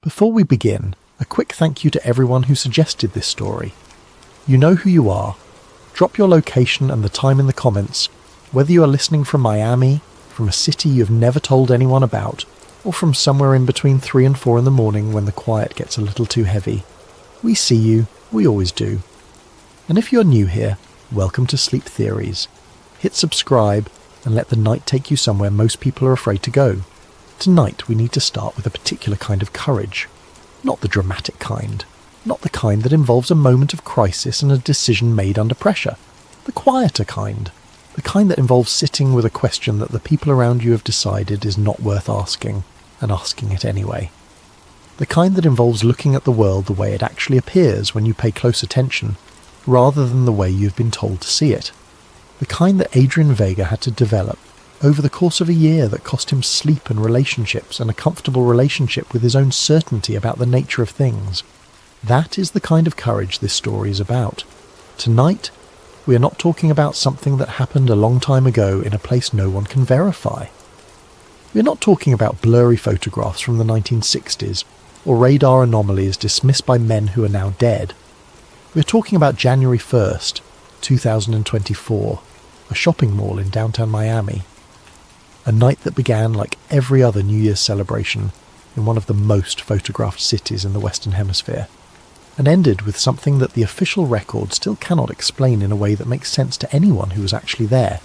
Before we begin, a quick thank you to everyone who suggested this story. You know who you are. Drop your location and the time in the comments, whether you are listening from Miami, from a city you've never told anyone about, or from somewhere in between 3 and 4 in the morning when the quiet gets a little too heavy. We see you, we always do. And if you're new here, welcome to Sleep Theories. Hit subscribe and let the night take you somewhere most people are afraid to go. Tonight we need to start with a particular kind of courage. Not the dramatic kind. Not the kind that involves a moment of crisis and a decision made under pressure. The quieter kind. The kind that involves sitting with a question that the people around you have decided is not worth asking, and asking it anyway. The kind that involves looking at the world the way it actually appears when you pay close attention, rather than the way you've been told to see it. The kind that Adrian Vega had to develop over the course of a year that cost him sleep and relationships and a comfortable relationship with his own certainty about the nature of things. That is the kind of courage this story is about. Tonight, we are not talking about something that happened a long time ago in a place no one can verify. We are not talking about blurry photographs from the 1960s or radar anomalies dismissed by men who are now dead. We are talking about January 1st, 2024, a shopping mall in downtown Miami. A night that began like every other New Year's celebration in one of the most photographed cities in the Western Hemisphere, and ended with something that the official record still cannot explain in a way that makes sense to anyone who was actually there.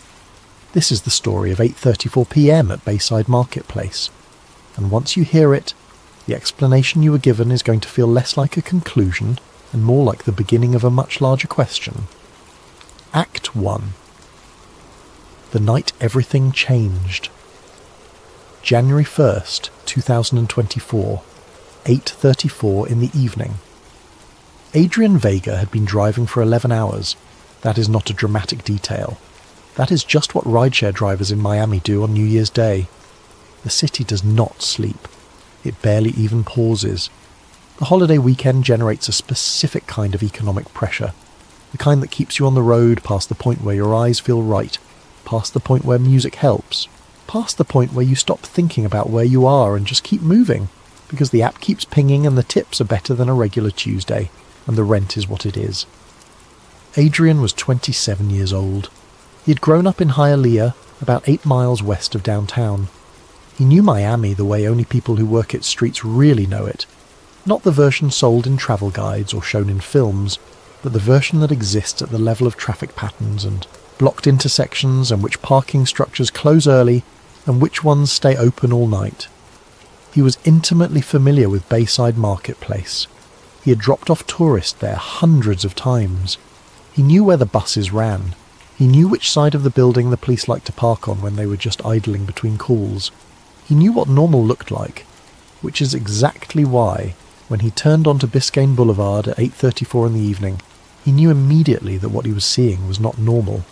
This is the story of 8:34 p.m. at Bayside Marketplace, and once you hear it, the explanation you were given is going to feel less like a conclusion and more like the beginning of a much larger question. Act 1. The night everything changed. January 1st, 2024, 8:34 in the evening. Adrian Vega had been driving for 11 hours. That is not a dramatic detail. That is just what rideshare drivers in Miami do on New Year's Day. The city does not sleep. It barely even pauses. The holiday weekend generates a specific kind of economic pressure, the kind that keeps you on the road past the point where your eyes feel right, past the point where music helps, past the point where you stop thinking about where you are and just keep moving, because the app keeps pinging and the tips are better than a regular Tuesday, and the rent is what it is. Adrian was 27 years old. He had grown up in Hialeah, about 8 miles west of downtown. He knew Miami the way only people who work its streets really know it, not the version sold in travel guides or shown in films, but the version that exists at the level of traffic patterns and blocked intersections and which parking structures close early and which ones stay open all night. He was intimately familiar with Bayside Marketplace. He had dropped off tourists there hundreds of times. He knew where the buses ran. He knew which side of the building the police liked to park on when they were just idling between calls. He knew what normal looked like, which is exactly why, when he turned onto Biscayne Boulevard at 8:34 in the evening, he knew immediately that what he was seeing was not normal.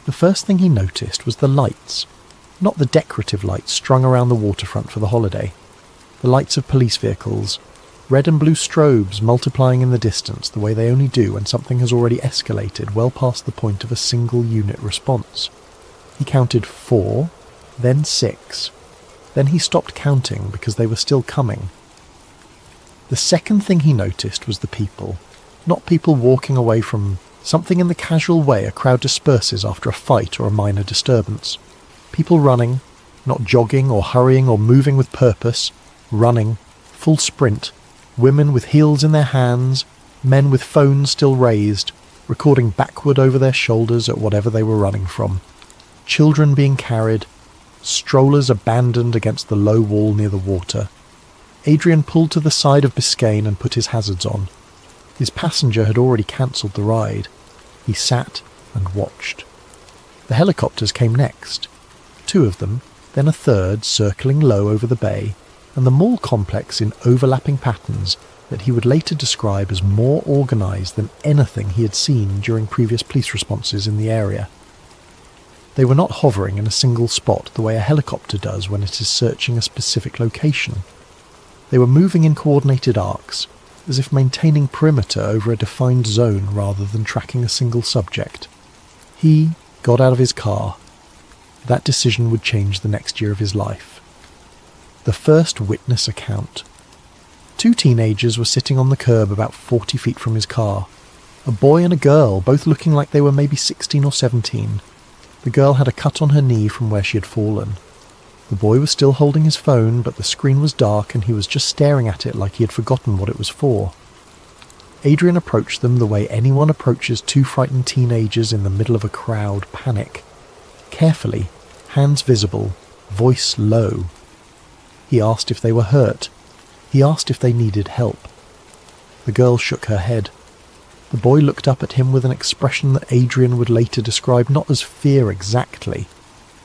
The first thing he noticed was the lights, not the decorative lights strung around the waterfront for the holiday. The lights of police vehicles, red and blue strobes multiplying in the distance the way they only do when something has already escalated well past the point of a single unit response. He counted 4, then 6. Then he stopped counting because they were still coming. The second thing he noticed was the people. Not people walking away from something in the casual way a crowd disperses after a fight or a minor disturbance. People running, not jogging or hurrying or moving with purpose, running, full sprint, women with heels in their hands, men with phones still raised, recording backward over their shoulders at whatever they were running from, children being carried, strollers abandoned against the low wall near the water. Adrian pulled to the side of Biscayne and put his hazards on. His passenger had already cancelled the ride. He sat and watched. The helicopters came next. 2 of them, then a third circling low over the bay, and the mall complex in overlapping patterns that he would later describe as more organised than anything he had seen during previous police responses in the area. They were not hovering in a single spot the way a helicopter does when it is searching a specific location. They were moving in coordinated arcs, as if maintaining perimeter over a defined zone rather than tracking a single subject. He got out of his car. That decision would change the next year of his life. The first witness account, Two teenagers were sitting on the curb about 40 feet from his car. A boy and a girl, both looking like they were maybe 16 or 17. The girl had a cut on her knee from where she had fallen. The boy was still holding his phone, but the screen was dark and he was just staring at it like he had forgotten what it was for. Adrian approached them the way anyone approaches two frightened teenagers in the middle of a crowd, panic. Carefully, hands visible, voice low. He asked if they were hurt. He asked if they needed help. The girl shook her head. The boy looked up at him with an expression that Adrian would later describe not as fear exactly,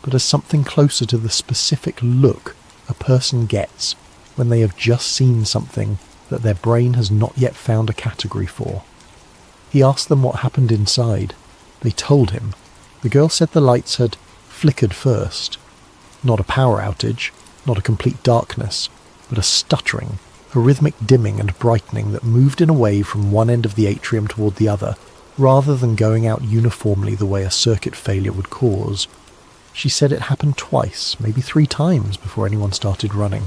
but as something closer to the specific look a person gets when they have just seen something that their brain has not yet found a category for. He asked them what happened inside. They told him. The girl said the lights had flickered first. Not a power outage, not a complete darkness, but a stuttering, a rhythmic dimming and brightening that moved in a wave from one end of the atrium toward the other, rather than going out uniformly the way a circuit failure would cause. She said it happened twice, maybe 3 times, before anyone started running.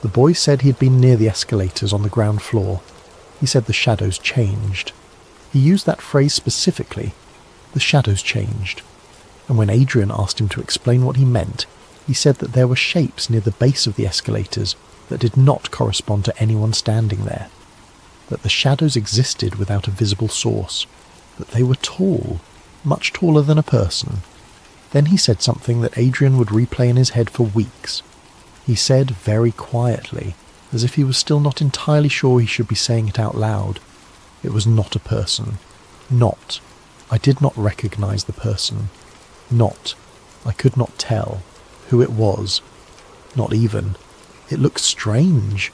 The boy said he had been near the escalators on the ground floor. He said the shadows changed. He used that phrase specifically. The shadows changed. And when Adrian asked him to explain what he meant, he said that there were shapes near the base of the escalators that did not correspond to anyone standing there. That the shadows existed without a visible source. That they were tall, much taller than a person. Then he said something that Adrian would replay in his head for weeks. He said very quietly, as if he was still not entirely sure he should be saying it out loud. It was not a person. Not. I did not recognize the person. Not. I could not tell who it was. Not even. It looked strange.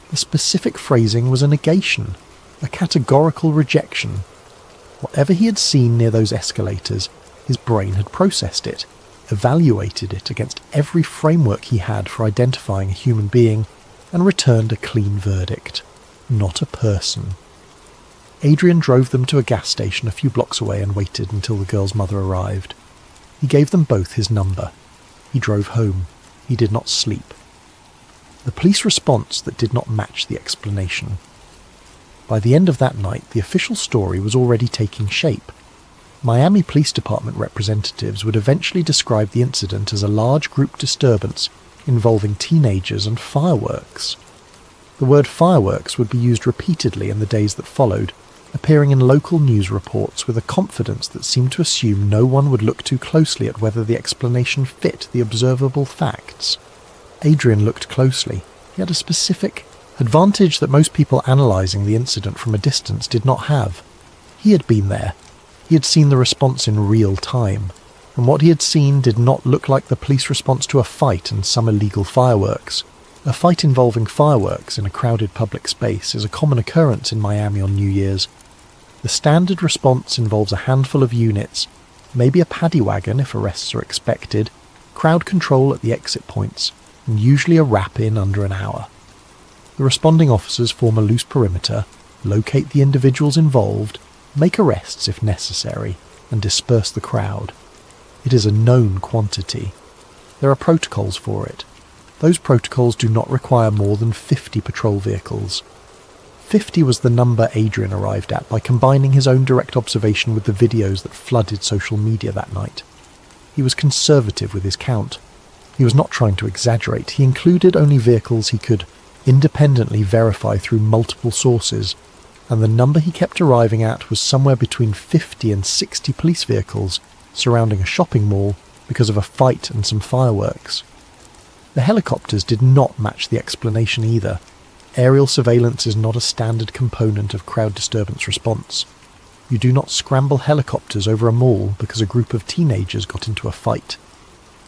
The specific phrasing was a negation, a categorical rejection. Whatever he had seen near those escalators, his brain had processed it, evaluated it against every framework he had for identifying a human being, and returned a clean verdict. Not a person. Adrian drove them to a gas station a few blocks away and waited until the girl's mother arrived. He gave them both his number. He drove home. He did not sleep. The police response that did not match the explanation. By the end of that night, the official story was already taking shape. Miami Police Department representatives would eventually describe the incident as a large group disturbance involving teenagers and fireworks. The word fireworks would be used repeatedly in the days that followed, appearing in local news reports with a confidence that seemed to assume no one would look too closely at whether the explanation fit the observable facts. Adrian looked closely. He had a specific advantage that most people analysing the incident from a distance did not have. He had been there. He had seen the response in real time, and what he had seen did not look like the police response to a fight and some illegal fireworks. A fight involving fireworks in a crowded public space is a common occurrence in Miami on New Year's. The standard response involves a handful of units, maybe a paddy wagon if arrests are expected, crowd control at the exit points, and usually a wrap in under an hour. The responding officers form a loose perimeter, locate the individuals involved, make arrests if necessary, and disperse the crowd. It is a known quantity. There are protocols for it. Those protocols do not require more than 50 patrol vehicles. 50 was the number Adrian arrived at by combining his own direct observation with the videos that flooded social media that night. He was conservative with his count. He was not trying to exaggerate. He included only vehicles he could independently verify through multiple sources, and the number he kept arriving at was somewhere between 50 and 60 police vehicles surrounding a shopping mall because of a fight and some fireworks. The helicopters did not match the explanation either. Aerial surveillance is not a standard component of crowd disturbance response. You do not scramble helicopters over a mall because a group of teenagers got into a fight.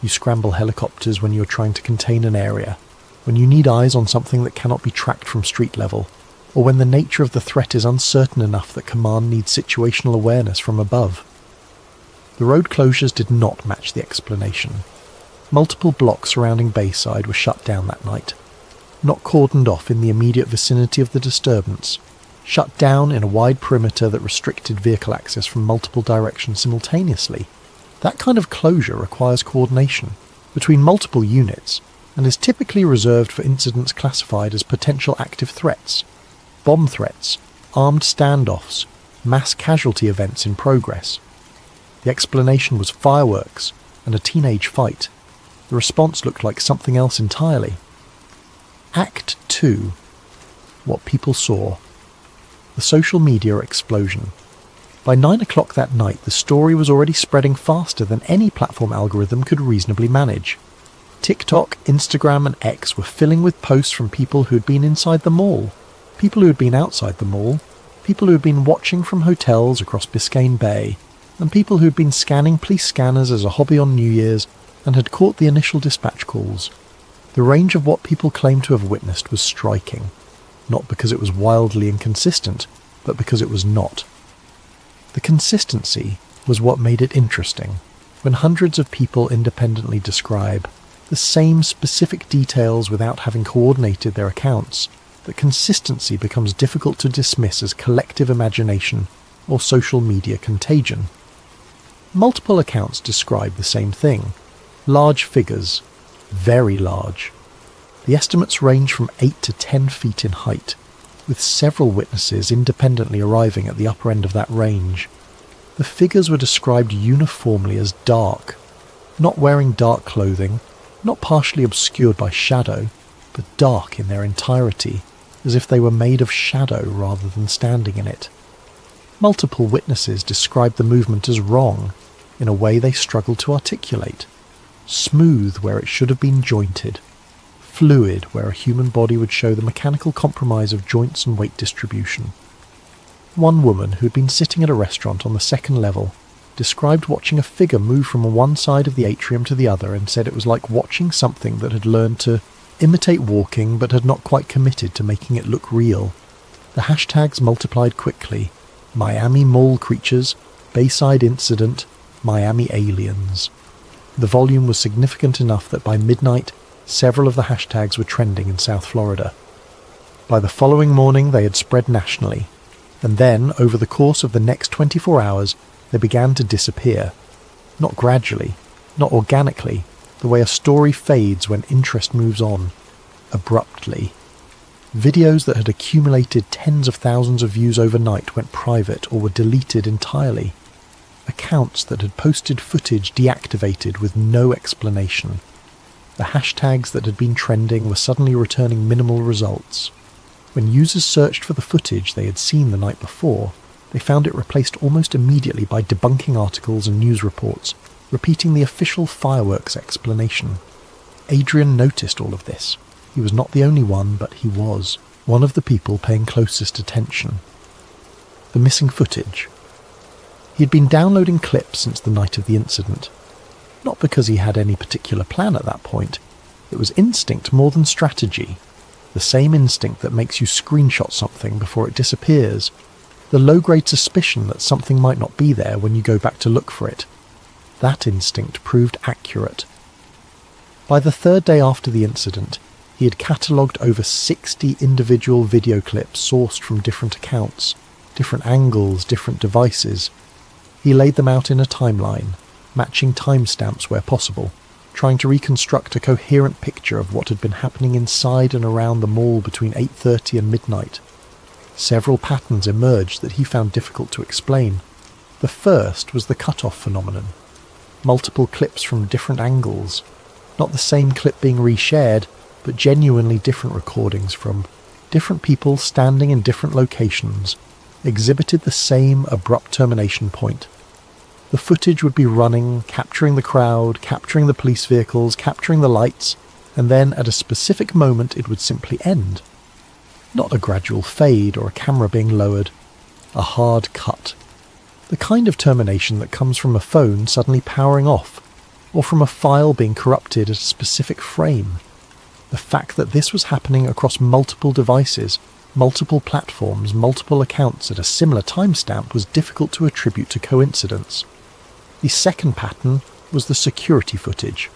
You scramble helicopters when you are trying to contain an area, when you need eyes on something that cannot be tracked from street level, or when the nature of the threat is uncertain enough that command needs situational awareness from above. The road closures did not match the explanation. Multiple blocks surrounding Bayside were shut down that night, not cordoned off in the immediate vicinity of the disturbance, shut down in a wide perimeter that restricted vehicle access from multiple directions simultaneously. That kind of closure requires coordination between multiple units, and is typically reserved for incidents classified as potential active threats, bomb threats, armed standoffs, mass casualty events in progress. The explanation was fireworks and a teenage fight. The response looked like something else entirely. Act 2. What people saw. The social media explosion. By 9 o'clock that night, the story was already spreading faster than any platform algorithm could reasonably manage. TikTok, Instagram and X were filling with posts from people who had been inside the mall, people who had been outside the mall, people who had been watching from hotels across Biscayne Bay, and people who had been scanning police scanners as a hobby on New Year's and had caught the initial dispatch calls. The range of what people claimed to have witnessed was striking, not because it was wildly inconsistent, but because it was not. The consistency was what made it interesting. When hundreds of people independently describe the same specific details without having coordinated their accounts, the consistency becomes difficult to dismiss as collective imagination or social media contagion. Multiple accounts describe the same thing. Large figures, very large. The estimates range from 8 to 10 feet in height, with several witnesses independently arriving at the upper end of that range. The figures were described uniformly as dark, not wearing dark clothing, not partially obscured by shadow, but dark in their entirety, as if they were made of shadow rather than standing in it. Multiple witnesses described the movement as wrong, in a way they struggled to articulate. Smooth where it should have been jointed. Fluid where a human body would show the mechanical compromise of joints and weight distribution. One woman who had been sitting at a restaurant on the second level described watching a figure move from one side of the atrium to the other and said it was like watching something that had learned to imitate walking but had not quite committed to making it look real. The hashtags multiplied quickly. Miami Mall Creatures, Bayside Incident, Miami Aliens. The volume was significant enough that by midnight, several of the hashtags were trending in South Florida. By the following morning they had spread nationally, and then, over the course of the next 24 hours, they began to disappear. Not gradually, not organically, the way a story fades when interest moves on. Abruptly. Videos that had accumulated tens of thousands of views overnight went private or were deleted entirely. Accounts that had posted footage deactivated with no explanation. The hashtags that had been trending were suddenly returning minimal results. When users searched for the footage they had seen the night before, they found it replaced almost immediately by debunking articles and news reports, repeating the official fireworks explanation. Adrian noticed all of this. He was not the only one, but he was one of the people paying closest attention. The missing footage. He had been downloading clips since the night of the incident. Not because he had any particular plan at that point. It was instinct more than strategy. The same instinct that makes you screenshot something before it disappears. The low-grade suspicion that something might not be there when you go back to look for it. That instinct proved accurate. By the third day after the incident, he had catalogued over 60 individual video clips sourced from different accounts, different angles, different devices. He laid them out in a timeline, matching timestamps where possible, trying to reconstruct a coherent picture of what had been happening inside and around the mall between 8:30 and midnight. Several patterns emerged that he found difficult to explain. The first was the cut-off phenomenon. Multiple clips from different angles, not the same clip being reshared, but genuinely different recordings from different people standing in different locations, exhibited the same abrupt termination point. The footage would be running, capturing the crowd, capturing the police vehicles, capturing the lights, and then at a specific moment it would simply end. Not a gradual fade or a camera being lowered, a hard cut. The kind of termination that comes from a phone suddenly powering off, or from a file being corrupted at a specific frame. The fact that this was happening across multiple devices, multiple platforms, multiple accounts at a similar timestamp was difficult to attribute to coincidence. The second pattern was the security footage.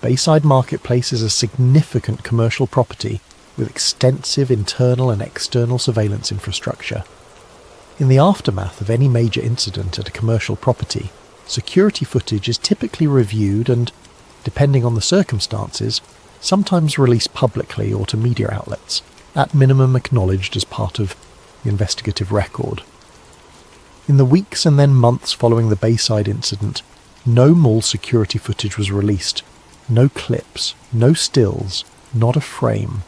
Bayside Marketplace is a significant commercial property with extensive internal and external surveillance infrastructure. In the aftermath of any major incident at a commercial property, security footage is typically reviewed and, depending on the circumstances, sometimes released publicly or to media outlets, at minimum acknowledged as part of the investigative record. In the weeks and then months following the Bayside incident, no mall security footage was released, no clips, no stills, not a frame.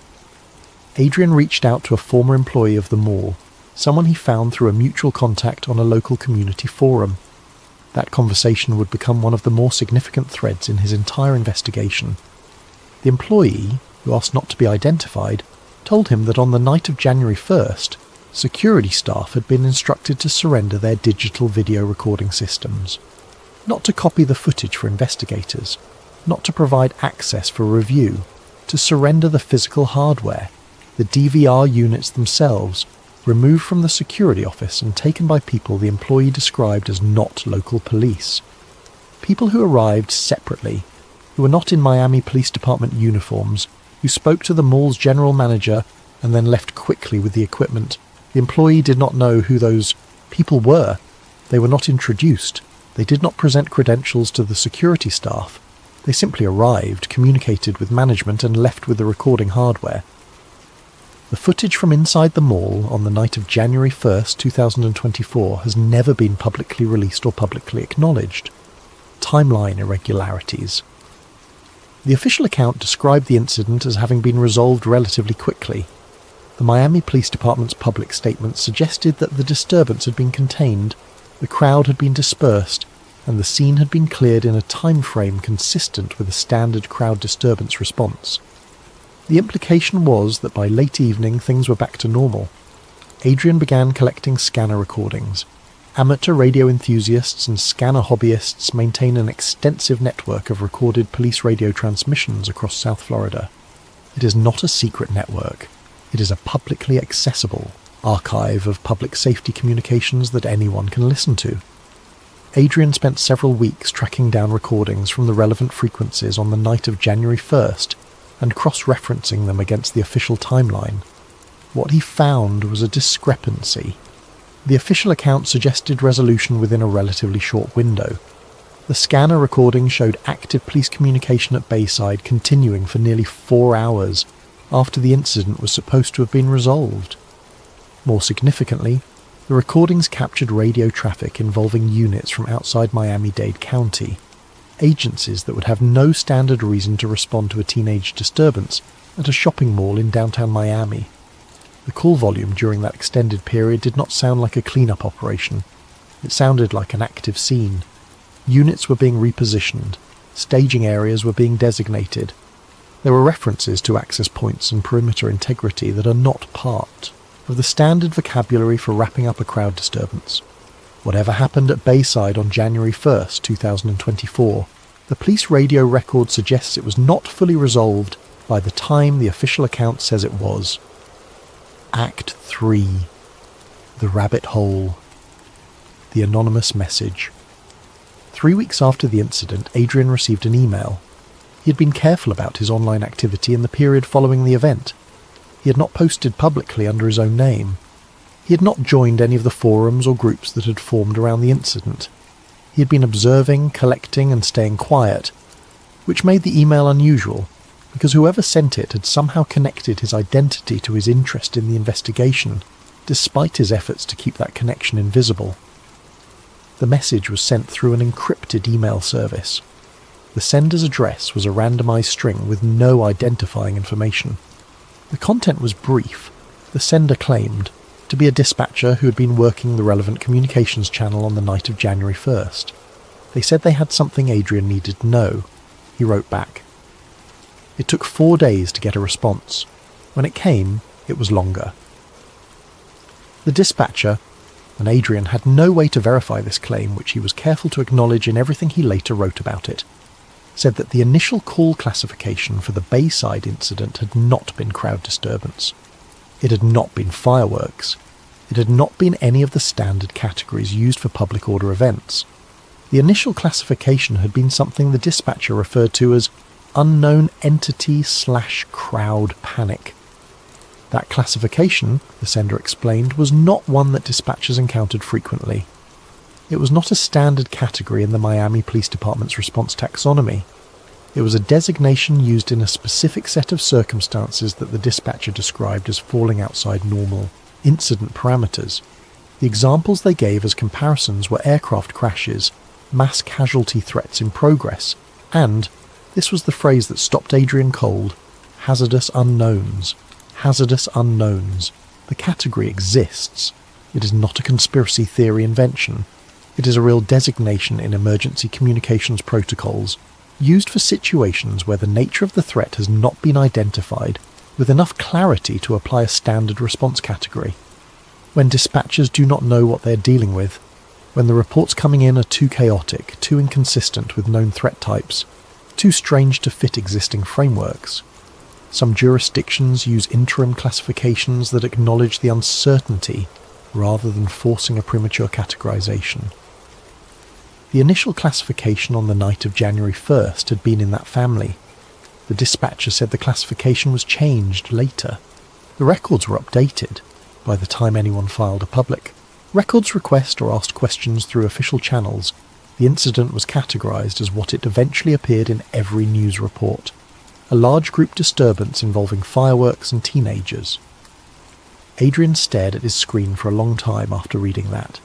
Adrian reached out to a former employee of the mall, someone he found through a mutual contact on a local community forum. That conversation would become one of the more significant threads in his entire investigation. The employee, who asked not to be identified, told him that on the night of January 1st, security staff had been instructed to surrender their digital video recording systems. Not to copy the footage for investigators, not to provide access for review, to surrender the physical hardware, the DVR units themselves, removed from the security office and taken by people the employee described as not local police. People who arrived separately, who were not in Miami Police Department uniforms, who spoke to the mall's general manager and then left quickly with the equipment. The employee did not know who those people were. They were not introduced. They did not present credentials to the security staff. They simply arrived, communicated with management, and left with the recording hardware. The footage from inside the mall on the night of January 1st, 2024 has never been publicly released or publicly acknowledged. Timeline irregularities. The official account described the incident as having been resolved relatively quickly. The Miami Police Department's public statement suggested that the disturbance had been contained, the crowd had been dispersed, and the scene had been cleared in a time frame consistent with a standard crowd disturbance response. The implication was that by late evening things were back to normal. Adrian began collecting scanner recordings. Amateur radio enthusiasts and scanner hobbyists maintain an extensive network of recorded police radio transmissions across South Florida. It is not a secret network. It is a publicly accessible archive of public safety communications that anyone can listen to. Adrian spent several weeks tracking down recordings from the relevant frequencies on the night of January 1st and cross-referencing them against the official timeline. What he found was a discrepancy. The official account suggested resolution within a relatively short window. The scanner recording showed active police communication at Bayside continuing for nearly 4 hours after the incident was supposed to have been resolved. More significantly, the recordings captured radio traffic involving units from outside Miami-Dade County, agencies that would have no standard reason to respond to a teenage disturbance at a shopping mall in downtown Miami. The call volume during that extended period did not sound like a cleanup operation. It sounded like an active scene. Units were being repositioned. Staging areas were being designated. There were references to access points and perimeter integrity that are not part of the standard vocabulary for wrapping up a crowd disturbance. Whatever happened at Bayside on January 1st, 2024, the police radio record suggests it was not fully resolved by the time the official account says it was. Act 3. The Rabbit Hole. The anonymous message. 3 weeks after the incident, Adrian received an email. He had been careful about his online activity in the period following the event. He had not posted publicly under his own name. He had not joined any of the forums or groups that had formed around the incident. He had been observing, collecting, and staying quiet, which made the email unusual, because whoever sent it had somehow connected his identity to his interest in the investigation, despite his efforts to keep that connection invisible. The message was sent through an encrypted email service. The sender's address was a randomized string with no identifying information. The content was brief. The sender claimed to be a dispatcher who had been working the relevant communications channel on the night of January 1st. They said they had something Adrian needed to know. He wrote back. It took 4 days to get a response. When it came, it was longer. The dispatcher, and Adrian had no way to verify this claim, which he was careful to acknowledge in everything he later wrote about it, said that the initial call classification for the Bayside incident had not been crowd disturbance. It had not been fireworks. It had not been any of the standard categories used for public order events. The initial classification had been something the dispatcher referred to as unknown entity/crowd panic. That classification, the sender explained, was not one that dispatchers encountered frequently. It was not a standard category in the Miami Police Department's response taxonomy. It was a designation used in a specific set of circumstances that the dispatcher described as falling outside normal incident parameters. The examples they gave as comparisons were aircraft crashes, mass casualty threats in progress, and, this was the phrase that stopped Adrian cold, hazardous unknowns. Hazardous unknowns. The category exists. It is not a conspiracy theory invention. It is a real designation in emergency communications protocols, used for situations where the nature of the threat has not been identified with enough clarity to apply a standard response category. When dispatchers do not know what they are dealing with, when the reports coming in are too chaotic, too inconsistent with known threat types, too strange to fit existing frameworks. Some jurisdictions use interim classifications that acknowledge the uncertainty rather than forcing a premature categorization. The initial classification on the night of January 1st had been in that family. The dispatcher said the classification was changed later. The records were updated by the time anyone filed a public. Records request or asked questions through official channels. The incident was categorized as what it eventually appeared in every news report. A large group disturbance involving fireworks and teenagers. Adrian stared at his screen for a long time after reading that.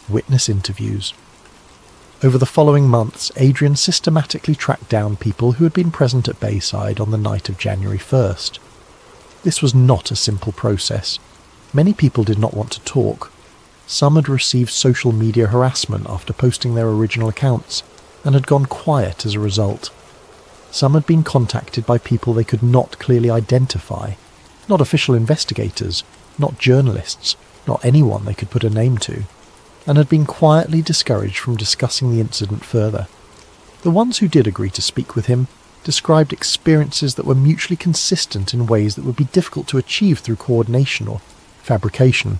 Witness interviews. Over the following months, Adrian systematically tracked down people who had been present at Bayside on the night of January 1st. This was not a simple process. Many people did not want to talk. Some had received social media harassment after posting their original accounts and had gone quiet as a result. Some had been contacted by people they could not clearly identify, not official investigators, not journalists, not anyone they could put a name to, and had been quietly discouraged from discussing the incident further. The ones who did agree to speak with him described experiences that were mutually consistent in ways that would be difficult to achieve through coordination or fabrication.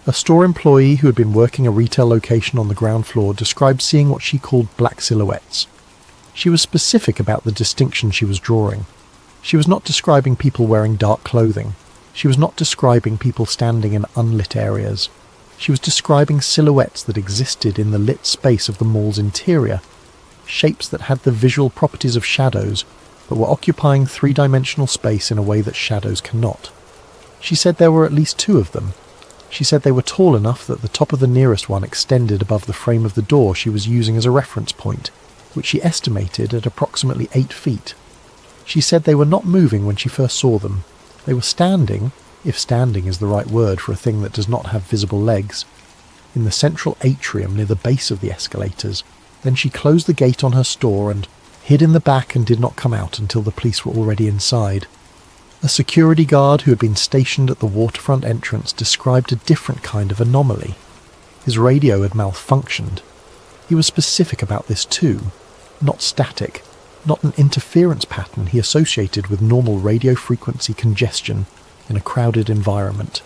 A store employee who had been working a retail location on the ground floor described seeing what she called black silhouettes. She was specific about the distinction she was drawing. She was not describing people wearing dark clothing. She was not describing people standing in unlit areas. She was describing silhouettes that existed in the lit space of the mall's interior, shapes that had the visual properties of shadows, but were occupying three-dimensional space in a way that shadows cannot. She said there were at least two of them. She said they were tall enough that the top of the nearest one extended above the frame of the door she was using as a reference point, which she estimated at approximately 8 feet. She said they were not moving when she first saw them. They were standing, if standing is the right word for a thing that does not have visible legs, in the central atrium near the base of the escalators. Then she closed the gate on her store and hid in the back and did not come out until the police were already inside. A security guard who had been stationed at the waterfront entrance described a different kind of anomaly. His radio had malfunctioned. He was specific about this too. Not static, not an interference pattern he associated with normal radio frequency congestion in a crowded environment.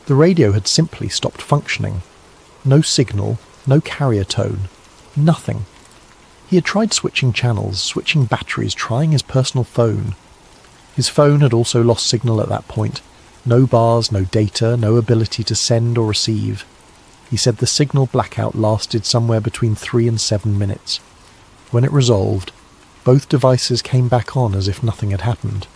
The radio had simply stopped functioning. No signal, no carrier tone, nothing. He had tried switching channels, switching batteries, trying his personal phone. His phone had also lost signal at that point. No bars, no data, no ability to send or receive. He said the signal blackout lasted somewhere between 3 and 7 minutes. When it resolved, both devices came back on as if nothing had happened.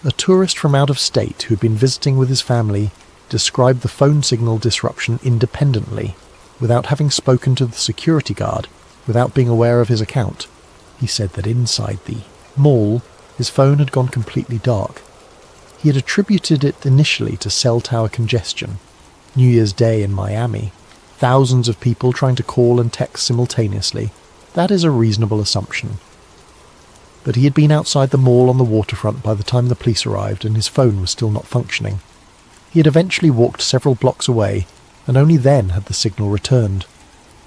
A tourist from out of state who had been visiting with his family described the phone signal disruption independently, without having spoken to the security guard, without being aware of his account. He said that inside the mall, his phone had gone completely dark. He had attributed it initially to cell tower congestion. New Year's Day in Miami. Thousands of people trying to call and text simultaneously. That is a reasonable assumption. But he had been outside the mall on the waterfront by the time the police arrived and his phone was still not functioning. He had eventually walked several blocks away, and only then had the signal returned.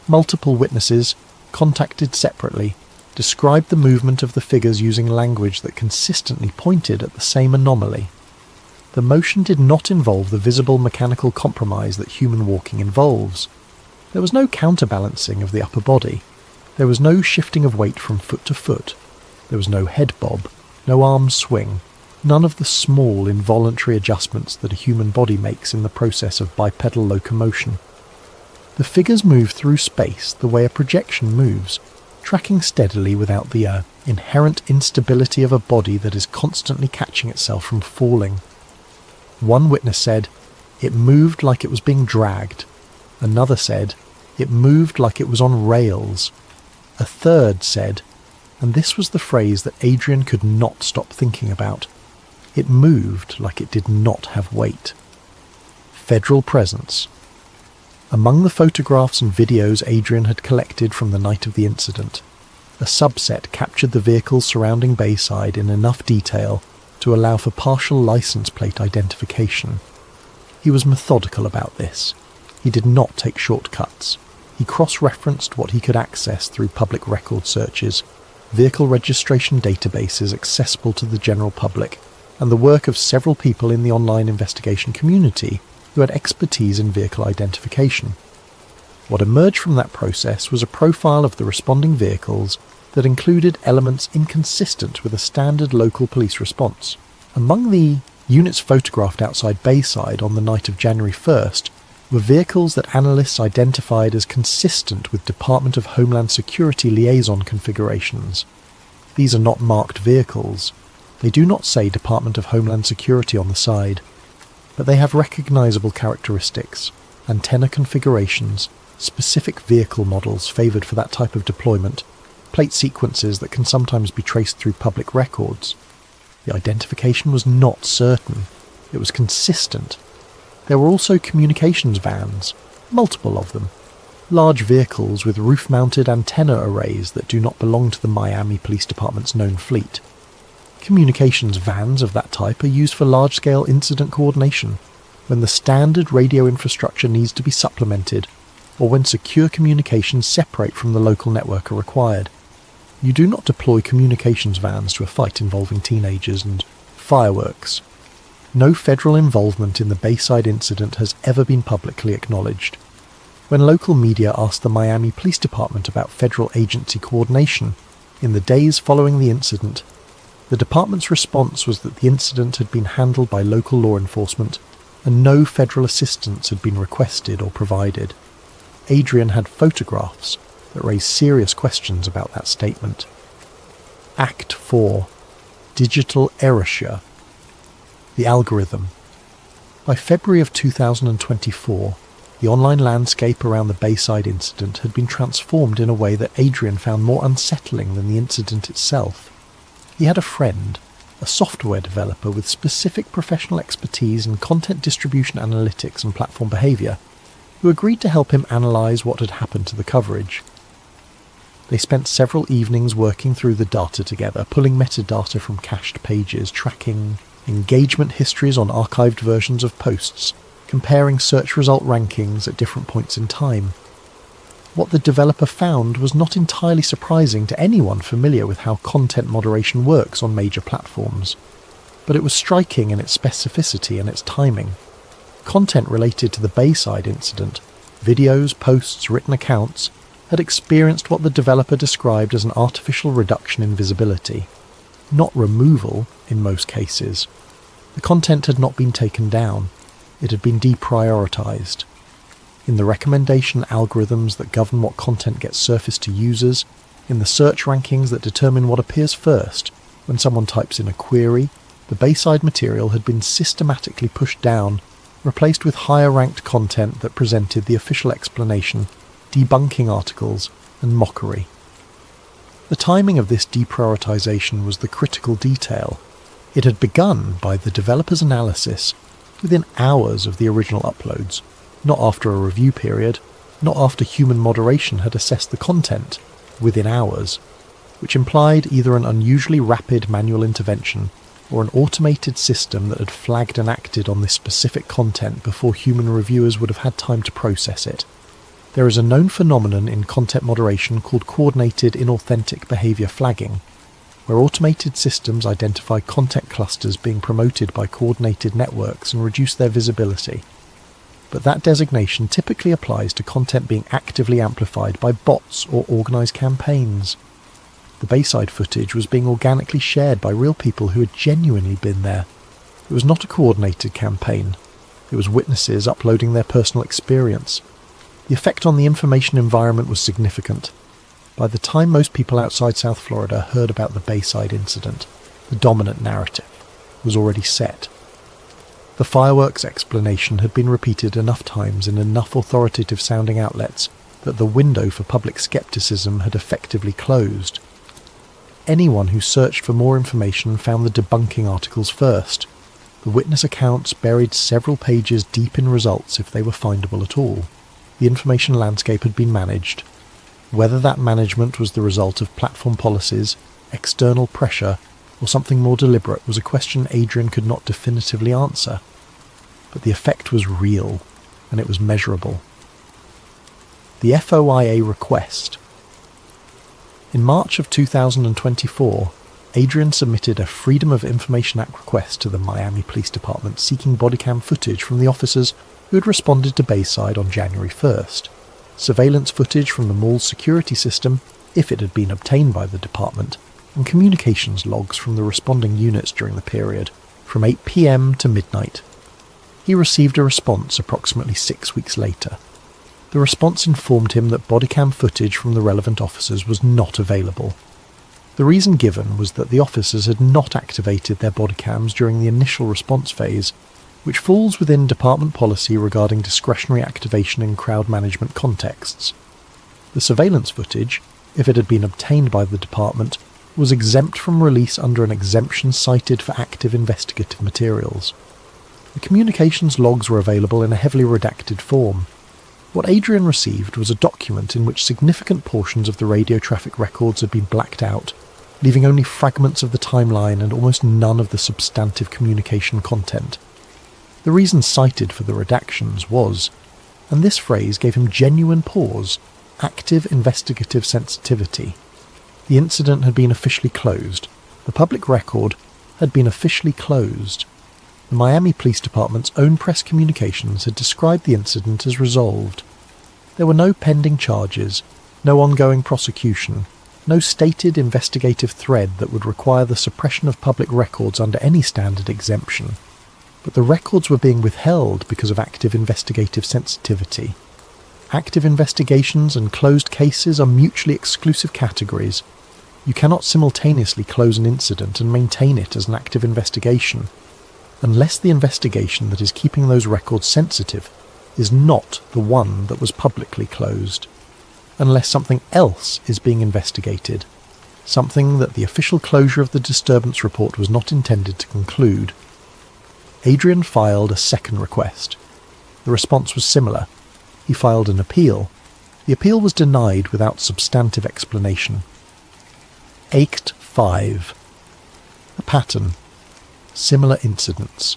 Multiple witnesses, contacted separately, described the movement of the figures using language that consistently pointed at the same anomaly. The motion did not involve the visible mechanical compromise that human walking involves. There was no counterbalancing of the upper body. There was no shifting of weight from foot to foot. There was no head bob, no arm swing, none of the small involuntary adjustments that a human body makes in the process of bipedal locomotion. The figures moved through space the way a projection moves, tracking steadily without the inherent instability of a body that is constantly catching itself from falling. One witness said, "It moved like it was being dragged." Another said, "It moved like it was on rails." A third said, and this was the phrase that Adrian could not stop thinking about, "It moved like it did not have weight." Federal presence. Among the photographs and videos Adrian had collected from the night of the incident, a subset captured the vehicles surrounding Bayside in enough detail to allow for partial license plate identification. He was methodical about this. He did not take shortcuts. He cross-referenced what he could access through public record searches, vehicle registration databases accessible to the general public, and the work of several people in the online investigation community who had expertise in vehicle identification. What emerged from that process was a profile of the responding vehicles that included elements inconsistent with a standard local police response. Among the units photographed outside Bayside on the night of January 1st were vehicles that analysts identified as consistent with Department of Homeland Security liaison configurations. These are not marked vehicles. They do not say Department of Homeland Security on the side, but they have recognizable characteristics, antenna configurations, specific vehicle models favoured for that type of deployment, plate sequences that can sometimes be traced through public records. The identification was not certain. It was consistent. There were also communications vans, multiple of them, large vehicles with roof-mounted antenna arrays that do not belong to the Miami Police Department's known fleet. Communications vans of that type are used for large-scale incident coordination, when the standard radio infrastructure needs to be supplemented, or when secure communications separate from the local network are required. You do not deploy communications vans to a fight involving teenagers and fireworks. No federal involvement in the Bayside incident has ever been publicly acknowledged. When local media asked the Miami Police Department about federal agency coordination in the days following the incident, the department's response was that the incident had been handled by local law enforcement and no federal assistance had been requested or provided. Adrian had photographs that raised serious questions about that statement. Act 4. Digital erasure. The algorithm. By February of 2024, the online landscape around the Bayside incident had been transformed in a way that Adrian found more unsettling than the incident itself. He had a friend, a software developer with specific professional expertise in content distribution analytics and platform behaviour, who agreed to help him analyse what had happened to the coverage. They spent several evenings working through the data together, pulling metadata from cached pages, tracking engagement histories on archived versions of posts, comparing search result rankings at different points in time. What the developer found was not entirely surprising to anyone familiar with how content moderation works on major platforms, but it was striking in its specificity and its timing. Content related to the Bayside incident, videos, posts, written accounts, had experienced what the developer described as an artificial reduction in visibility. Not removal, in most cases. The content had not been taken down. It had been deprioritized. In the recommendation algorithms that govern what content gets surfaced to users, in the search rankings that determine what appears first, when someone types in a query, the Bayside material had been systematically pushed down, replaced with higher-ranked content that presented the official explanation, debunking articles, and mockery. The timing of this deprioritization was the critical detail. It had begun by the developer's analysis within hours of the original uploads, not after a review period, not after human moderation had assessed the content, within hours, which implied either an unusually rapid manual intervention or an automated system that had flagged and acted on this specific content before human reviewers would have had time to process it. There is a known phenomenon in content moderation called coordinated inauthentic behavior flagging, where automated systems identify content clusters being promoted by coordinated networks and reduce their visibility. But that designation typically applies to content being actively amplified by bots or organised campaigns. The Bayside footage was being organically shared by real people who had genuinely been there. It was not a coordinated campaign. It was witnesses uploading their personal experience. The effect on the information environment was significant. By the time most people outside South Florida heard about the Bayside incident, the dominant narrative was already set. The fireworks explanation had been repeated enough times in enough authoritative-sounding outlets that the window for public skepticism had effectively closed. Anyone who searched for more information found the debunking articles first. The witness accounts buried several pages deep in results if they were findable at all. The information landscape had been managed. Whether that management was the result of platform policies, external pressure, or something more deliberate was a question Adrian could not definitively answer. But the effect was real, and it was measurable. The FOIA request. In March of 2024, Adrian submitted a Freedom of Information Act request to the Miami Police Department seeking bodycam footage from the officers who had responded to Bayside on January 1st. Surveillance footage from the mall's security system, if it had been obtained by the department, and communications logs from the responding units during the period, from 8 p.m. to midnight. He received a response approximately 6 weeks later. The response informed him that bodycam footage from the relevant officers was not available. The reason given was that the officers had not activated their bodycams during the initial response phase, which falls within department policy regarding discretionary activation in crowd management contexts. The surveillance footage, if it had been obtained by the department, was exempt from release under an exemption cited for active investigative materials. The communications logs were available in a heavily redacted form. What Adrian received was a document in which significant portions of the radio traffic records had been blacked out, leaving only fragments of the timeline and almost none of the substantive communication content. The reason cited for the redactions was, and this phrase gave him genuine pause, active investigative sensitivity. The incident had been officially closed. The public record had been officially closed. The Miami Police Department's own press communications had described the incident as resolved. There were no pending charges, no ongoing prosecution, no stated investigative thread that would require the suppression of public records under any standard exemption. But the records were being withheld because of active investigative sensitivity. Active investigations and closed cases are mutually exclusive categories. You cannot simultaneously close an incident and maintain it as an active investigation, unless the investigation that is keeping those records sensitive is not the one that was publicly closed, unless something else is being investigated, something that the official closure of the disturbance report was not intended to conclude. Adrian filed a second request. The response was similar. He filed an appeal. The appeal was denied without substantive explanation. Act 5. A pattern. Similar incidents.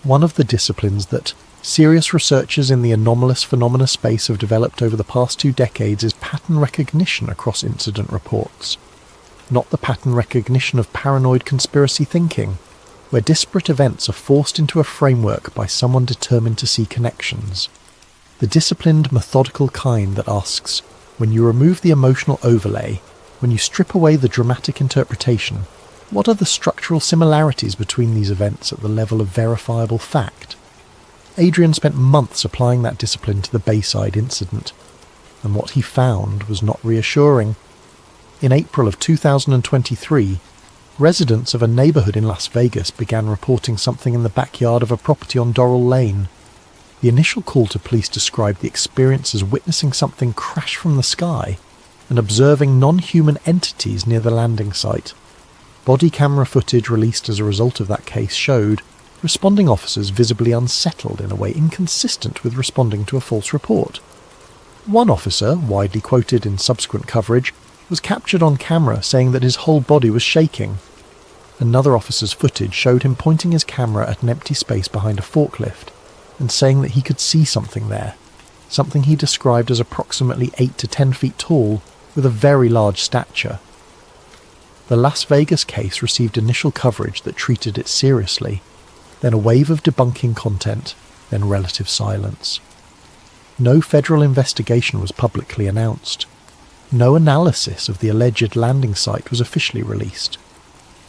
One of the disciplines that serious researchers in the anomalous phenomena space have developed over the past 2 decades is pattern recognition across incident reports. Not the pattern recognition of paranoid conspiracy thinking, where disparate events are forced into a framework by someone determined to see connections. The disciplined, methodical kind that asks, when you remove the emotional overlay, when you strip away the dramatic interpretation, what are the structural similarities between these events at the level of verifiable fact? Adrian spent months applying that discipline to the Bayside incident, and what he found was not reassuring. In April of 2023, residents of a neighbourhood in Las Vegas began reporting something in the backyard of a property on Doral Lane. The initial call to police described the experience as witnessing something crash from the sky and observing non-human entities near the landing site. Body camera footage released as a result of that case showed responding officers visibly unsettled in a way inconsistent with responding to a false report. One officer, widely quoted in subsequent coverage, was captured on camera saying that his whole body was shaking. Another officer's footage showed him pointing his camera at an empty space behind a forklift and saying that he could see something there, something he described as approximately 8 to 10 feet tall with a very large stature. The Las Vegas case received initial coverage that treated it seriously, then a wave of debunking content, then relative silence. No federal investigation was publicly announced. No analysis of the alleged landing site was officially released.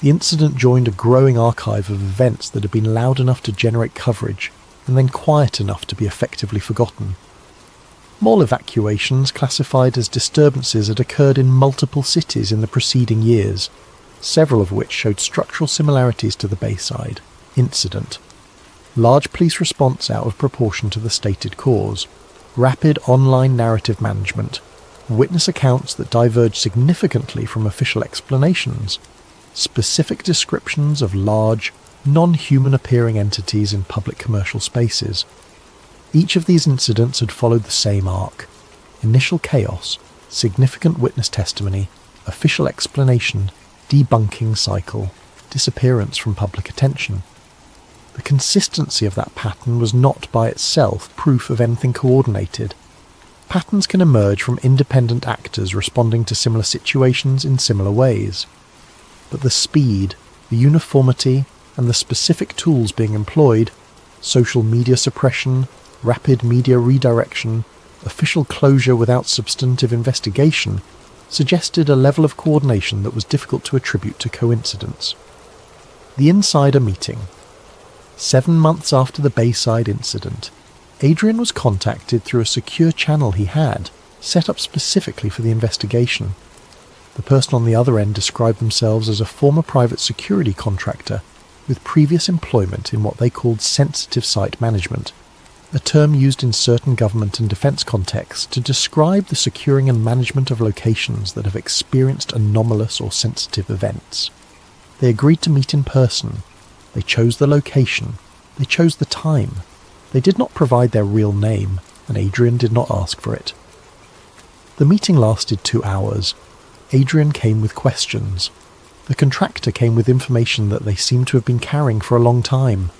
The incident joined a growing archive of events that had been loud enough to generate coverage and then quiet enough to be effectively forgotten. Mall evacuations classified as disturbances had occurred in multiple cities in the preceding years, several of which showed structural similarities to the Bayside incident. Large police response out of proportion to the stated cause, rapid online narrative management, witness accounts that diverged significantly from official explanations, specific descriptions of large, non-human appearing entities in public commercial spaces. Each of these incidents had followed the same arc: initial chaos, significant witness testimony, official explanation, debunking cycle, disappearance from public attention. The consistency of that pattern was not by itself proof of anything coordinated. Patterns can emerge from independent actors responding to similar situations in similar ways. But the speed, the uniformity, and the specific tools being employed, social media suppression, rapid media redirection, official closure without substantive investigation, suggested a level of coordination that was difficult to attribute to coincidence. The insider meeting. 7 months after the Bayside incident, Adrian was contacted through a secure channel he had, set up specifically for the investigation. The person on the other end described themselves as a former private security contractor with previous employment in what they called sensitive site management, a term used in certain government and defence contexts to describe the securing and management of locations that have experienced anomalous or sensitive events. They agreed to meet in person. They chose the location. They chose the time. They did not provide their real name, and Adrian did not ask for it. The meeting lasted 2 hours. Adrian came with questions. The contractor came with information that they seemed to have been carrying for a long time.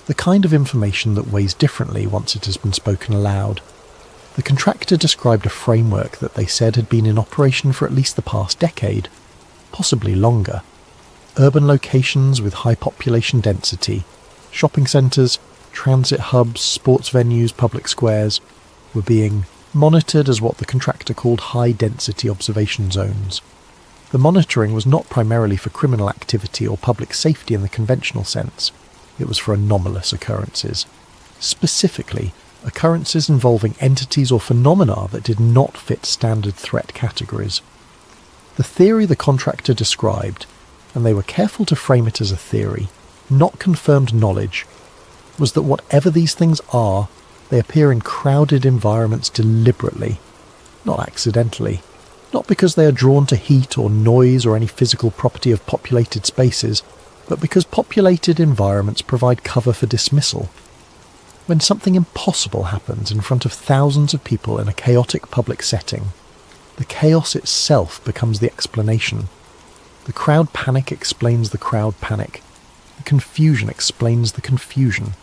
The kind of information that weighs differently once it has been spoken aloud. The contractor described a framework that they said had been in operation for at least the past decade, possibly longer. Urban locations with high population density, shopping centres, transit hubs, sports venues, public squares, were being monitored as what the contractor called high-density observation zones. The monitoring was not primarily for criminal activity or public safety in the conventional sense. It was for anomalous occurrences. Specifically, occurrences involving entities or phenomena that did not fit standard threat categories. The theory the contractor described, and they were careful to frame it as a theory, not confirmed knowledge, was that whatever these things are, they appear in crowded environments deliberately, not accidentally, not because they are drawn to heat or noise or any physical property of populated spaces, but because populated environments provide cover for dismissal. When something impossible happens in front of thousands of people in a chaotic public setting, the chaos itself becomes the explanation. The crowd panic explains the crowd panic. The confusion explains the confusion.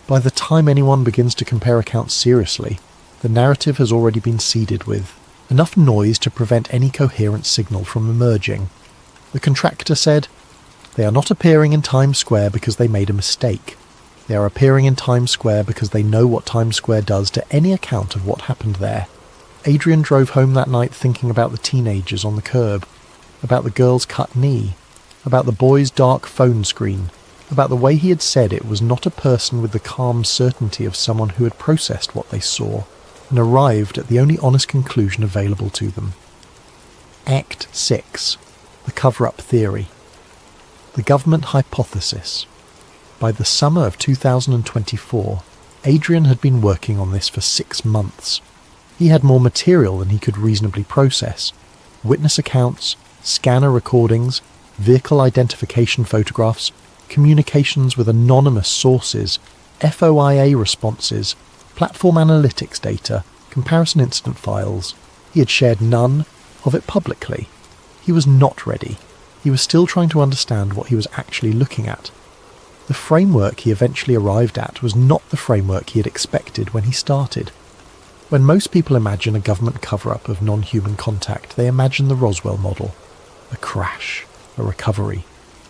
By the time anyone begins to compare accounts seriously, the narrative has already been seeded with enough noise to prevent any coherent signal from emerging. The contractor said, "They are not appearing in Times Square because they made a mistake. They are appearing in Times Square because they know what Times Square does to any account of what happened there." Adrian drove home that night thinking about the teenagers on the curb, about the girl's cut knee, about the boy's dark phone screen, about the way he had said it was not a person with the calm certainty of someone who had processed what they saw and arrived at the only honest conclusion available to them. Act 6. The cover-up theory. The government hypothesis. By the summer of 2024, Adrian had been working on this for 6 months. He had more material than he could reasonably process. Witness accounts, scanner recordings, vehicle identification photographs, communications with anonymous sources, FOIA responses, platform analytics data, comparison incident files. He had shared none of it publicly. He was not ready. He was still trying to understand what he was actually looking at. The framework he eventually arrived at was not the framework he had expected when he started. When most people imagine a government cover-up of non-human contact, they imagine the Roswell model. A crash, a recovery,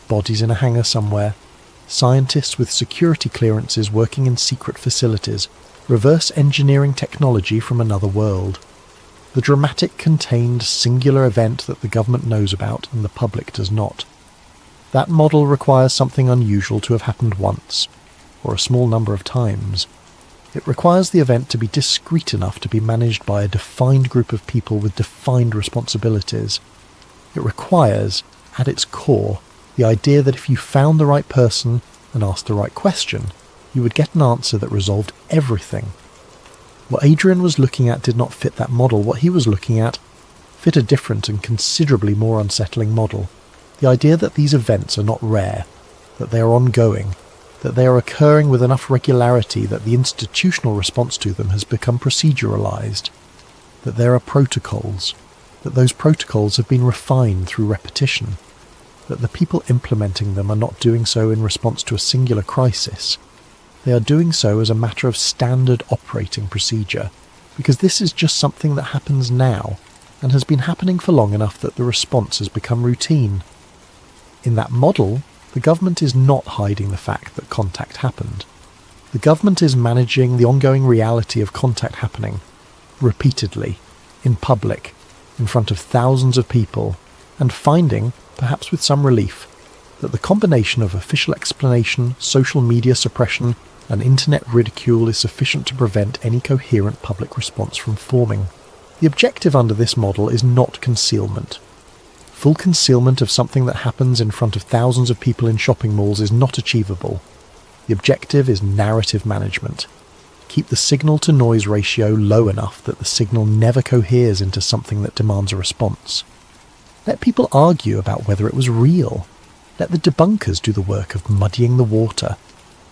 bodies in a hangar somewhere, scientists with security clearances working in secret facilities, reverse engineering technology from another world. The dramatic, contained, singular event that the government knows about and the public does not. That model requires something unusual to have happened once, or a small number of times. It requires the event to be discrete enough to be managed by a defined group of people with defined responsibilities. It requires, at its core, the idea that if you found the right person and asked the right question, you would get an answer that resolved everything. What Adrian was looking at did not fit that model. What he was looking at fit a different and considerably more unsettling model. The idea that these events are not rare, that they are ongoing, that they are occurring with enough regularity that the institutional response to them has become proceduralized, that there are protocols, that those protocols have been refined through repetition, that the people implementing them are not doing so in response to a singular crisis. They are doing so as a matter of standard operating procedure, because this is just something that happens now, and has been happening for long enough that the response has become routine. In that model, the government is not hiding the fact that contact happened. The government is managing the ongoing reality of contact happening, repeatedly, in public, in front of thousands of people, and finding, perhaps with some relief, that the combination of official explanation, social media suppression, and internet ridicule is sufficient to prevent any coherent public response from forming. The objective under this model is not concealment. Full concealment of something that happens in front of thousands of people in shopping malls is not achievable. The objective is narrative management. Keep the signal-to-noise ratio low enough that the signal never coheres into something that demands a response. Let people argue about whether it was real. Let the debunkers do the work of muddying the water.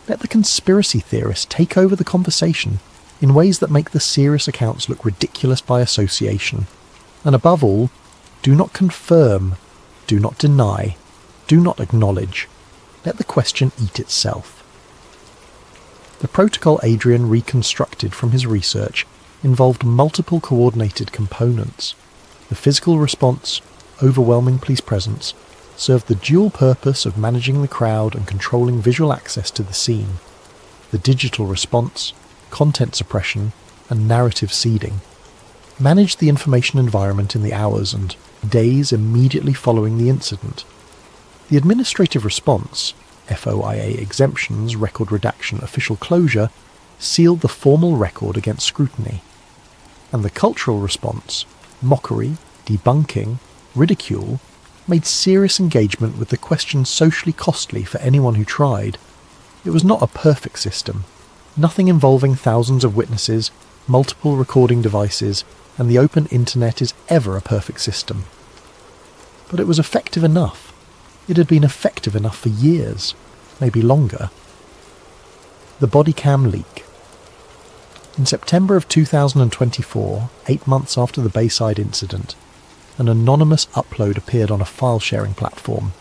Let the conspiracy theorists take over the conversation in ways that make the serious accounts look ridiculous by association. And above all, do not confirm, do not deny, do not acknowledge. Let the question eat itself. The protocol Adrian reconstructed from his research involved multiple coordinated components. The physical response, overwhelming police presence, served the dual purpose of managing the crowd and controlling visual access to the scene. The digital response, content suppression, and narrative seeding managed the information environment in the hours and days immediately following the incident. The administrative response, FOIA exemptions, record redaction, official closure, sealed the formal record against scrutiny. And the cultural response, mockery, debunking, ridicule, made serious engagement with the question socially costly for anyone who tried. It was not a perfect system. Nothing involving thousands of witnesses, multiple recording devices, and the open internet is ever a perfect system. But it was effective enough. It had been effective enough for years, maybe longer. The body cam leak. In September of 2024, 8 months after the Bayside incident, an anonymous upload appeared on a file-sharing platform.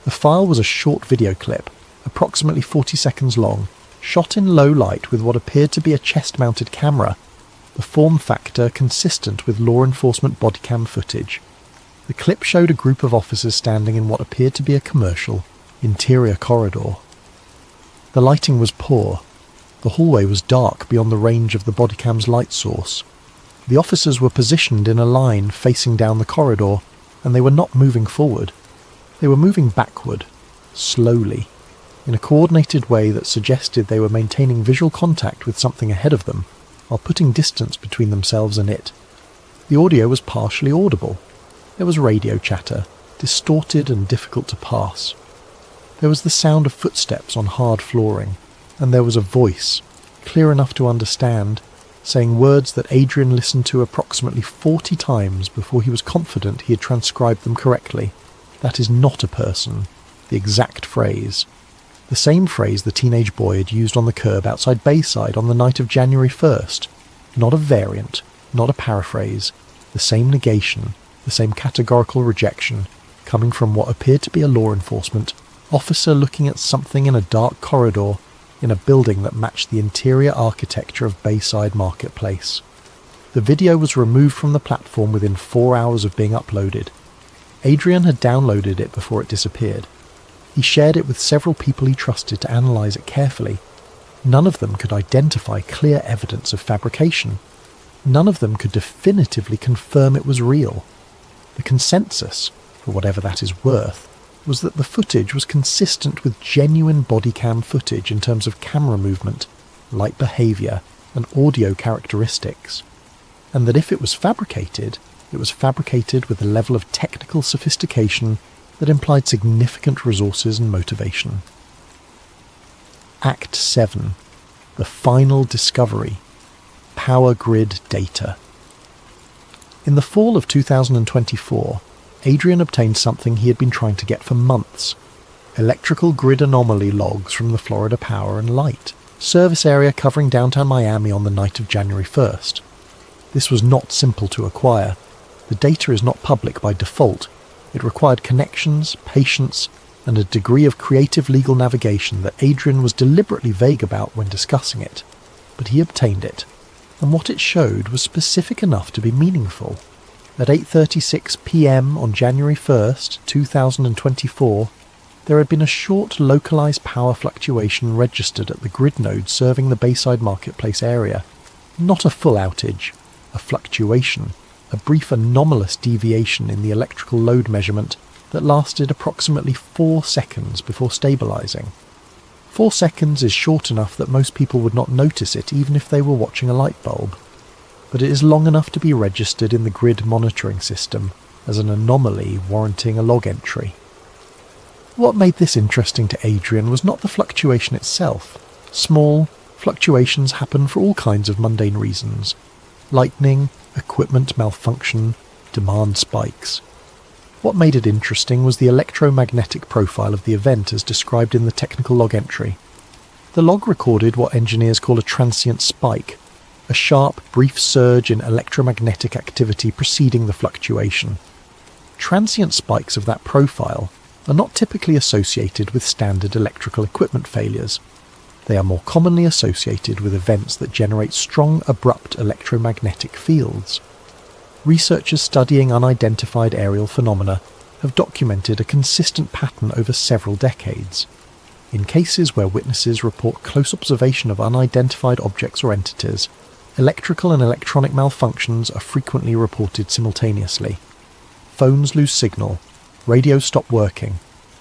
The file was a short video clip, approximately 40 seconds long, shot in low light with what appeared to be a chest-mounted camera, the form factor consistent with law enforcement bodycam footage. The clip showed a group of officers standing in what appeared to be a commercial, interior corridor. The lighting was poor. The hallway was dark beyond the range of the bodycam's light source. The officers were positioned in a line facing down the corridor, and they were not moving forward. They were moving backward, slowly, in a coordinated way that suggested they were maintaining visual contact with something ahead of them, while putting distance between themselves and it. The audio was partially audible. There was radio chatter, distorted and difficult to pass. There was the sound of footsteps on hard flooring, and there was a voice, clear enough to understand, saying words that Adrian listened to approximately 40 times before he was confident he had transcribed them correctly. That is not a person. The exact phrase. The same phrase the teenage boy had used on the curb outside Bayside on the night of January 1st. Not a variant, not a paraphrase. The same negation, the same categorical rejection, coming from what appeared to be a law enforcement officer looking at something in a dark corridor in a building that matched the interior architecture of Bayside Marketplace. The video was removed from the platform within 4 hours of being uploaded. Adrian had downloaded it before it disappeared. He shared it with several people he trusted to analyse it carefully. None of them could identify clear evidence of fabrication. None of them could definitively confirm it was real. The consensus, for whatever that is worth, was that the footage was consistent with genuine bodycam footage in terms of camera movement, light behaviour, and audio characteristics, and that if it was fabricated with a level of technical sophistication that implied significant resources and motivation. Act 7. The final discovery. Power grid data. In the fall of 2024, Adrian obtained something he had been trying to get for months: electrical grid anomaly logs from the Florida Power and Light service area covering downtown Miami on the night of January 1st. This was not simple to acquire. The data is not public by default. It required connections, patience, and a degree of creative legal navigation that Adrian was deliberately vague about when discussing it. But he obtained it, and what it showed was specific enough to be meaningful. At 8:36 p.m. on January 1st, 2024, there had been a short localized power fluctuation registered at the grid node serving the Bayside Marketplace area. Not a full outage, a fluctuation, a brief anomalous deviation in the electrical load measurement that lasted approximately 4 seconds before stabilizing. 4 seconds is short enough that most people would not notice it even if they were watching a light bulb, but it is long enough to be registered in the grid monitoring system as an anomaly warranting a log entry. What made this interesting to Adrian was not the fluctuation itself. Small fluctuations happen for all kinds of mundane reasons: lightning, equipment malfunction, demand spikes. What made it interesting was the electromagnetic profile of the event as described in the technical log entry. The log recorded what engineers call a transient spike, a sharp, brief surge in electromagnetic activity preceding the fluctuation. Transient spikes of that profile are not typically associated with standard electrical equipment failures. They are more commonly associated with events that generate strong, abrupt electromagnetic fields. Researchers studying unidentified aerial phenomena have documented a consistent pattern over several decades. In cases where witnesses report close observation of unidentified objects or entities, electrical and electronic malfunctions are frequently reported simultaneously. Phones lose signal, radios stop working,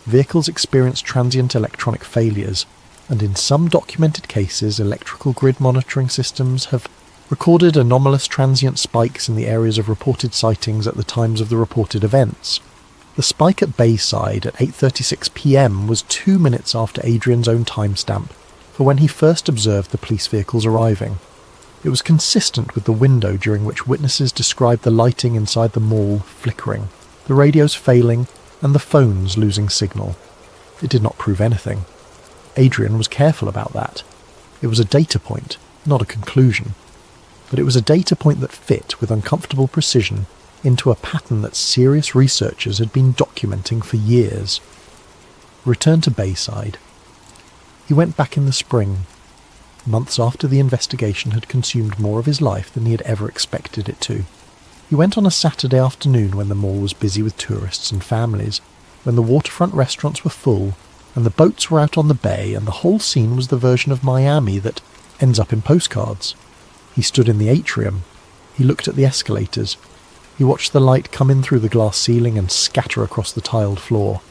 vehicles experience transient electronic failures, and in some documented cases electrical grid monitoring systems have recorded anomalous transient spikes in the areas of reported sightings at the times of the reported events. The spike at Bayside at 8:36 p.m. was 2 minutes after Adrian's own timestamp for when he first observed the police vehicles arriving. It was consistent with the window during which witnesses described the lighting inside the mall flickering, the radios failing, and the phones losing signal. It did not prove anything. Adrian was careful about that. It was a data point, not a conclusion. But it was a data point that fit with uncomfortable precision into a pattern that serious researchers had been documenting for years. Return to Bayside. He went back in the spring, months after the investigation had consumed more of his life than he had ever expected it to. He went on a Saturday afternoon when the mall was busy with tourists and families, when the waterfront restaurants were full, and the boats were out on the bay, and the whole scene was the version of Miami that ends up in postcards. He stood in the atrium. He looked at the escalators. He watched the light come in through the glass ceiling and scatter across the tiled floor.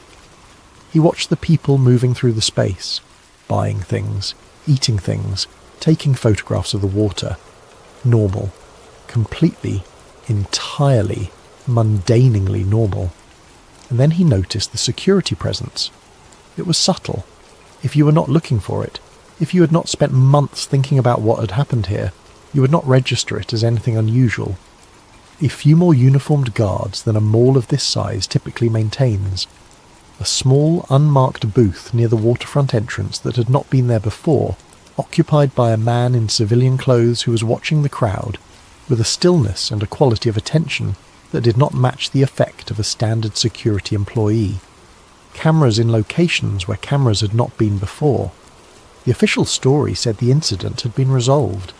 He watched the people moving through the space, buying things, eating things, taking photographs of the water. Normal. Completely, entirely, mundanely normal. And then he noticed the security presence. It was subtle. If you were not looking for it, if you had not spent months thinking about what had happened here, you would not register it as anything unusual. A few more uniformed guards than a mall of this size typically maintains. A small, unmarked booth near the waterfront entrance that had not been there before, occupied by a man in civilian clothes who was watching the crowd, with a stillness and a quality of attention that did not match the effect of a standard security employee. Cameras in locations where cameras had not been before. The official story said the incident had been resolved.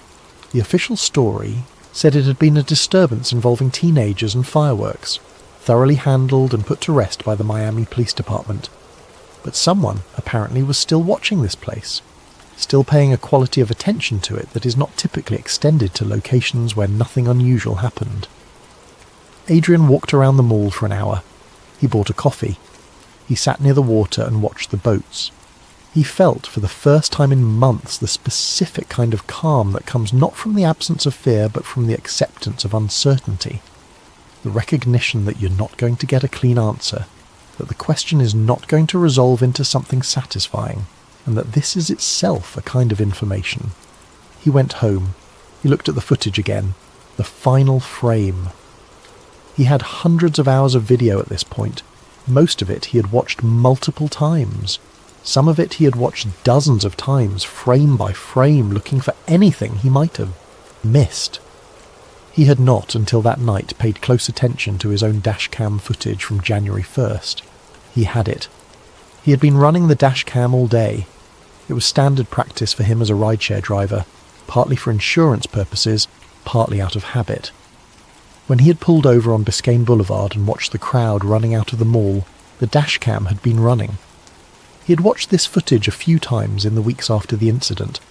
The official story said it had been a disturbance involving teenagers and fireworks, thoroughly handled and put to rest by the Miami Police Department. But someone, apparently, was still watching this place, still paying a quality of attention to it that is not typically extended to locations where nothing unusual happened. Adrian walked around the mall for an hour. He bought a coffee. He sat near the water and watched the boats. He felt for the first time in months the specific kind of calm that comes not from the absence of fear but from the acceptance of uncertainty. The recognition that you're not going to get a clean answer, that the question is not going to resolve into something satisfying, and that this is itself a kind of information. He went home. He looked at the footage again. The final frame. He had hundreds of hours of video at this point. Most of it he had watched multiple times. Some of it he had watched dozens of times, frame by frame, looking for anything he might have missed. He had not, until that night, paid close attention to his own dashcam footage from January 1st. He had it. He had been running the dashcam all day. It was standard practice for him as a rideshare driver, partly for insurance purposes, partly out of habit. When he had pulled over on Biscayne Boulevard and watched the crowd running out of the mall, the dashcam had been running. He had watched this footage a few times in the weeks after the incident,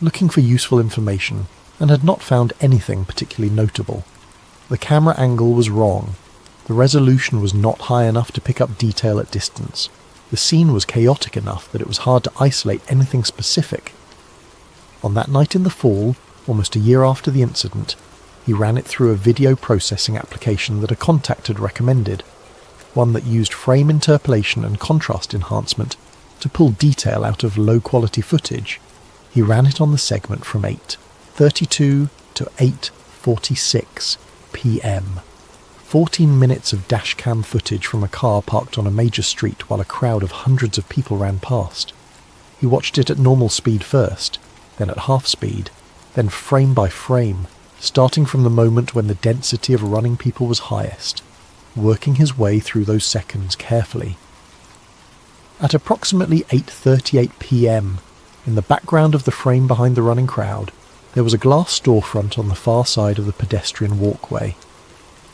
looking for useful information, and had not found anything particularly notable. The camera angle was wrong. The resolution was not high enough to pick up detail at distance. The scene was chaotic enough that it was hard to isolate anything specific. On that night in the fall, almost a year after the incident, he ran it through a video processing application that a contact had recommended, one that used frame interpolation and contrast enhancement to pull detail out of low-quality footage. He ran it on the segment from 8:32 to 8:46 p.m. 14 minutes of dashcam footage from a car parked on a major street while a crowd of hundreds of people ran past. He watched it at normal speed first, then at half speed, then frame by frame, starting from the moment when the density of running people was highest, working his way through those seconds carefully. At approximately 8:38 p.m., in the background of the frame behind the running crowd, there was a glass storefront on the far side of the pedestrian walkway.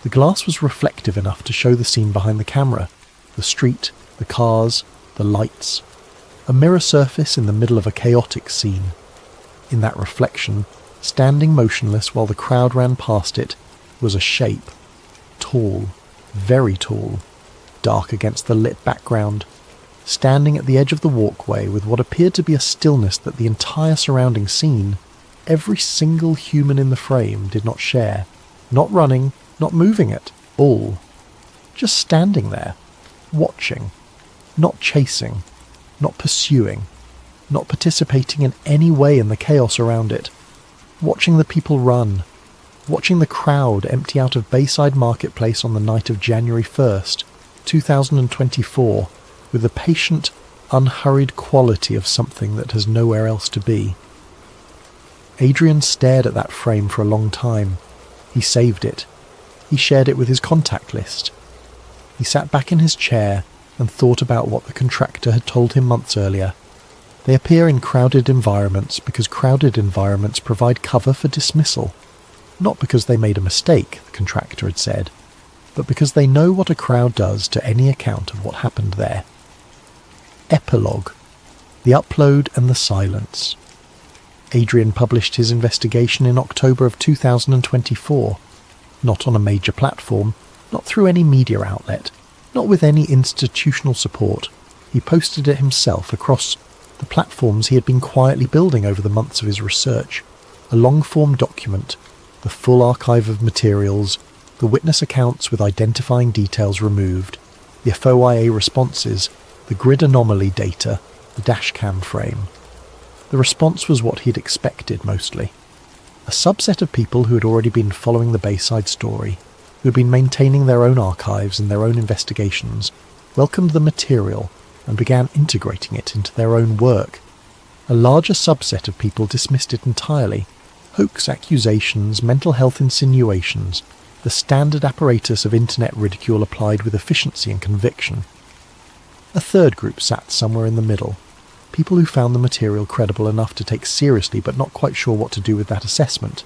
The glass was reflective enough to show the scene behind the camera, the street, the cars, the lights, a mirror surface in the middle of a chaotic scene. In that reflection, standing motionless while the crowd ran past it, was a shape, tall, very tall, dark against the lit background, standing at the edge of the walkway with what appeared to be a stillness that the entire surrounding scene, every single human in the frame, did not share, not running, not moving at all, just standing there, watching, not chasing, not pursuing, not participating in any way in the chaos around it, watching the people run, watching the crowd empty out of Bayside Marketplace on the night of January 1st, 2024, with the patient, unhurried quality of something that has nowhere else to be. Adrian stared at that frame for a long time. He saved it. He shared it with his contact list. He sat back in his chair and thought about what the contractor had told him months earlier. They appear in crowded environments because crowded environments provide cover for dismissal. Not because they made a mistake, the contractor had said, but because they know what a crowd does to any account of what happened there. Epilogue. The Upload and the Silence. Adrian published his investigation in October of 2024, not on a major platform, not through any media outlet, not with any institutional support. He posted it himself across the platforms he had been quietly building over the months of his research. A long-form document, the full archive of materials, the witness accounts with identifying details removed, the FOIA responses, the grid anomaly data, the dashcam frame. The response was what he'd expected mostly. A subset of people who had already been following the Bayside story, who had been maintaining their own archives and their own investigations, welcomed the material and began integrating it into their own work. A larger subset of people dismissed it entirely. Hoax accusations, mental health insinuations, the standard apparatus of internet ridicule applied with efficiency and conviction. A third group sat somewhere in the middle, people who found the material credible enough to take seriously but not quite sure what to do with that assessment.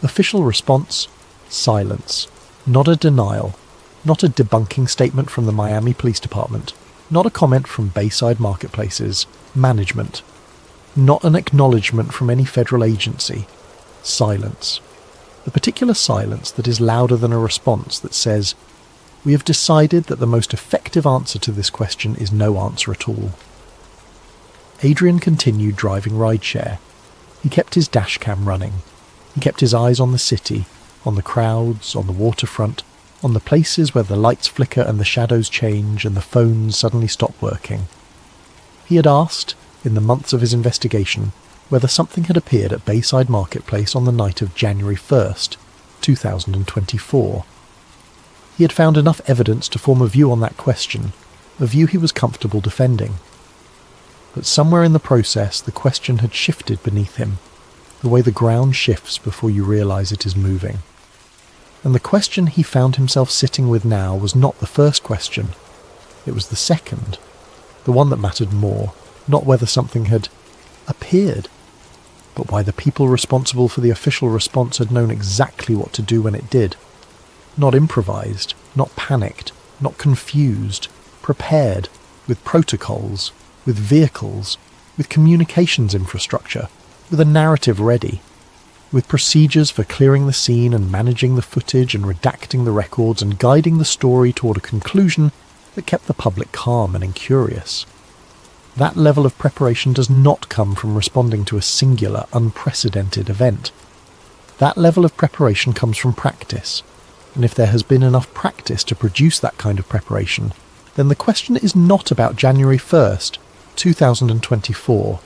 Official response? Silence. Not a denial. Not a debunking statement from the Miami Police Department. Not a comment from Bayside Marketplace's management. Not an acknowledgement from any federal agency. Silence. The particular silence that is louder than a response that says, "We have decided that the most effective answer to this question is no answer at all." Adrian continued driving rideshare. He kept his dashcam running. He kept his eyes on the city, on the crowds, on the waterfront, on the places where the lights flicker and the shadows change and the phones suddenly stop working. He had asked, in the months of his investigation, whether something had appeared at Bayside Marketplace on the night of January 1st, 2024. He had found enough evidence to form a view on that question, a view he was comfortable defending. But somewhere in the process, the question had shifted beneath him, the way the ground shifts before you realise it is moving. And the question he found himself sitting with now was not the first question. It was the second, the one that mattered more, not whether something had appeared, but why the people responsible for the official response had known exactly what to do when it did. Not improvised, not panicked, not confused, prepared, with protocols, with vehicles, with communications infrastructure, with a narrative ready, with procedures for clearing the scene and managing the footage and redacting the records and guiding the story toward a conclusion that kept the public calm and incurious. That level of preparation does not come from responding to a singular, unprecedented event. That level of preparation comes from practice, and if there has been enough practice to produce that kind of preparation, then the question is not about January 1st, 2024.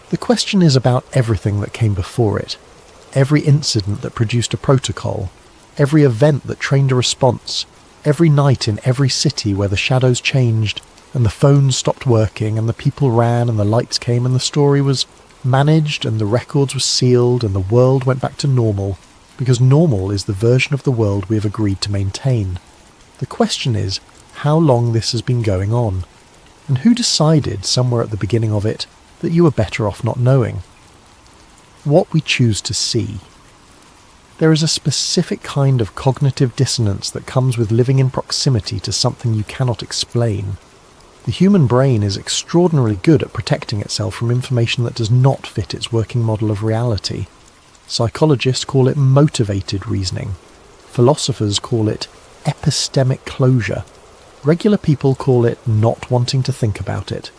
The question is about everything that came before it, every incident that produced a protocol, every event that trained a response, every night in every city where the shadows changed and the phones stopped working and the people ran and the lights came and the story was managed and the records were sealed and the world went back to normal, because normal is the version of the world we have agreed to maintain. The question is how long this has been going on, and who decided somewhere at the beginning of it that you were better off not knowing. What we choose to see. There is a specific kind of cognitive dissonance that comes with living in proximity to something you cannot explain. The human brain is extraordinarily good at protecting itself from information that does not fit its working model of reality. Psychologists call it motivated reasoning. Philosophers call it epistemic closure. Regular people call it not wanting to think about it.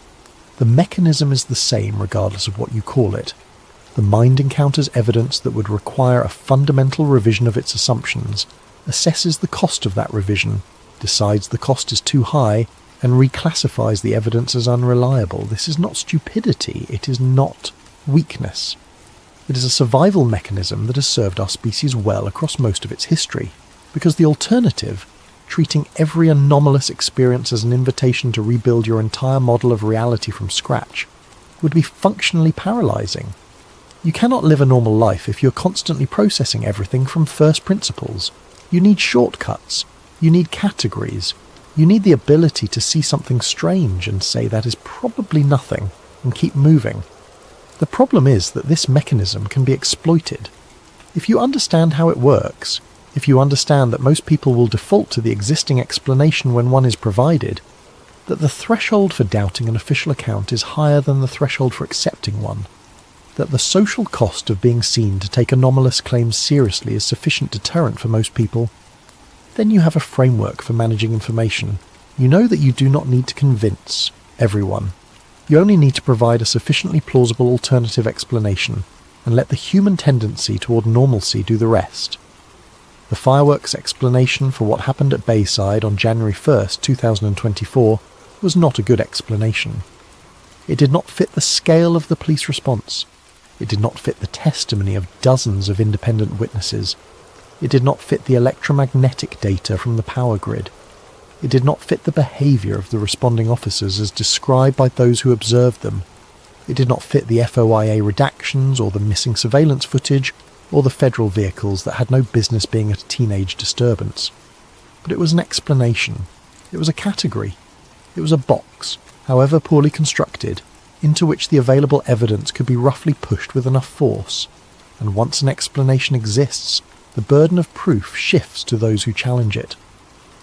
The mechanism is the same regardless of what you call it. The mind encounters evidence that would require a fundamental revision of its assumptions, assesses the cost of that revision, decides the cost is too high, and reclassifies the evidence as unreliable. This is not stupidity, it is not weakness. It is a survival mechanism that has served our species well across most of its history, because the alternative, treating every anomalous experience as an invitation to rebuild your entire model of reality from scratch, would be functionally paralyzing. You cannot live a normal life if you're constantly processing everything from first principles. You need shortcuts. You need categories. You need the ability to see something strange and say that is probably nothing and keep moving. The problem is that this mechanism can be exploited. If you understand how it works, if you understand that most people will default to the existing explanation when one is provided, that the threshold for doubting an official account is higher than the threshold for accepting one, that the social cost of being seen to take anomalous claims seriously is sufficient deterrent for most people, then you have a framework for managing information. You know that you do not need to convince everyone. You only need to provide a sufficiently plausible alternative explanation and let the human tendency toward normalcy do the rest. The fireworks explanation for what happened at Bayside on January 1st, 2024 was not a good explanation. It did not fit the scale of the police response. It did not fit the testimony of dozens of independent witnesses. It did not fit the electromagnetic data from the power grid. It did not fit the behaviour of the responding officers as described by those who observed them. It did not fit the FOIA redactions or the missing surveillance footage or the federal vehicles that had no business being a teenage disturbance. But it was an explanation. It was a category. It was a box, however poorly constructed, into which the available evidence could be roughly pushed with enough force. And once an explanation exists, the burden of proof shifts to those who challenge it.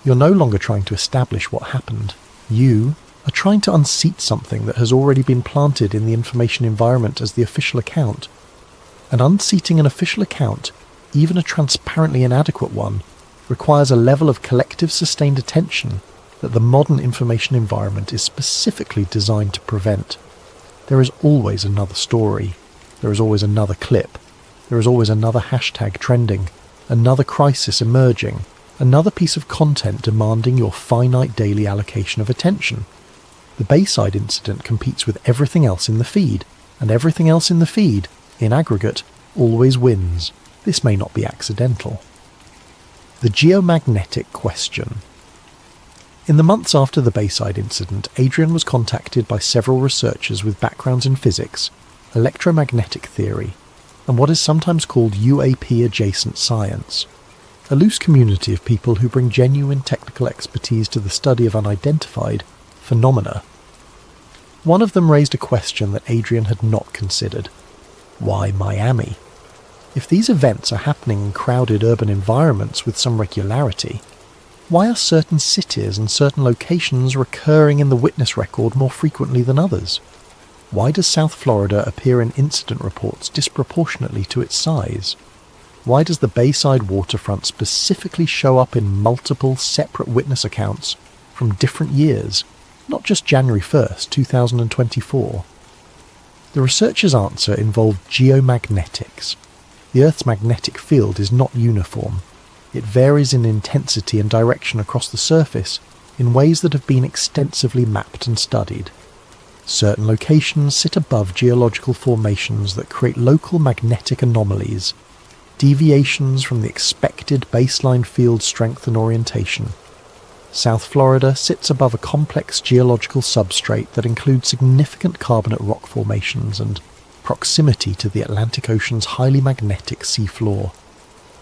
You're no longer trying to establish what happened. You are trying to unseat something that has already been planted in the information environment as the official account. And unseating an official account, even a transparently inadequate one, requires a level of collective sustained attention that the modern information environment is specifically designed to prevent. There is always another story. There is always another clip. There is always another hashtag trending, another crisis emerging, another piece of content demanding your finite daily allocation of attention. The Bayside incident competes with everything else in the feed, and everything else in the feed, in aggregate, always wins. This may not be accidental. The geomagnetic question. In the months after the Bayside incident, Adrian was contacted by several researchers with backgrounds in physics, electromagnetic theory, and what is sometimes called UAP-adjacent science, a loose community of people who bring genuine technical expertise to the study of unidentified phenomena. One of them raised a question that Adrian had not considered. Why Miami? If these events are happening in crowded urban environments with some regularity, why are certain cities and certain locations recurring in the witness record more frequently than others? Why does South Florida appear in incident reports disproportionately to its size? Why does the Bayside waterfront specifically show up in multiple separate witness accounts from different years, not just January 1st, 2024? The researchers' answer involved geomagnetics. The Earth's magnetic field is not uniform. It varies in intensity and direction across the surface in ways that have been extensively mapped and studied. Certain locations sit above geological formations that create local magnetic anomalies, deviations from the expected baseline field strength and orientation. South Florida sits above a complex geological substrate that includes significant carbonate rock formations and proximity to the Atlantic Ocean's highly magnetic seafloor.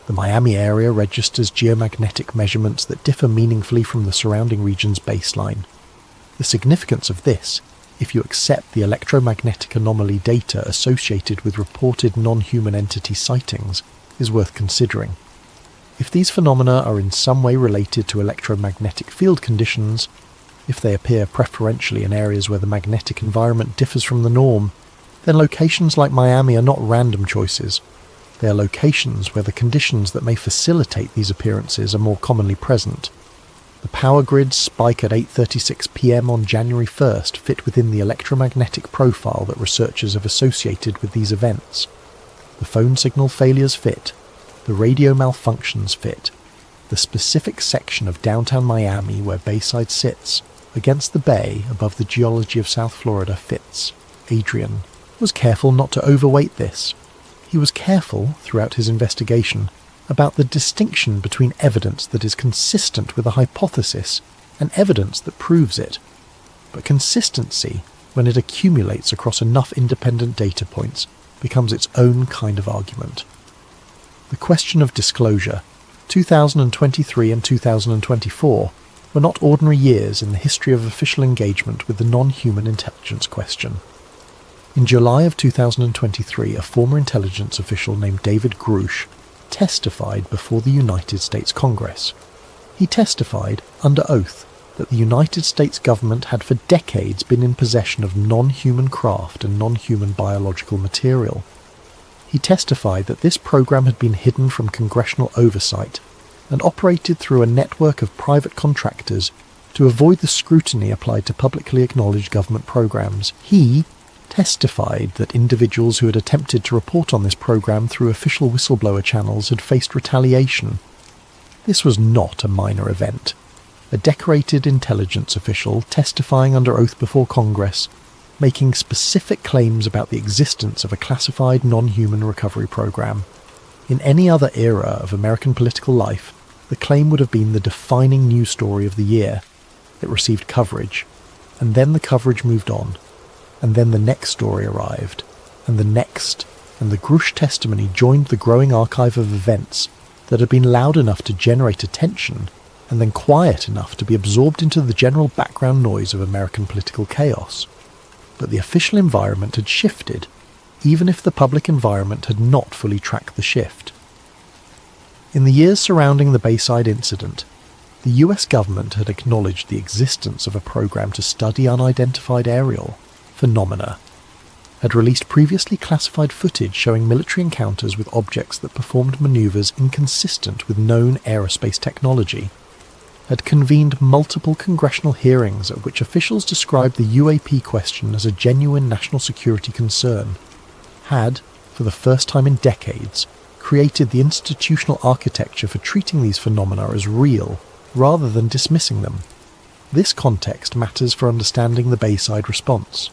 The Miami area registers geomagnetic measurements that differ meaningfully from the surrounding region's baseline. The significance of this, if you accept the electromagnetic anomaly data associated with reported non-human entity sightings, is worth considering. If these phenomena are in some way related to electromagnetic field conditions, if they appear preferentially in areas where the magnetic environment differs from the norm, then locations like Miami are not random choices. They are locations where the conditions that may facilitate these appearances are more commonly present. The power grids spike at 8:36 p.m. on January 1st fit within the electromagnetic profile that researchers have associated with these events. The phone signal failures fit. The radio malfunctions fit. The specific section of downtown Miami where Bayside sits, against the bay above the geology of South Florida, fits. Adrian was careful not to overweight this. He was careful, throughout his investigation, about the distinction between evidence that is consistent with a hypothesis and evidence that proves it. But consistency, when it accumulates across enough independent data points, becomes its own kind of argument. The question of disclosure, 2023 and 2024, were not ordinary years in the history of official engagement with the non-human intelligence question. In July of 2023, a former intelligence official named David Grush testified before the United States Congress. He testified, under oath, that the United States government had for decades been in possession of non-human craft and non-human biological material. He testified that this program had been hidden from congressional oversight and operated through a network of private contractors to avoid the scrutiny applied to publicly acknowledged government programs. He testified that individuals who had attempted to report on this program through official whistleblower channels had faced retaliation. This was not a minor event. A decorated intelligence official testifying under oath before Congress, making specific claims about the existence of a classified non-human recovery program. In any other era of American political life, the claim would have been the defining news story of the year. It received coverage, and then the coverage moved on. And then the next story arrived, and the next, and the Grush testimony joined the growing archive of events that had been loud enough to generate attention, and then quiet enough to be absorbed into the general background noise of American political chaos. But the official environment had shifted, even if the public environment had not fully tracked the shift. In the years surrounding the Bayside incident, the US government had acknowledged the existence of a program to study unidentified aerial phenomena, had released previously classified footage showing military encounters with objects that performed maneuvers inconsistent with known aerospace technology, had convened multiple congressional hearings at which officials described the UAP question as a genuine national security concern, had, for the first time in decades, created the institutional architecture for treating these phenomena as real, rather than dismissing them. This context matters for understanding the Bayside response.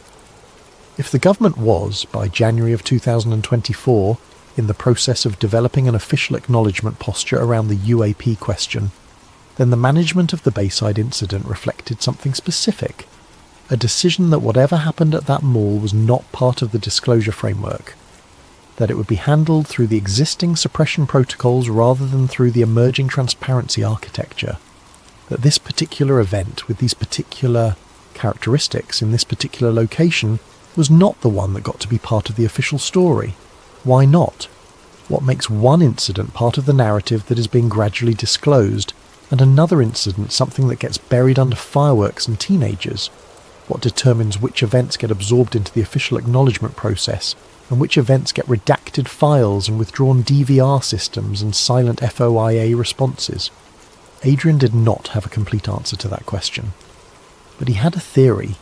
If the government was, by January of 2024, in the process of developing an official acknowledgement posture around the UAP question, then the management of the Bayside incident reflected something specific, a decision that whatever happened at that mall was not part of the disclosure framework, that it would be handled through the existing suppression protocols rather than through the emerging transparency architecture, that this particular event with these particular characteristics in this particular location was not the one that got to be part of the official story. Why not? What makes one incident part of the narrative that is being gradually disclosed, and another incident something that gets buried under fireworks and teenagers? What determines which events get absorbed into the official acknowledgement process, and which events get redacted files and withdrawn DVR systems and silent FOIA responses? Adrian did not have a complete answer to that question. But he had a theory.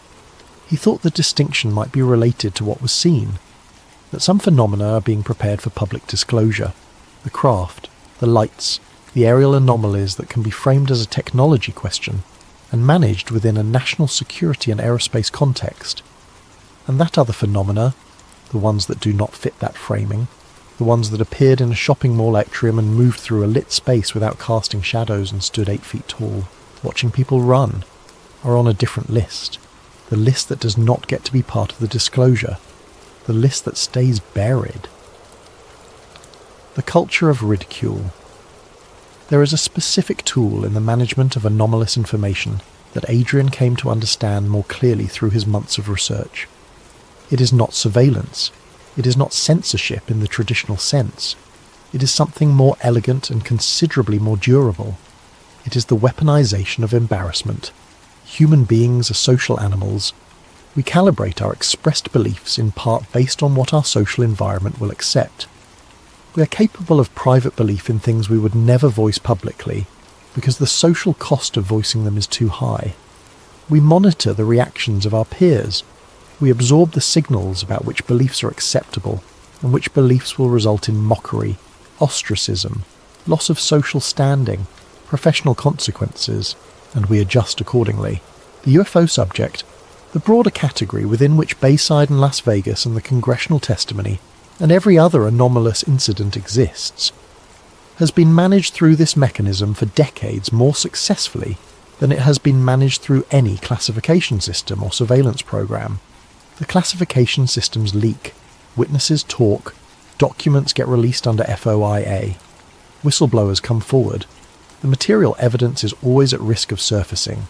He thought the distinction might be related to what was seen, that some phenomena are being prepared for public disclosure. The craft, the lights, the aerial anomalies that can be framed as a technology question and managed within a national security and aerospace context. And that other phenomena, the ones that do not fit that framing, the ones that appeared in a shopping mall atrium and moved through a lit space without casting shadows and stood 8 feet tall, watching people run, are on a different list. The list that does not get to be part of the disclosure. The list that stays buried. The culture of ridicule. There is a specific tool in the management of anomalous information that Adrian came to understand more clearly through his months of research. It is not surveillance. It is not censorship in the traditional sense. It is something more elegant and considerably more durable. It is the weaponization of embarrassment. Human beings are social animals. We calibrate our expressed beliefs in part based on what our social environment will accept. We are capable of private belief in things we would never voice publicly, because the social cost of voicing them is too high. We monitor the reactions of our peers. We absorb the signals about which beliefs are acceptable, and which beliefs will result in mockery, ostracism, loss of social standing, professional consequences, and we adjust accordingly. The UFO subject, the broader category within which Bayside and Las Vegas and the congressional testimony and every other anomalous incident exists, has been managed through this mechanism for decades more successfully than it has been managed through any classification system or surveillance program. The classification systems leak, witnesses talk, documents get released under FOIA, whistleblowers come forward. The material evidence is always at risk of surfacing,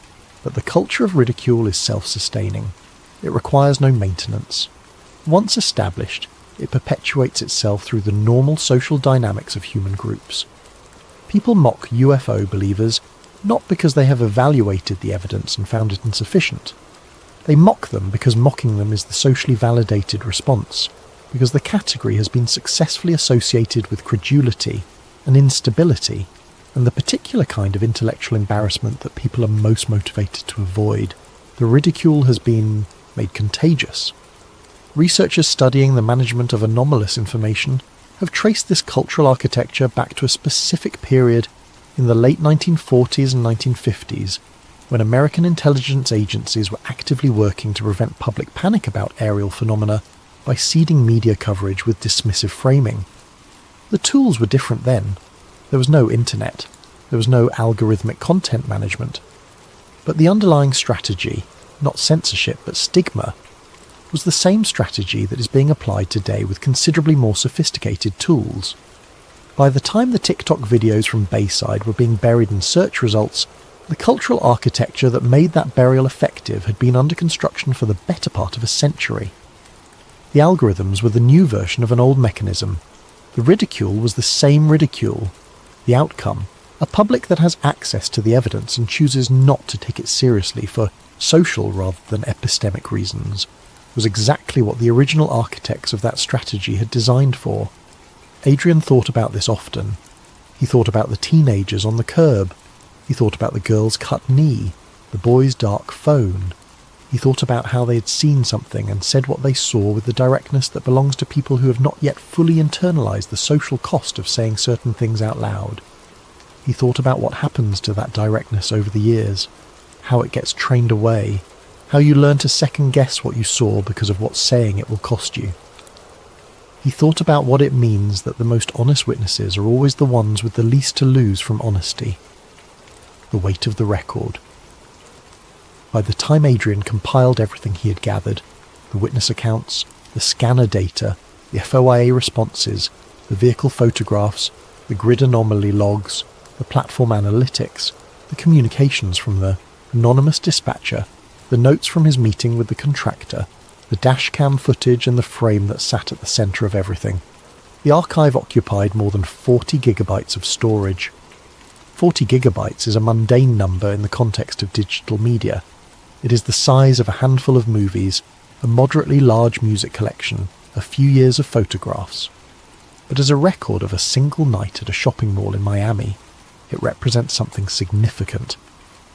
but the culture of ridicule is self-sustaining. It requires no maintenance. Once established, it perpetuates itself through the normal social dynamics of human groups. People mock UFO believers not because they have evaluated the evidence and found it insufficient. They mock them because mocking them is the socially validated response, because the category has been successfully associated with credulity and instability, and the particular kind of intellectual embarrassment that people are most motivated to avoid. The ridicule has been made contagious. Researchers studying the management of anomalous information have traced this cultural architecture back to a specific period in the late 1940s and 1950s, when American intelligence agencies were actively working to prevent public panic about aerial phenomena by seeding media coverage with dismissive framing. The tools were different then. There was no internet. There was no algorithmic content management. But the underlying strategy, not censorship but stigma, was the same strategy that is being applied today with considerably more sophisticated tools. By the time the TikTok videos from Bayside were being buried in search results, the cultural architecture that made that burial effective had been under construction for the better part of a century. The algorithms were the new version of an old mechanism. The ridicule was the same ridicule. The outcome, a public that has access to the evidence and chooses not to take it seriously for social rather than epistemic reasons, was exactly what the original architects of that strategy had designed for. Adrian thought about this often. He thought about the teenagers on the curb. He thought about the girl's cut knee, the boy's dark phone. He thought about how they had seen something and said what they saw with the directness that belongs to people who have not yet fully internalized the social cost of saying certain things out loud. He thought about what happens to that directness over the years, how it gets trained away, how you learn to second-guess what you saw because of what saying it will cost you. He thought about what it means that the most honest witnesses are always the ones with the least to lose from honesty. The weight of the record. By the time Adrian compiled everything he had gathered, the witness accounts, the scanner data, the FOIA responses, the vehicle photographs, the grid anomaly logs, the platform analytics, the communications from the anonymous dispatcher, the notes from his meeting with the contractor, the dashcam footage and the frame that sat at the centre of everything. The archive occupied more than 40 gigabytes of storage. 40 gigabytes is a mundane number in the context of digital media. It is the size of a handful of movies, a moderately large music collection, a few years of photographs. But as a record of a single night at a shopping mall in Miami, it represents something significant.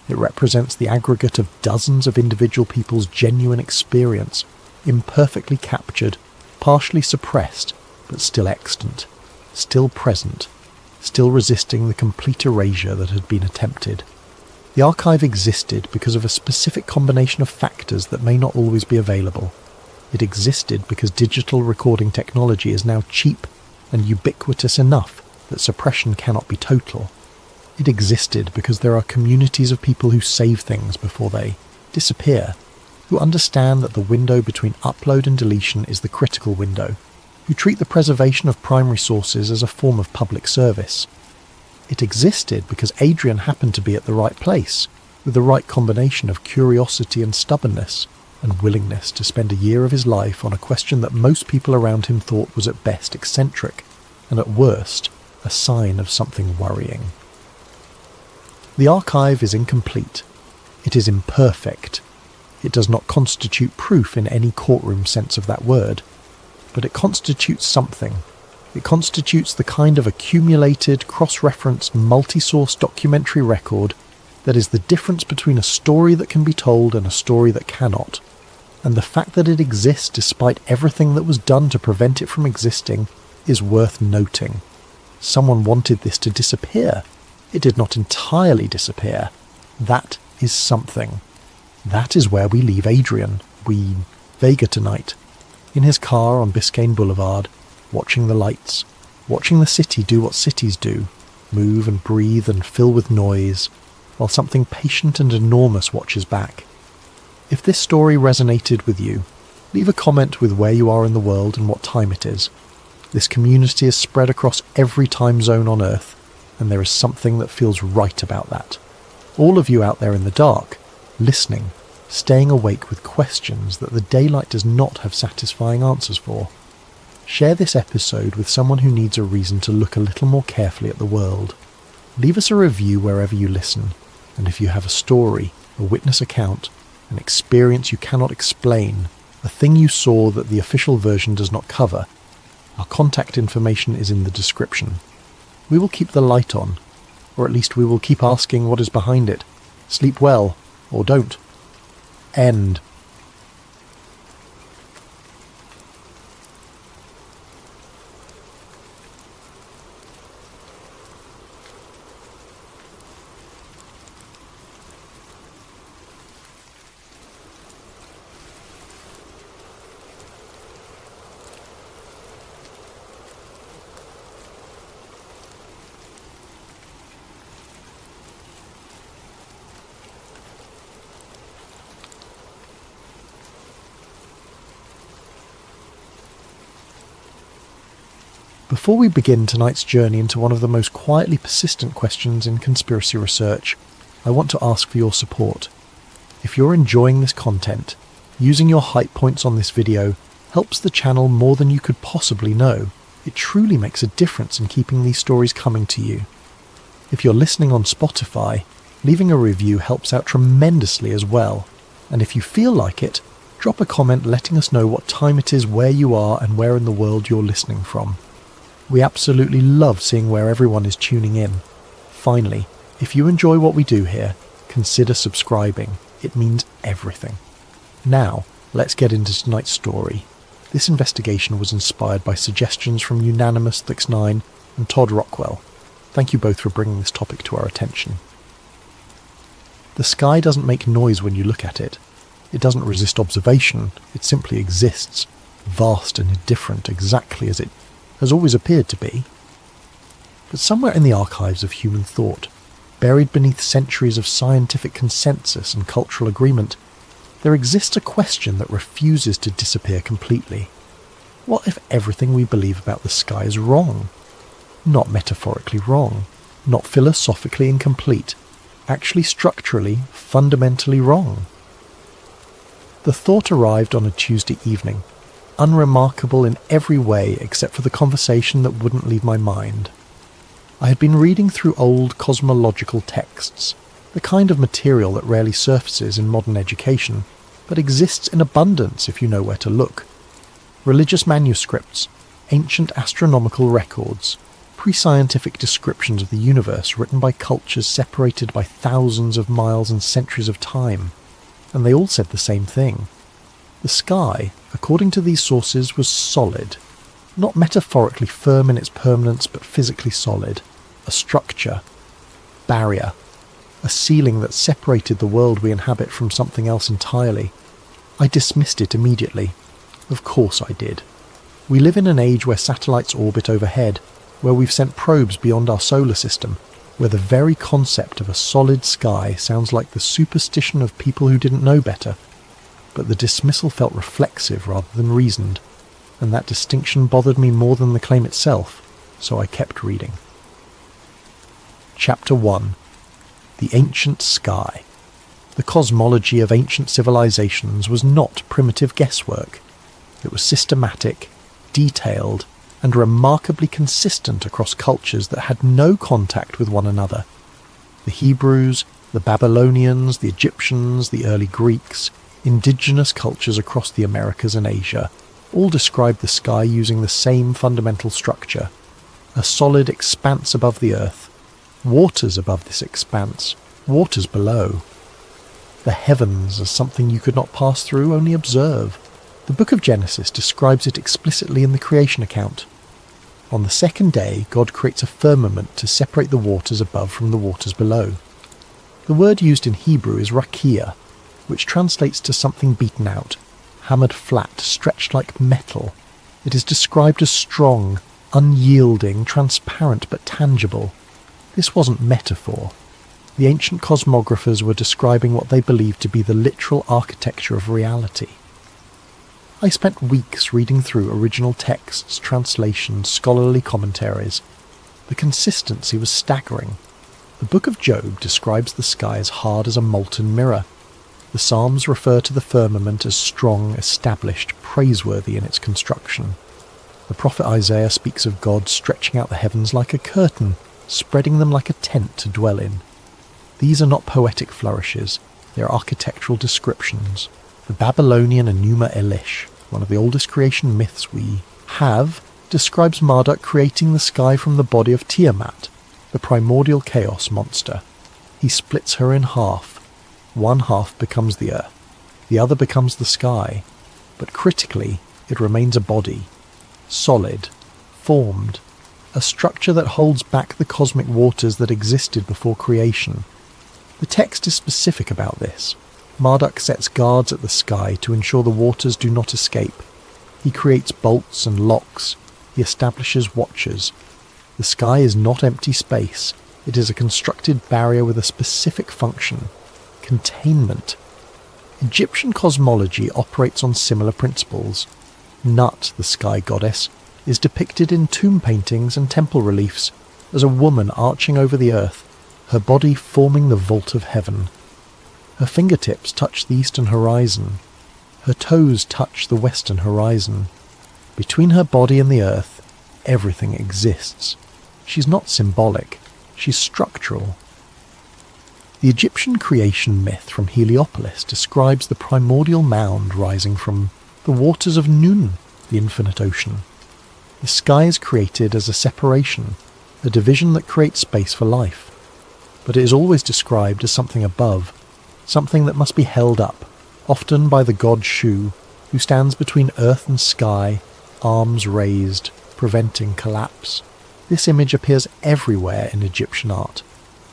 It represents the aggregate of dozens of individual people's genuine experience, imperfectly captured, partially suppressed, but still extant, still present, still resisting the complete erasure that had been attempted. The archive existed because of a specific combination of factors that may not always be available. It existed because digital recording technology is now cheap and ubiquitous enough that suppression cannot be total. It existed because there are communities of people who save things before they disappear, who understand that the window between upload and deletion is the critical window, who treat the preservation of primary sources as a form of public service. It existed because Adrian happened to be at the right place, with the right combination of curiosity and stubbornness, and willingness to spend a year of his life on a question that most people around him thought was at best eccentric, and at worst, a sign of something worrying. The archive is incomplete. It is imperfect. It does not constitute proof in any courtroom sense of that word, but it constitutes something. It constitutes the kind of accumulated, cross-referenced, multi-source documentary record that is the difference between a story that can be told and a story that cannot. And the fact that it exists despite everything that was done to prevent it from existing is worth noting. Someone wanted this to disappear. It did not entirely disappear. That is something. That is where we leave Adrian, Vega tonight, in his car on Biscayne Boulevard, watching the lights, watching the city do what cities do, move and breathe and fill with noise, while something patient and enormous watches back. If this story resonated with you, leave a comment with where you are in the world and what time it is. This community is spread across every time zone on Earth, and there is something that feels right about that. All of you out there in the dark, listening, staying awake with questions that the daylight does not have satisfying answers for. Share this episode with someone who needs a reason to look a little more carefully at the world. Leave us a review wherever you listen, and if you have a story, a witness account, an experience you cannot explain, a thing you saw that the official version does not cover, our contact information is in the description. We will keep the light on, or at least we will keep asking what is behind it. Sleep well, or don't. End. Before we begin tonight's journey into one of the most quietly persistent questions in conspiracy research, I want to ask for your support. If you're enjoying this content, using your hype points on this video helps the channel more than you could possibly know. It truly makes a difference in keeping these stories coming to you. If you're listening on Spotify, leaving a review helps out tremendously as well. And if you feel like it, drop a comment letting us know what time it is where you are and where in the world you're listening from. We absolutely love seeing where everyone is tuning in. Finally, If you enjoy what we do here, consider subscribing. It means everything. Now, let's get into tonight's story. This investigation was inspired by suggestions from Unanimous Thix9 and Todd Rockwell. Thank you both for bringing this topic to our attention. The sky doesn't make noise when you look at it. It doesn't resist observation. It simply exists, vast and indifferent, exactly as it has always appeared to be. But somewhere in the archives of human thought, buried beneath centuries of scientific consensus and cultural agreement, there exists a question that refuses to disappear completely. What if everything we believe about the sky is wrong? Not metaphorically wrong, not philosophically incomplete, actually structurally, fundamentally wrong. The thought arrived on a Tuesday evening, unremarkable in every way except for the conversation that wouldn't leave my mind. I had been reading through old cosmological texts, the kind of material that rarely surfaces in modern education, but exists in abundance if you know where to look. Religious manuscripts, ancient astronomical records, pre-scientific descriptions of the universe written by cultures separated by thousands of miles and centuries of time, and they all said the same thing. The sky, according to these sources, was solid, not metaphorically firm in its permanence but physically solid, a structure, barrier, a ceiling that separated the world we inhabit from something else entirely. I dismissed it immediately. Of course I did. We live in an age where satellites orbit overhead, where we've sent probes beyond our solar system, where the very concept of a solid sky sounds like the superstition of people who didn't know better. But the dismissal felt reflexive rather than reasoned, and that distinction bothered me more than the claim itself, so I kept reading. Chapter 1. The Ancient Sky. The cosmology of ancient civilizations was not primitive guesswork. It was systematic, detailed, and remarkably consistent across cultures that had no contact with one another. The Hebrews, the Babylonians, the Egyptians, the early Greeks, indigenous cultures across the Americas and Asia, all described the sky using the same fundamental structure: a solid expanse above the earth, waters above this expanse, waters below. The heavens as something you could not pass through, only observe. The book of Genesis describes it explicitly in the creation account. On the second day, God creates a firmament to separate the waters above from the waters below. The word used in Hebrew is rakia, which translates to something beaten out, hammered flat, stretched like metal. It is described as strong, unyielding, transparent but tangible. This wasn't metaphor. The ancient cosmographers were describing what they believed to be the literal architecture of reality. I spent weeks reading through original texts, translations, scholarly commentaries. The consistency was staggering. The book of Job describes the sky as hard as a molten mirror. The Psalms refer to the firmament as strong, established, praiseworthy in its construction. The prophet Isaiah speaks of God stretching out the heavens like a curtain, spreading them like a tent to dwell in. These are not poetic flourishes, they are architectural descriptions. The Babylonian Enuma Elish, one of the oldest creation myths we have, describes Marduk creating the sky from the body of Tiamat, the primordial chaos monster. He splits her in half. One half becomes the earth, the other becomes the sky, but critically it remains a body, solid, formed, a structure that holds back the cosmic waters that existed before creation. The text is specific about this. Marduk sets guards at the sky to ensure the waters do not escape. He creates bolts and locks. He establishes watchers. The sky is not empty space. It is a constructed barrier with a specific function: containment. Egyptian cosmology operates on similar principles. Nut, the sky goddess, is depicted in tomb paintings and temple reliefs as a woman arching over the earth, her body forming the vault of heaven. Her fingertips touch the eastern horizon. Her toes touch the western horizon. Between her body and the earth, everything exists. She's not symbolic, she's structural. The Egyptian creation myth from Heliopolis describes the primordial mound rising from the waters of Nun, the infinite ocean. The sky is created as a separation, a division that creates space for life. but it is always described as something above, something that must be held up, often by the god Shu, who stands between earth and sky, arms raised, preventing collapse. This image appears everywhere in Egyptian art.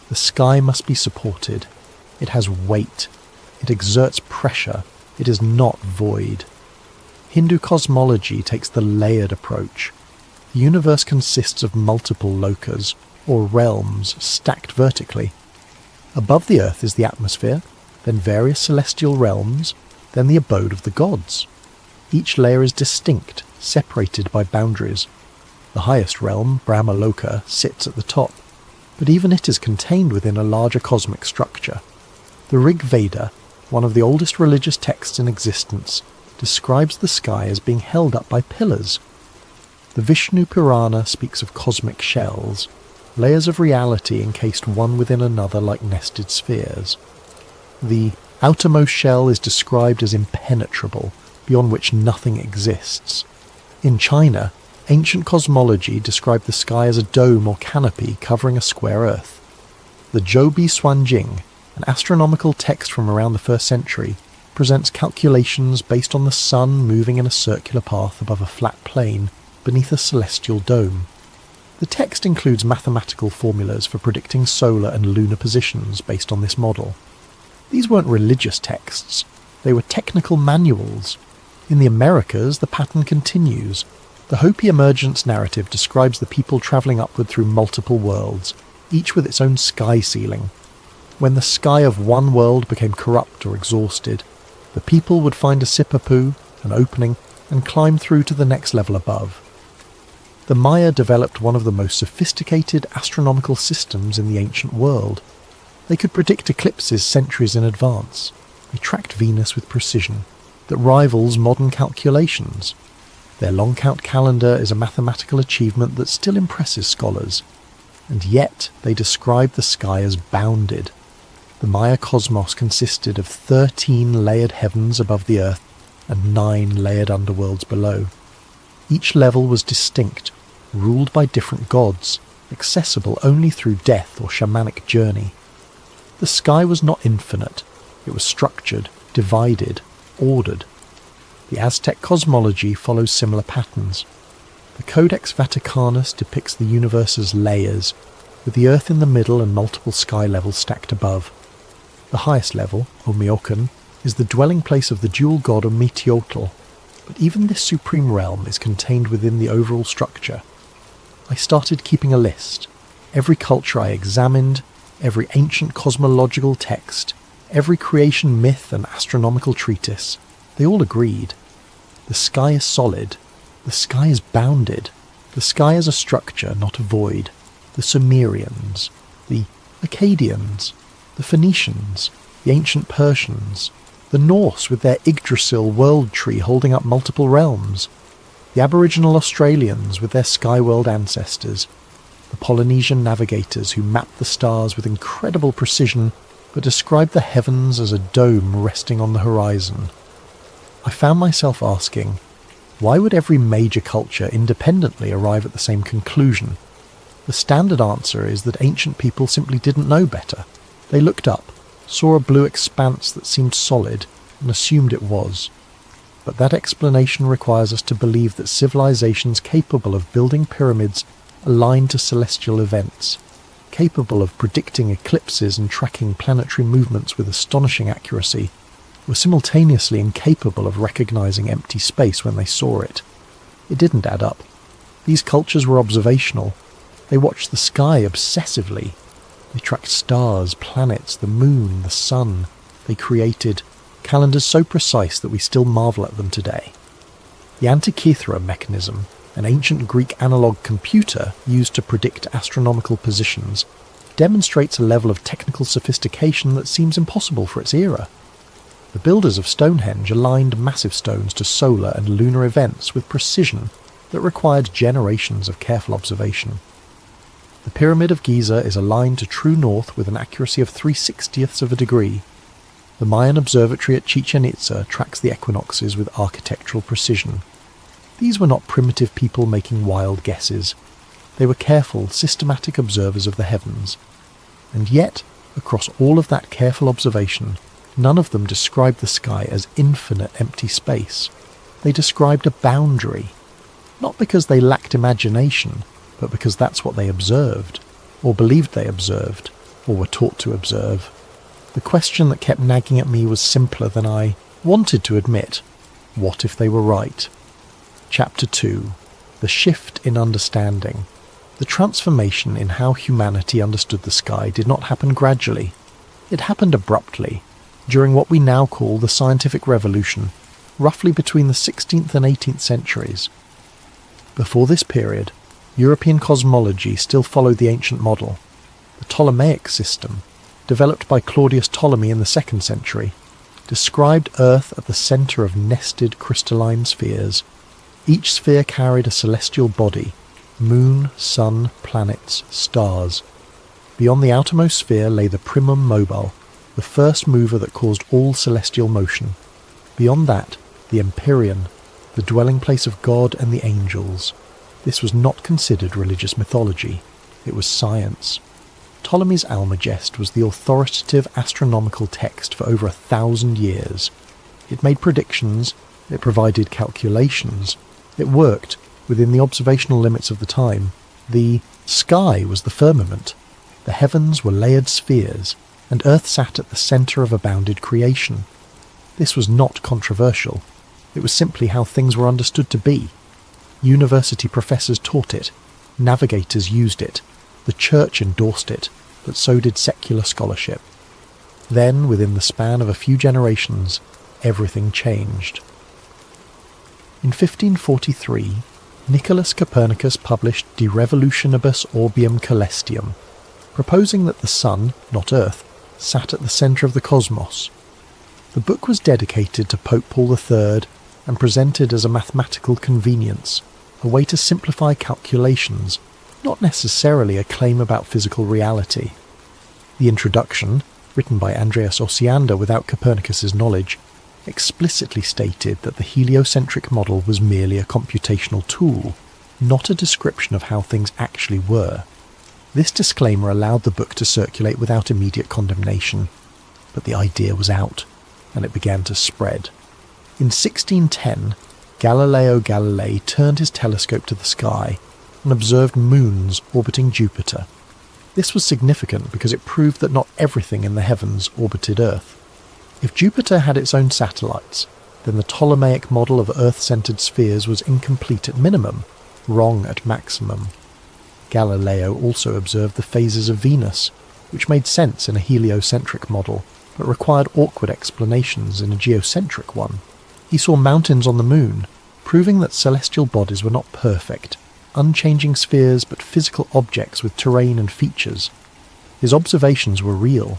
The sky must be supported. It has weight. It exerts pressure. It is not void. Hindu cosmology takes the layered approach. The universe consists of multiple lokas, or realms, stacked vertically. Above the earth is the atmosphere, then various celestial realms, then the abode of the gods. Each layer is distinct, separated by boundaries. The highest realm, Brahma Loka, sits at the top, but even it is contained within a larger cosmic structure. The Rig Veda, one of the oldest religious texts in existence, describes the sky as being held up by pillars. The Vishnu Purana speaks of cosmic shells, layers of reality encased one within another like nested spheres. The outermost shell is described as impenetrable, beyond which nothing exists. In China, ancient cosmology described the sky as a dome or canopy covering a square earth. The Zhoubi Suanjing, an astronomical text from around the 1st century, presents calculations based on the sun moving in a circular path above a flat plain beneath a celestial dome. The text includes mathematical formulas for predicting solar and lunar positions based on this model. These weren't religious texts, they were technical manuals. In the Americas, the pattern continues. The Hopi emergence narrative describes the people travelling upward through multiple worlds, each with its own sky ceiling. When the sky of one world became corrupt or exhausted, the people would find a sipapu, an opening, and climb through to the next level above. The Maya developed one of the most sophisticated astronomical systems in the ancient world. They could predict eclipses centuries in advance. They tracked Venus with precision that rivals modern calculations. Their long count calendar is a mathematical achievement that still impresses scholars. And yet they describe the sky as bounded. The Maya cosmos consisted of 13 layered heavens above the earth and 9 layered underworlds below. Each level was distinct, ruled by different gods, accessible only through death or shamanic journey. The sky was not infinite. It was structured, divided, ordered. The Aztec cosmology follows similar patterns. The Codex Vaticanus depicts the universe as layers, with the earth in the middle and multiple sky levels stacked above. The highest level, Omeokon, is the dwelling place of the dual god Ometeotl, but even this supreme realm is contained within the overall structure. I started keeping a list. Every culture I examined, every ancient cosmological text, every creation myth and astronomical treatise, they all agreed. The sky is solid. The sky is bounded. The sky is a structure, not a void. The Sumerians, the Akkadians, the Phoenicians, the ancient Persians, the Norse with their Yggdrasil world tree holding up multiple realms, the Aboriginal Australians with their sky-world ancestors, the Polynesian navigators who mapped the stars with incredible precision but described the heavens as a dome resting on the horizon. I found myself asking, why would every major culture independently arrive at the same conclusion? The standard answer is that ancient people simply didn't know better. They looked up, saw a blue expanse that seemed solid, and assumed it was. But that explanation requires us to believe that civilizations capable of building pyramids aligned to celestial events, capable of predicting eclipses and tracking planetary movements with astonishing accuracy, were simultaneously incapable of recognizing empty space when they saw it. It didn't add up. These cultures were observational. They watched the sky obsessively. They tracked stars, planets, the moon, the sun. They created calendars so precise that we still marvel at them today. The Antikythera mechanism, an ancient Greek analog computer used to predict astronomical positions, demonstrates a level of technical sophistication that seems impossible for its era. The builders of Stonehenge aligned massive stones to solar and lunar events with precision that required generations of careful observation. The Pyramid of Giza is aligned to true north with an accuracy of 3/60ths of a degree. The Mayan observatory at Chichen Itza tracks the equinoxes with architectural precision. These were not primitive people making wild guesses. They were careful, systematic observers of the heavens. And yet, across all of that careful observation, none of them described the sky as infinite empty space. They described a boundary, not because they lacked imagination, but because that's what they observed, or believed they observed, or were taught to observe. The question that kept nagging at me was simpler than I wanted to admit. What if they were right? Chapter 2. The Shift in Understanding. The transformation in how humanity understood the sky did not happen gradually. It happened abruptly, during what we now call the scientific revolution, roughly between the 16th and 18th centuries. Before this period, European cosmology still followed the ancient model. The Ptolemaic system, developed by Claudius Ptolemy in the 2nd century, described Earth at the centre of nested crystalline spheres. Each sphere carried a celestial body: moon, sun, planets, stars. Beyond the outermost sphere lay the primum mobile, the first mover that caused all celestial motion. Beyond that, the empyrean, the dwelling place of God and the angels. This was not considered religious mythology. It was science. Ptolemy's Almagest was the authoritative astronomical text for over 1,000 years. It made predictions, it provided calculations, it worked within the observational limits of the time. The sky was the firmament, the heavens were layered spheres, and Earth sat at the centre of a bounded creation. This was not controversial. It was simply how things were understood to be. University professors taught it, navigators used it, the church endorsed it, but so did secular scholarship. Then, within the span of a few generations, everything changed. In 1543, Nicolaus Copernicus published De Revolutionibus Orbium Coelestium, proposing that the Sun, not Earth, sat at the centre of the cosmos. The book was dedicated to Pope Paul III and presented as a mathematical convenience, a way to simplify calculations, not necessarily a claim about physical reality. The introduction, written by Andreas Osiander without Copernicus's knowledge, explicitly stated that the heliocentric model was merely a computational tool, not a description of how things actually were. This disclaimer allowed the book to circulate without immediate condemnation, but the idea was out, and it began to spread. In 1610, Galileo Galilei turned his telescope to the sky and observed moons orbiting Jupiter. This was significant because it proved that not everything in the heavens orbited Earth. If Jupiter had its own satellites, then the Ptolemaic model of Earth-centered spheres was incomplete at minimum, wrong at maximum. Galileo also observed the phases of Venus, which made sense in a heliocentric model, but required awkward explanations in a geocentric one. He saw mountains on the moon, proving that celestial bodies were not perfect, unchanging spheres but physical objects with terrain and features. His observations were real.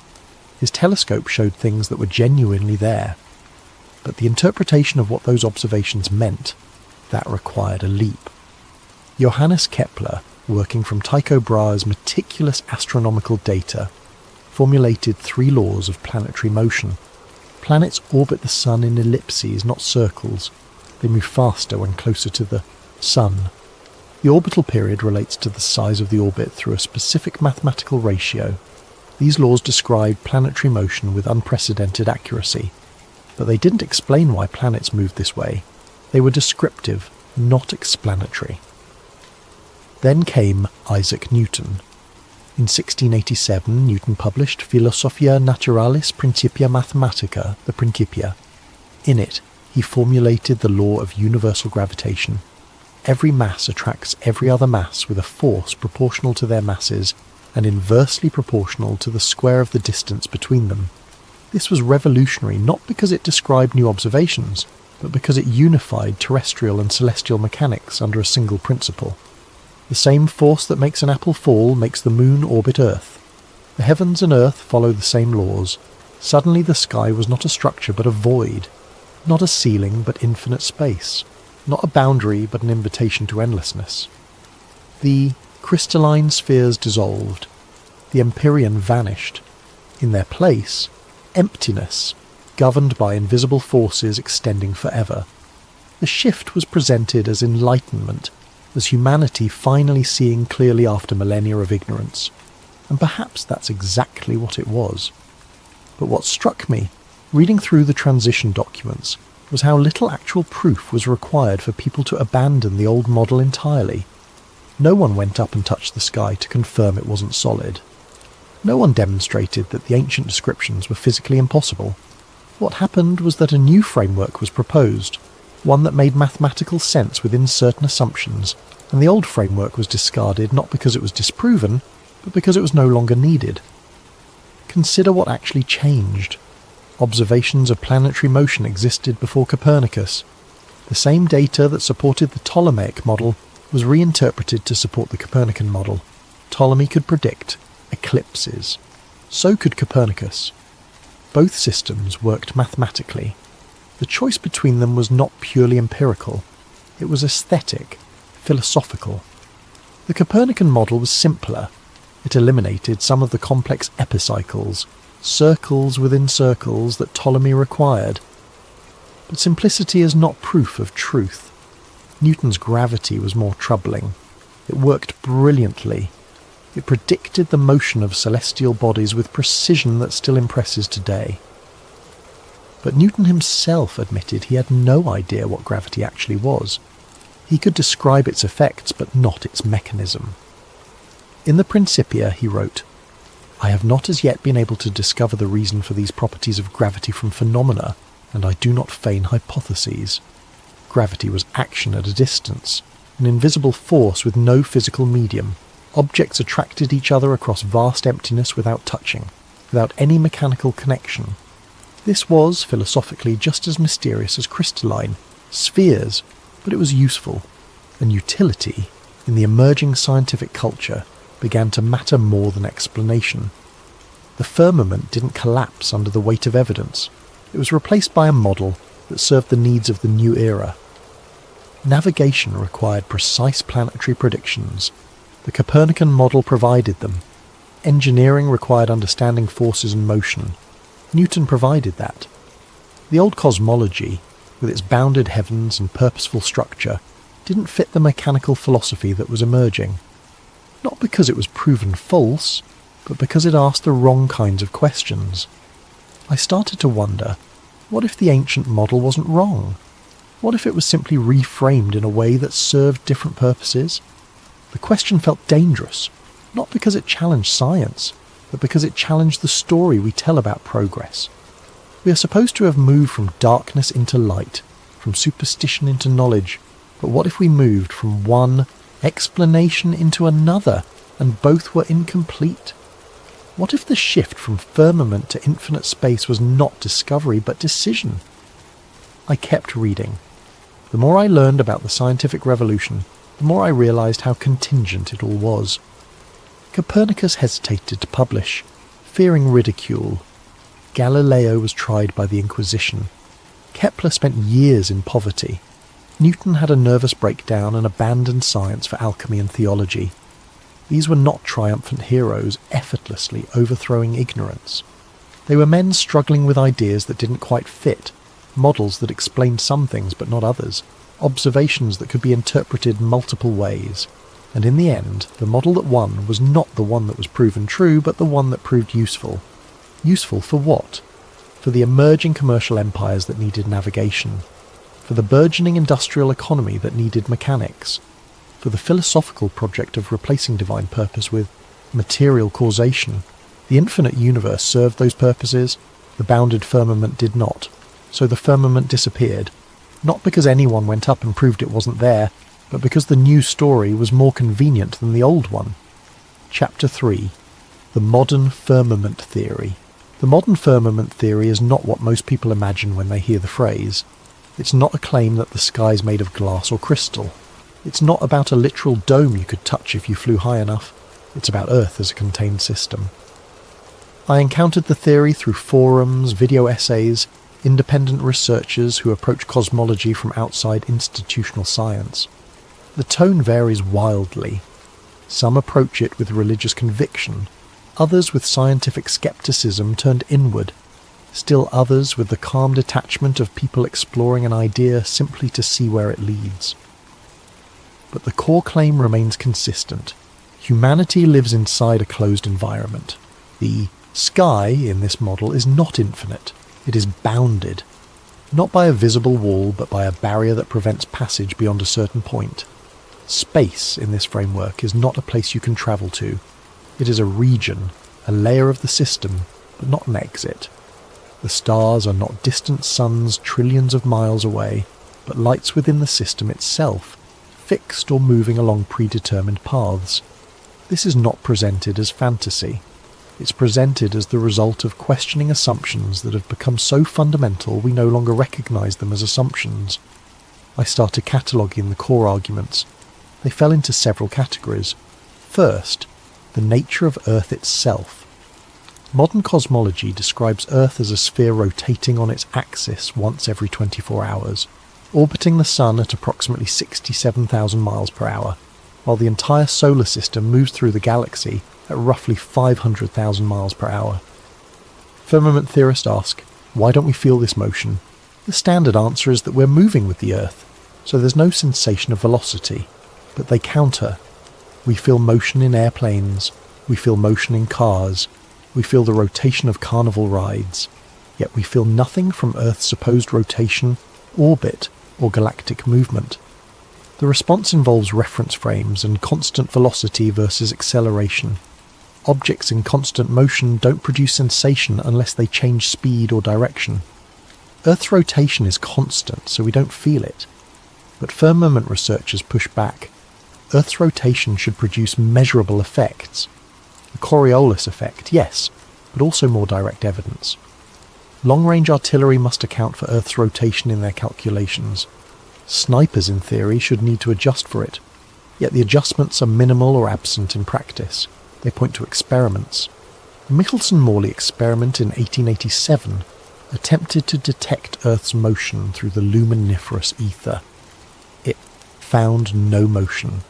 His telescope showed things that were genuinely there. But the interpretation of what those observations meant, that required a leap. Johannes Kepler, working from Tycho Brahe's meticulous astronomical data, formulated 3 laws of planetary motion. Planets orbit the Sun in ellipses, not circles. They move faster when closer to the Sun. The orbital period relates to the size of the orbit through a specific mathematical ratio. These laws described planetary motion with unprecedented accuracy, but they didn't explain why planets moved this way. They were descriptive, not explanatory. Then came Isaac Newton. In 1687, Newton published Philosophia Naturalis Principia Mathematica, the Principia. In it, he formulated the law of universal gravitation. Every mass attracts every other mass with a force proportional to their masses and inversely proportional to the square of the distance between them. This was revolutionary not because it described new observations, but because it unified terrestrial and celestial mechanics under a single principle. The same force that makes an apple fall makes the moon orbit Earth. The heavens and Earth follow the same laws. Suddenly the sky was not a structure but a void, not a ceiling but infinite space, not a boundary but an invitation to endlessness. The crystalline spheres dissolved. The empyrean vanished. In their place, emptiness, governed by invisible forces extending forever. The shift was presented as enlightenment, as humanity finally seeing clearly after millennia of ignorance. and perhaps that's exactly what it was. But what struck me, reading through the transition documents, was how little actual proof was required for people to abandon the old model entirely. No one went up and touched the sky to confirm it wasn't solid. No one demonstrated that the ancient descriptions were physically impossible. What happened was that a new framework was proposed, one that made mathematical sense within certain assumptions, and the old framework was discarded not because it was disproven, but because it was no longer needed. Consider what actually changed. Observations of planetary motion existed before Copernicus. The same data that supported the Ptolemaic model was reinterpreted to support the Copernican model. Ptolemy could predict eclipses. So could Copernicus. Both systems worked mathematically. The choice between them was not purely empirical. It was aesthetic, philosophical. The Copernican model was simpler. It eliminated some of the complex epicycles, circles within circles that Ptolemy required. But simplicity is not proof of truth. Newton's gravity was more troubling. It worked brilliantly. It predicted the motion of celestial bodies with precision that still impresses today. But Newton himself admitted he had no idea what gravity actually was. He could describe its effects, but not its mechanism. In the Principia, he wrote, "I have not as yet been able to discover the reason for these properties of gravity from phenomena, and I do not feign hypotheses. Gravity was action at a distance, an invisible force with no physical medium. Objects attracted each other across vast emptiness without touching, without any mechanical connection. This was, philosophically, just as mysterious as crystalline, spheres, but it was useful, and utility, in the emerging scientific culture, began to matter more than explanation. The firmament didn't collapse under the weight of evidence. It was replaced by a model that served the needs of the new era. Navigation required precise planetary predictions. The Copernican model provided them. Engineering required understanding forces and motion. Newton provided that. The old cosmology, with its bounded heavens and purposeful structure, didn't fit the mechanical philosophy that was emerging. Not because it was proven false, but because it asked the wrong kinds of questions. I started to wonder, what if the ancient model wasn't wrong? What if it was simply reframed in a way that served different purposes? The question felt dangerous, not because it challenged science, but because it challenged the story we tell about progress. We are supposed to have moved from darkness into light, from superstition into knowledge, but what if we moved from one explanation into another, and both were incomplete? What if the shift from firmament to infinite space was not discovery, but decision? I kept reading. The more I learned about the scientific revolution, the more I realized how contingent it all was. Copernicus hesitated to publish, fearing ridicule. Galileo was tried by the Inquisition. Kepler spent years in poverty. Newton had a nervous breakdown and abandoned science for alchemy and theology. These were not triumphant heroes effortlessly overthrowing ignorance. They were men struggling with ideas that didn't quite fit, models that explained some things but not others, observations that could be interpreted multiple ways. And in the end, the model that won was not the one that was proven true, but the one that proved useful. Useful for what? For the emerging commercial empires that needed navigation. For the burgeoning industrial economy that needed mechanics. For the philosophical project of replacing divine purpose with material causation. The infinite universe served those purposes, the bounded firmament did not. So the firmament disappeared. Not because anyone went up and proved it wasn't there, but because the new story was more convenient than the old one. Chapter 3. The Modern Firmament Theory. The modern firmament theory is not what most people imagine when they hear the phrase. It's not a claim that the sky's made of glass or crystal. It's not about a literal dome you could touch if you flew high enough. It's about Earth as a contained system. I encountered the theory through forums, video essays, independent researchers who approach cosmology from outside institutional science. The tone varies wildly. Some approach it with religious conviction, others with scientific skepticism turned inward, still others with the calm detachment of people exploring an idea simply to see where it leads. But the core claim remains consistent. Humanity lives inside a closed environment. The sky in this model is not infinite. It is bounded, not by a visible wall, but by a barrier that prevents passage beyond a certain point. Space in this framework is not a place you can travel to. It is a region, a layer of the system, but not an exit. The stars are not distant suns trillions of miles away, but lights within the system itself, fixed or moving along predetermined paths. This is not presented as fantasy. It's presented as the result of questioning assumptions that have become so fundamental we no longer recognise them as assumptions. I started cataloguing the core arguments. They fell into several categories. First, the nature of Earth itself. Modern cosmology describes Earth as a sphere rotating on its axis once every 24 hours, orbiting the Sun at approximately 67,000 miles per hour, while the entire solar system moves through the galaxy at roughly 500,000 miles per hour. Firmament theorists ask, why don't we feel this motion? The standard answer is that we're moving with the Earth, so there's no sensation of velocity, but they counter. We feel motion in airplanes, we feel motion in cars, we feel the rotation of carnival rides, yet we feel nothing from Earth's supposed rotation, orbit, or galactic movement. The response involves reference frames and constant velocity versus acceleration. Objects in constant motion don't produce sensation unless they change speed or direction. Earth's rotation is constant, so we don't feel it. But firmament researchers push back. Earth's rotation should produce measurable effects. The Coriolis effect, yes, but also more direct evidence. Long-range artillery must account for Earth's rotation in their calculations. Snipers, in theory, should need to adjust for it, yet the adjustments are minimal or absent in practice. They point to experiments. The Michelson-Morley experiment in 1887 attempted to detect Earth's motion through the luminiferous ether. It found no motion.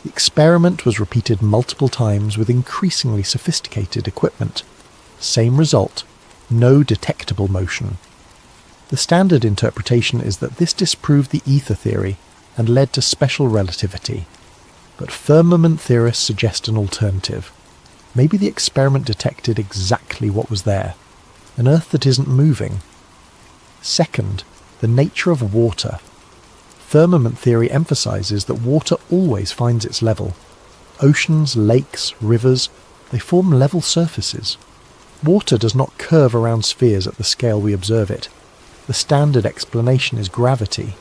The experiment was repeated multiple times with increasingly sophisticated equipment. Same result, no detectable motion. The standard interpretation is that this disproved the ether theory and led to special relativity. But firmament theorists suggest an alternative. Maybe the experiment detected exactly what was there, an Earth that isn't moving. Second, the nature of water. Firmament theory emphasizes that water always finds its level. Oceans, lakes, rivers, they form level surfaces. Water does not curve around spheres at the scale we observe it. The standard explanation is gravity.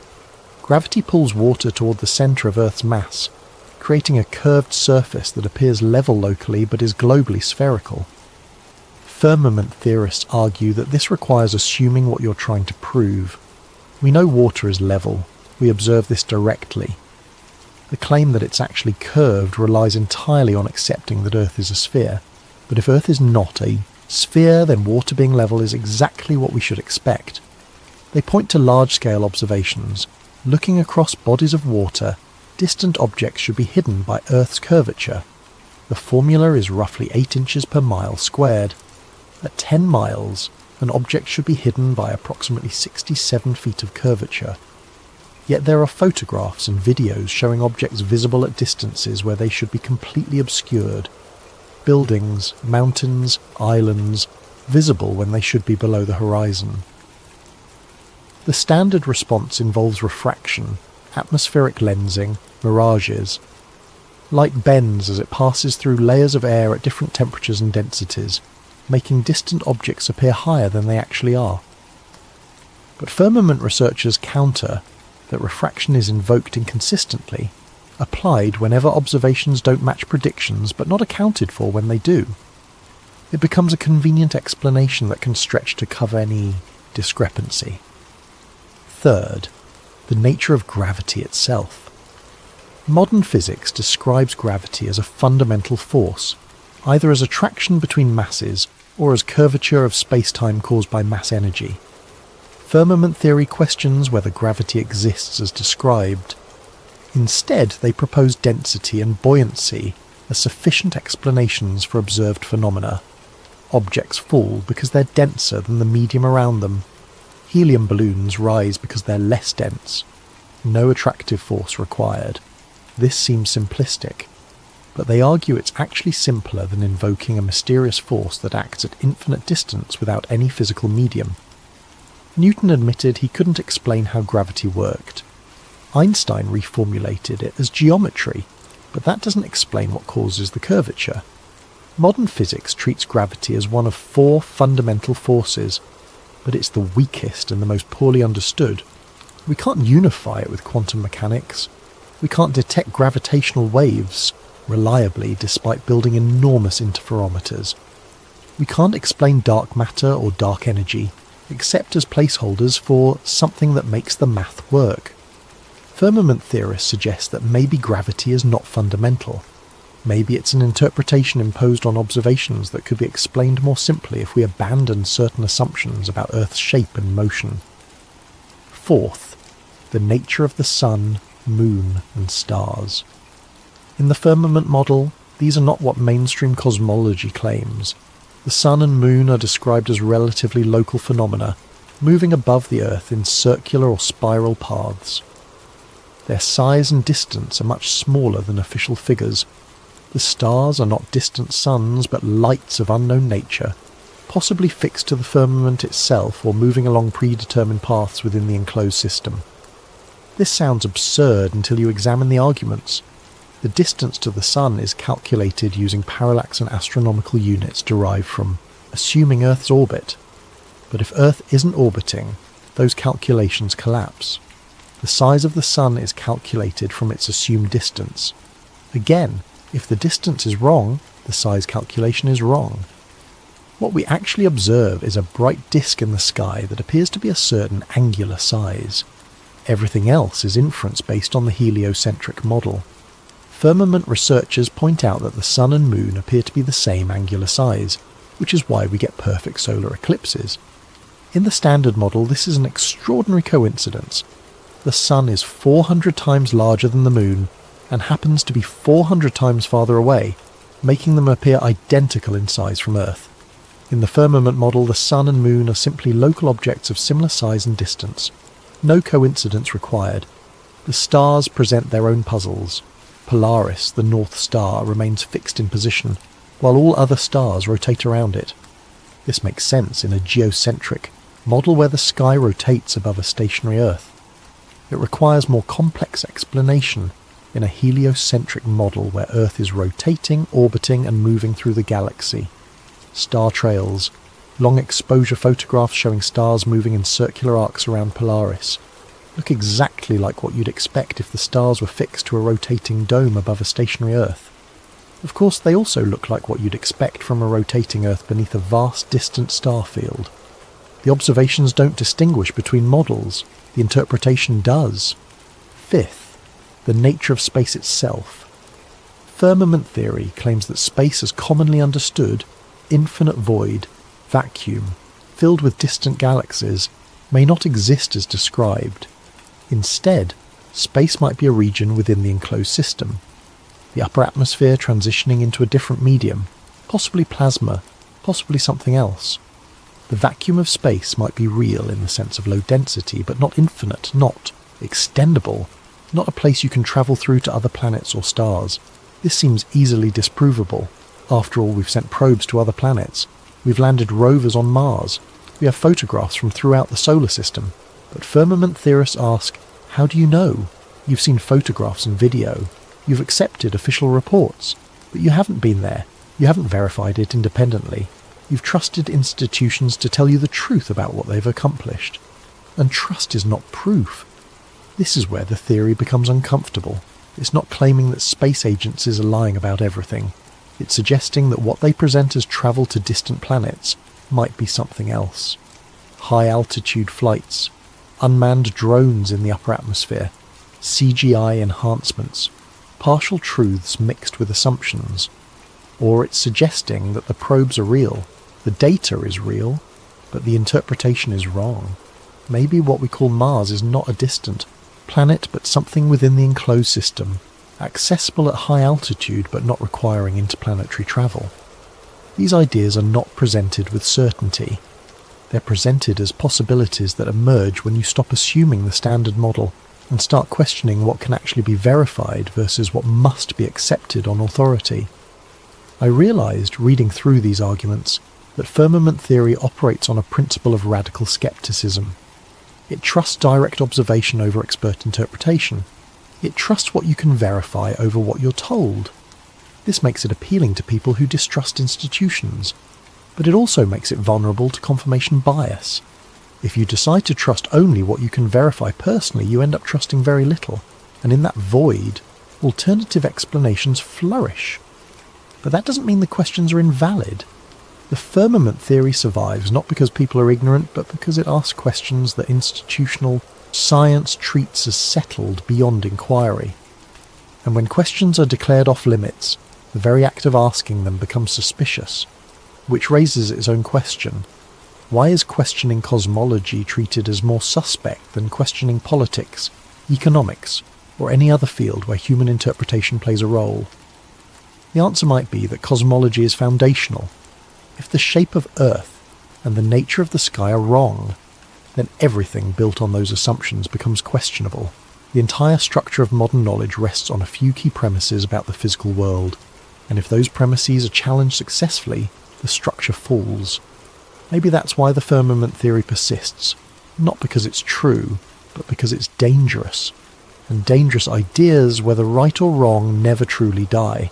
Gravity pulls water toward the center of Earth's mass, creating a curved surface that appears level locally but is globally spherical. Firmament theorists argue that this requires assuming what you're trying to prove. We know water is level. We observe this directly. The claim that it's actually curved relies entirely on accepting that Earth is a sphere. But if Earth is not a sphere, then water being level is exactly what we should expect. They point to large-scale observations. Looking across bodies of water, distant objects should be hidden by Earth's curvature. The formula is roughly 8 inches per mile squared. At 10 miles, an object should be hidden by approximately 67 feet of curvature. Yet there are photographs and videos showing objects visible at distances where they should be completely obscured. Buildings, mountains, islands, visible when they should be below the horizon. The standard response involves refraction, atmospheric lensing, mirages. Light bends as it passes through layers of air at different temperatures and densities, making distant objects appear higher than they actually are. But firmament researchers counter that refraction is invoked inconsistently, applied whenever observations don't match predictions but not accounted for when they do. It becomes a convenient explanation that can stretch to cover any discrepancy. Third, the nature of gravity itself. Modern physics describes gravity as a fundamental force, either as attraction between masses or as curvature of space-time caused by mass energy. Firmament theory questions whether gravity exists as described. Instead, they propose density and buoyancy as sufficient explanations for observed phenomena. Objects fall because they're denser than the medium around them. Helium balloons rise because they're less dense. No attractive force required. This seems simplistic. but they argue it's actually simpler than invoking a mysterious force that acts at infinite distance without any physical medium. Newton admitted he couldn't explain how gravity worked. Einstein reformulated it as geometry, but that doesn't explain what causes the curvature. Modern physics treats gravity as one of 4 fundamental forces, but it's the weakest and the most poorly understood. We can't unify it with quantum mechanics. We can't detect gravitational waves reliably despite building enormous interferometers. We can't explain dark matter or dark energy, except as placeholders for something that makes the math work. Firmament theorists suggest that maybe gravity is not fundamental. Maybe it's an interpretation imposed on observations that could be explained more simply if we abandon certain assumptions about Earth's shape and motion. Fourth, the nature of the sun, moon, and stars. In the firmament model, these are not what mainstream cosmology claims. The sun and moon are described as relatively local phenomena, moving above the Earth in circular or spiral paths. Their size and distance are much smaller than official figures. The stars are not distant suns, but lights of unknown nature, possibly fixed to the firmament itself or moving along predetermined paths within the enclosed system. This sounds absurd until you examine the arguments. The distance to the sun is calculated using parallax and astronomical units derived from assuming Earth's orbit. But if Earth isn't orbiting, those calculations collapse. The size of the sun is calculated from its assumed distance. Again, if the distance is wrong, the size calculation is wrong. What we actually observe is a bright disk in the sky that appears to be a certain angular size. Everything else is inference based on the heliocentric model. Firmament researchers point out that the sun and moon appear to be the same angular size, which is why we get perfect solar eclipses. In the standard model, this is an extraordinary coincidence. The sun is 400 times larger than the moon, and happens to be 400 times farther away, making them appear identical in size from Earth. In the firmament model, the sun and moon are simply local objects of similar size and distance. No coincidence required. The stars present their own puzzles. Polaris, the North Star, remains fixed in position, while all other stars rotate around it. This makes sense in a geocentric model where the sky rotates above a stationary Earth. It requires more complex explanation in a heliocentric model where Earth is rotating, orbiting, and moving through the galaxy. Star trails, long exposure photographs showing stars moving in circular arcs around Polaris, look exactly like what you'd expect if the stars were fixed to a rotating dome above a stationary Earth. Of course, they also look like what you'd expect from a rotating Earth beneath a vast distant star field. The observations don't distinguish between models, the interpretation does. Fifth, the nature of space itself. Firmament theory claims that space as commonly understood, infinite void, vacuum, filled with distant galaxies, may not exist as described. Instead, space might be a region within the enclosed system, the upper atmosphere transitioning into a different medium, possibly plasma, possibly something else. The vacuum of space might be real in the sense of low density, but not infinite, not extendable, not a place you can travel through to other planets or stars. This seems easily disprovable. After all, we've sent probes to other planets. We've landed rovers on Mars. We have photographs from throughout the solar system. But firmament theorists ask, how do you know? You've seen photographs and video. You've accepted official reports. But you haven't been there. You haven't verified it independently. You've trusted institutions to tell you the truth about what they've accomplished. And trust is not proof. This is where the theory becomes uncomfortable. It's not claiming that space agencies are lying about everything. It's suggesting that what they present as travel to distant planets might be something else. High-altitude flights, unmanned drones in the upper atmosphere, CGI enhancements, partial truths mixed with assumptions. Or it's suggesting that the probes are real, the data is real, but the interpretation is wrong. Maybe what we call Mars is not a distant planet, but something within the enclosed system, accessible at high altitude but not requiring interplanetary travel. These ideas are not presented with certainty. They're presented as possibilities that emerge when you stop assuming the standard model and start questioning what can actually be verified versus what must be accepted on authority. I realised, reading through these arguments, that firmament theory operates on a principle of radical scepticism. It trusts direct observation over expert interpretation. It trusts what you can verify over what you're told. This makes it appealing to people who distrust institutions, but it also makes it vulnerable to confirmation bias. If you decide to trust only what you can verify personally, you end up trusting very little, and in that void, alternative explanations flourish. But that doesn't mean the questions are invalid. The firmament theory survives not because people are ignorant, but because it asks questions that institutional science treats as settled beyond inquiry. And when questions are declared off limits, the very act of asking them becomes suspicious, which raises its own question. Why is questioning cosmology treated as more suspect than questioning politics, economics, or any other field where human interpretation plays a role? The answer might be that cosmology is foundational. If the shape of Earth and the nature of the sky are wrong, then everything built on those assumptions becomes questionable. The entire structure of modern knowledge rests on a few key premises about the physical world, and if those premises are challenged successfully, the structure falls. Maybe that's why the firmament theory persists, not because it's true, but because it's dangerous. And dangerous ideas, whether right or wrong, never truly die.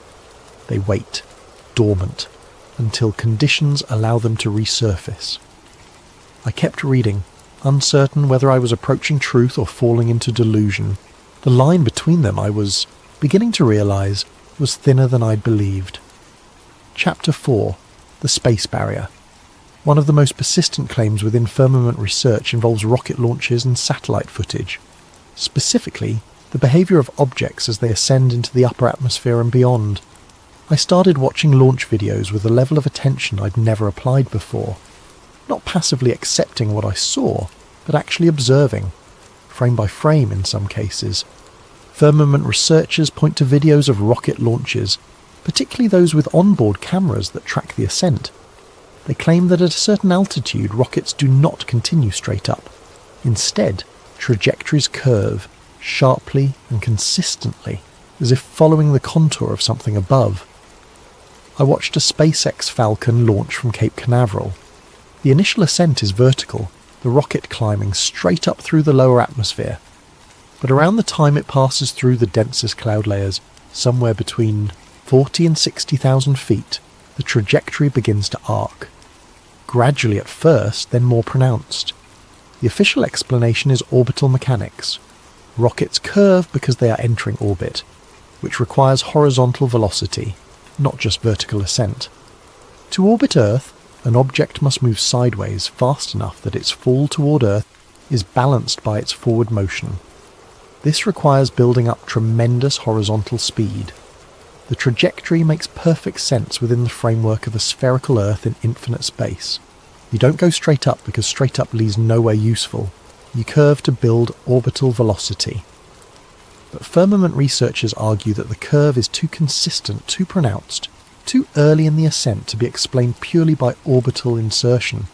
They wait, dormant, until conditions allow them to resurface. I kept reading, uncertain whether I was approaching truth or falling into delusion. The line between them, I was beginning to realise, was thinner than I'd believed. Chapter 4. The Space Barrier. One of the most persistent claims within firmament research involves rocket launches and satellite footage. Specifically, the behaviour of objects as they ascend into the upper atmosphere and beyond. I started watching launch videos with a level of attention I'd never applied before. Not passively accepting what I saw, but actually observing, frame by frame in some cases. Firmament researchers point to videos of rocket launches, particularly those with onboard cameras that track the ascent. They claim that at a certain altitude, rockets do not continue straight up. Instead, trajectories curve, sharply and consistently, as if following the contour of something above. I watched a SpaceX Falcon launch from Cape Canaveral. The initial ascent is vertical, the rocket climbing straight up through the lower atmosphere. But around the time it passes through the densest cloud layers, somewhere between 40 and 60,000 feet, the trajectory begins to arc. Gradually at first, then more pronounced. The official explanation is orbital mechanics. Rockets curve because they are entering orbit, which requires horizontal velocity, not just vertical ascent. To orbit Earth, an object must move sideways fast enough that its fall toward Earth is balanced by its forward motion. This requires building up tremendous horizontal speed. The trajectory makes perfect sense within the framework of a spherical Earth in infinite space. You don't go straight up because straight up leads nowhere useful. You curve to build orbital velocity. But firmament researchers argue that the curve is too consistent, too pronounced, too early in the ascent to be explained purely by orbital insertion.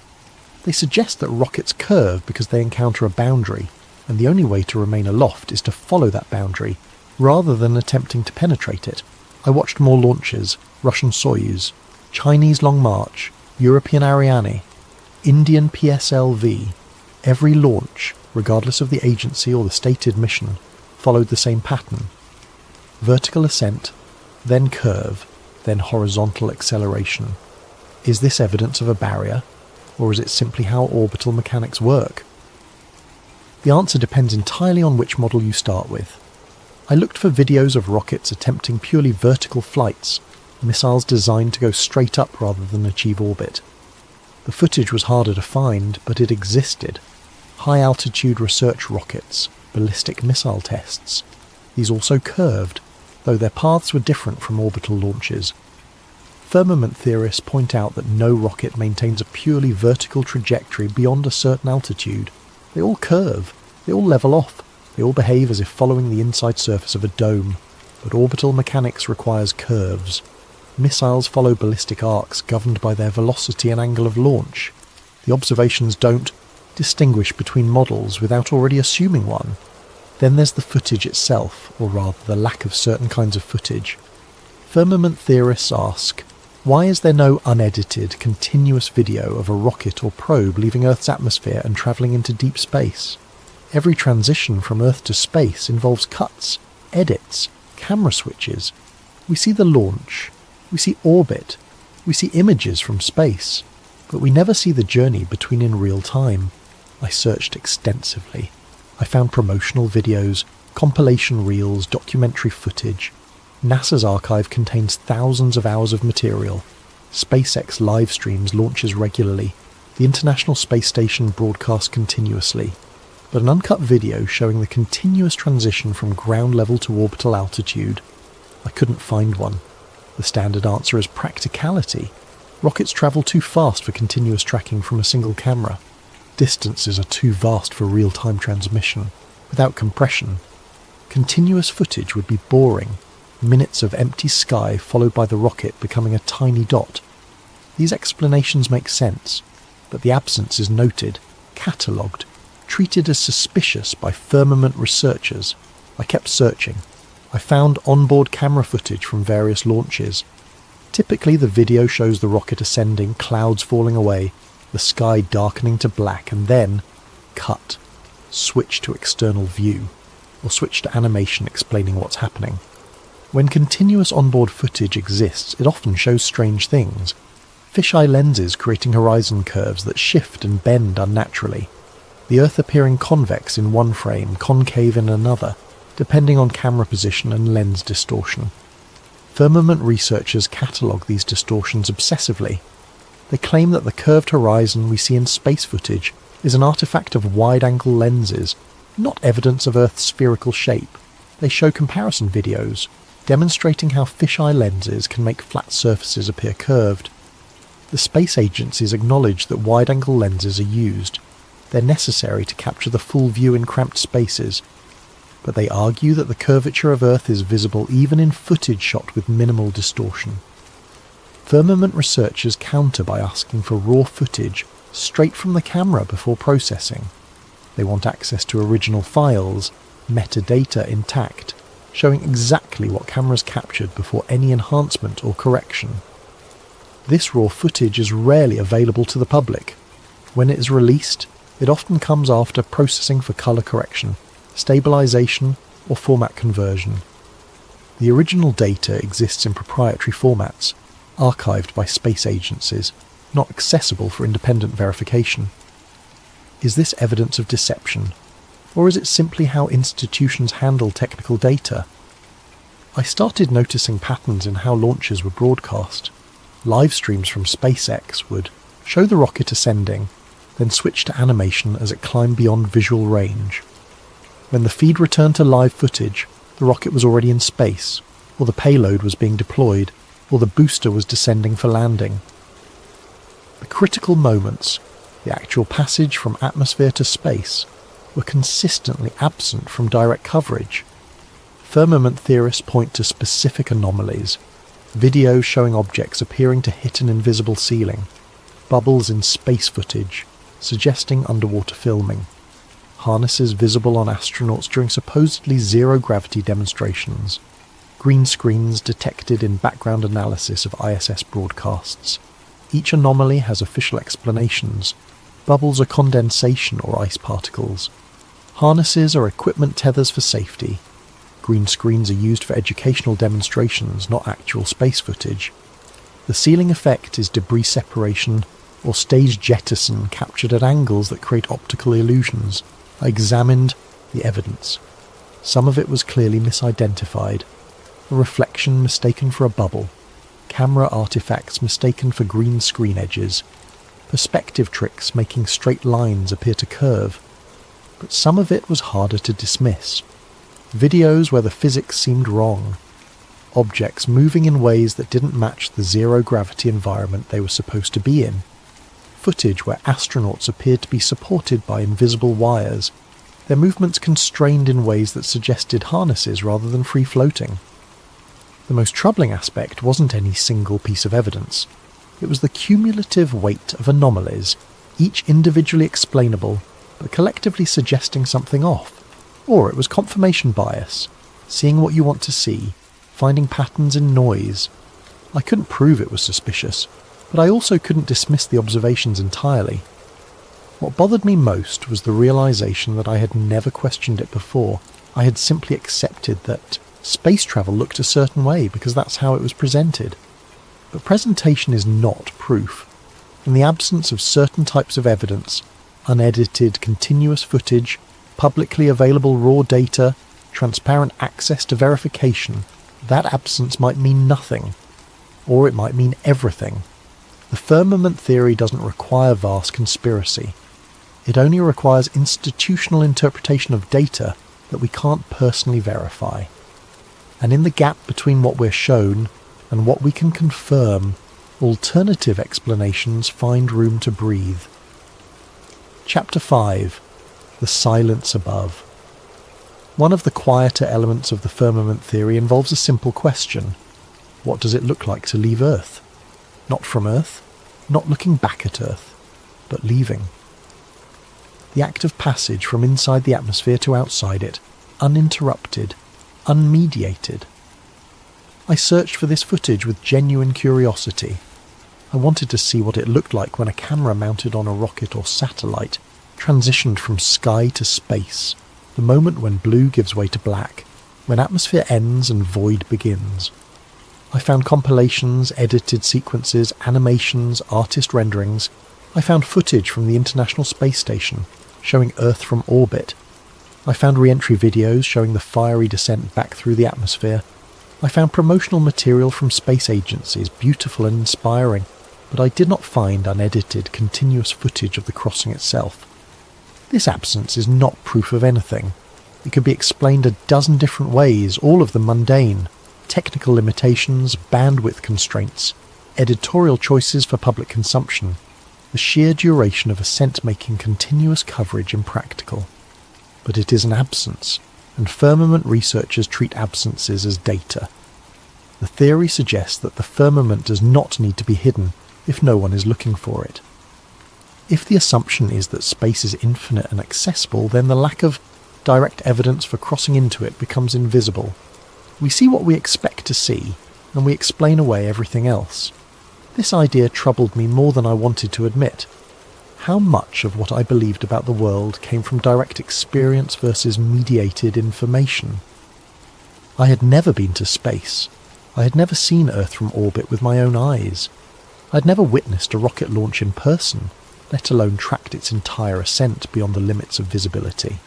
They suggest that rockets curve because they encounter a boundary, and the only way to remain aloft is to follow that boundary, rather than attempting to penetrate it. I watched more launches: Russian Soyuz, Chinese Long March, European Ariane, Indian PSLV. Every launch, regardless of the agency or the stated mission, followed the same pattern. Vertical ascent, then curve, then horizontal acceleration. Is this evidence of a barrier, or is it simply how orbital mechanics work? The answer depends entirely on which model you start with. I looked for videos of rockets attempting purely vertical flights, missiles designed to go straight up rather than achieve orbit. The footage was harder to find, but it existed. High-altitude research rockets, ballistic missile tests. These also curved, though their paths were different from orbital launches. Firmament theorists point out that no rocket maintains a purely vertical trajectory beyond a certain altitude. They all curve, they all level off, they all behave as if following the inside surface of a dome. But orbital mechanics requires curves. Missiles follow ballistic arcs governed by their velocity and angle of launch. The observations don't distinguish between models without already assuming one. Then there's the footage itself, or rather the lack of certain kinds of footage. Firmament theorists ask, why is there no unedited, continuous video of a rocket or probe leaving Earth's atmosphere and travelling into deep space? Every transition from Earth to space involves cuts, edits, camera switches. We see the launch, we see orbit, we see images from space, but we never see the journey between in real time. I searched extensively. I found promotional videos, compilation reels, documentary footage. NASA's archive contains thousands of hours of material. SpaceX live streams launches regularly. The International Space Station broadcasts continuously. But an uncut video showing the continuous transition from ground level to orbital altitude, I couldn't find one. The standard answer is practicality. Rockets travel too fast for continuous tracking from a single camera. Distances are too vast for real-time transmission. Without compression, continuous footage would be boring. Minutes of empty sky followed by the rocket becoming a tiny dot. These explanations make sense, but the absence is noted, catalogued, treated as suspicious by firmament researchers. I kept searching. I found onboard camera footage from various launches. Typically the video shows the rocket ascending, clouds falling away, the sky darkening to black, and then cut, switch to external view, or switch to animation explaining what's happening. When continuous onboard footage exists, it often shows strange things. Fisheye lenses creating horizon curves that shift and bend unnaturally. The Earth appearing convex in one frame, concave in another, depending on camera position and lens distortion. Firmament researchers catalogue these distortions obsessively. They claim that the curved horizon we see in space footage is an artifact of wide-angle lenses, not evidence of Earth's spherical shape. They show comparison videos, demonstrating how fisheye lenses can make flat surfaces appear curved. The space agencies acknowledge that wide-angle lenses are used. They're necessary to capture the full view in cramped spaces, but they argue that the curvature of Earth is visible even in footage shot with minimal distortion. Firmament researchers counter by asking for raw footage straight from the camera before processing. They want access to original files, metadata intact, showing exactly what cameras captured before any enhancement or correction. This raw footage is rarely available to the public. When it is released, it often comes after processing for color correction, stabilization, or format conversion. The original data exists in proprietary formats, archived by space agencies, not accessible for independent verification. Is this evidence of deception, or is it simply how institutions handle technical data? I started noticing patterns in how launches were broadcast. Live streams from SpaceX would show the rocket ascending, then switch to animation as it climbed beyond visual range. When the feed returned to live footage, the rocket was already in space, or the payload was being deployed, or the booster was descending for landing. The critical moments, the actual passage from atmosphere to space, were consistently absent from direct coverage. Firmament theorists point to specific anomalies, videos showing objects appearing to hit an invisible ceiling, bubbles in space footage, suggesting underwater filming, harnesses visible on astronauts during supposedly zero-gravity demonstrations, green screens detected in background analysis of ISS broadcasts. Each anomaly has official explanations. Bubbles are condensation or ice particles. Harnesses are equipment tethers for safety. Green screens are used for educational demonstrations, not actual space footage. The ceiling effect is debris separation or stage jettison captured at angles that create optical illusions. I examined the evidence. Some of it was clearly misidentified. A reflection mistaken for a bubble. Camera artifacts mistaken for green screen edges. Perspective tricks making straight lines appear to curve. But some of it was harder to dismiss. Videos where the physics seemed wrong. Objects moving in ways that didn't match the zero-gravity environment they were supposed to be in. Footage where astronauts appeared to be supported by invisible wires, their movements constrained in ways that suggested harnesses rather than free-floating. The most troubling aspect wasn't any single piece of evidence. It was the cumulative weight of anomalies, each individually explainable, but collectively suggesting something off. Or it was confirmation bias, seeing what you want to see, finding patterns in noise. I couldn't prove it was suspicious, but I also couldn't dismiss the observations entirely. What bothered me most was the realization that I had never questioned it before. I had simply accepted that space travel looked a certain way because that's how it was presented. But presentation is not proof. In the absence of certain types of evidence, unedited continuous footage, publicly available raw data, transparent access to verification, that absence might mean nothing, or it might mean everything. The firmament theory doesn't require vast conspiracy. It only requires institutional interpretation of data that we can't personally verify. And in the gap between what we're shown and what we can confirm, alternative explanations find room to breathe. Chapter 5. The Silence Above. One of the quieter elements of the firmament theory involves a simple question. What does it look like to leave Earth? Not from Earth, not looking back at Earth, but leaving. The act of passage from inside the atmosphere to outside it, uninterrupted, unmediated. I searched for this footage with genuine curiosity. I wanted to see what it looked like when a camera mounted on a rocket or satellite transitioned from sky to space, the moment when blue gives way to black, when atmosphere ends and void begins. I found compilations, edited sequences, animations, artist renderings. I found footage from the International Space Station showing Earth from orbit. I found re-entry videos showing the fiery descent back through the atmosphere. I found promotional material from space agencies, beautiful and inspiring, but I did not find unedited, continuous footage of the crossing itself. This absence is not proof of anything. It could be explained a dozen different ways, all of them mundane. Technical limitations, bandwidth constraints, editorial choices for public consumption, the sheer duration of ascent making continuous coverage impractical. But it is an absence, and firmament researchers treat absences as data. The theory suggests that the firmament does not need to be hidden if no one is looking for it. If the assumption is that space is infinite and accessible, then the lack of direct evidence for crossing into it becomes invisible. We see what we expect to see, and we explain away everything else. This idea troubled me more than I wanted to admit. How much of what I believed about the world came from direct experience versus mediated information? I had never been to space. I had never seen Earth from orbit with my own eyes. I had never witnessed a rocket launch in person, let alone tracked its entire ascent beyond the limits of visibility.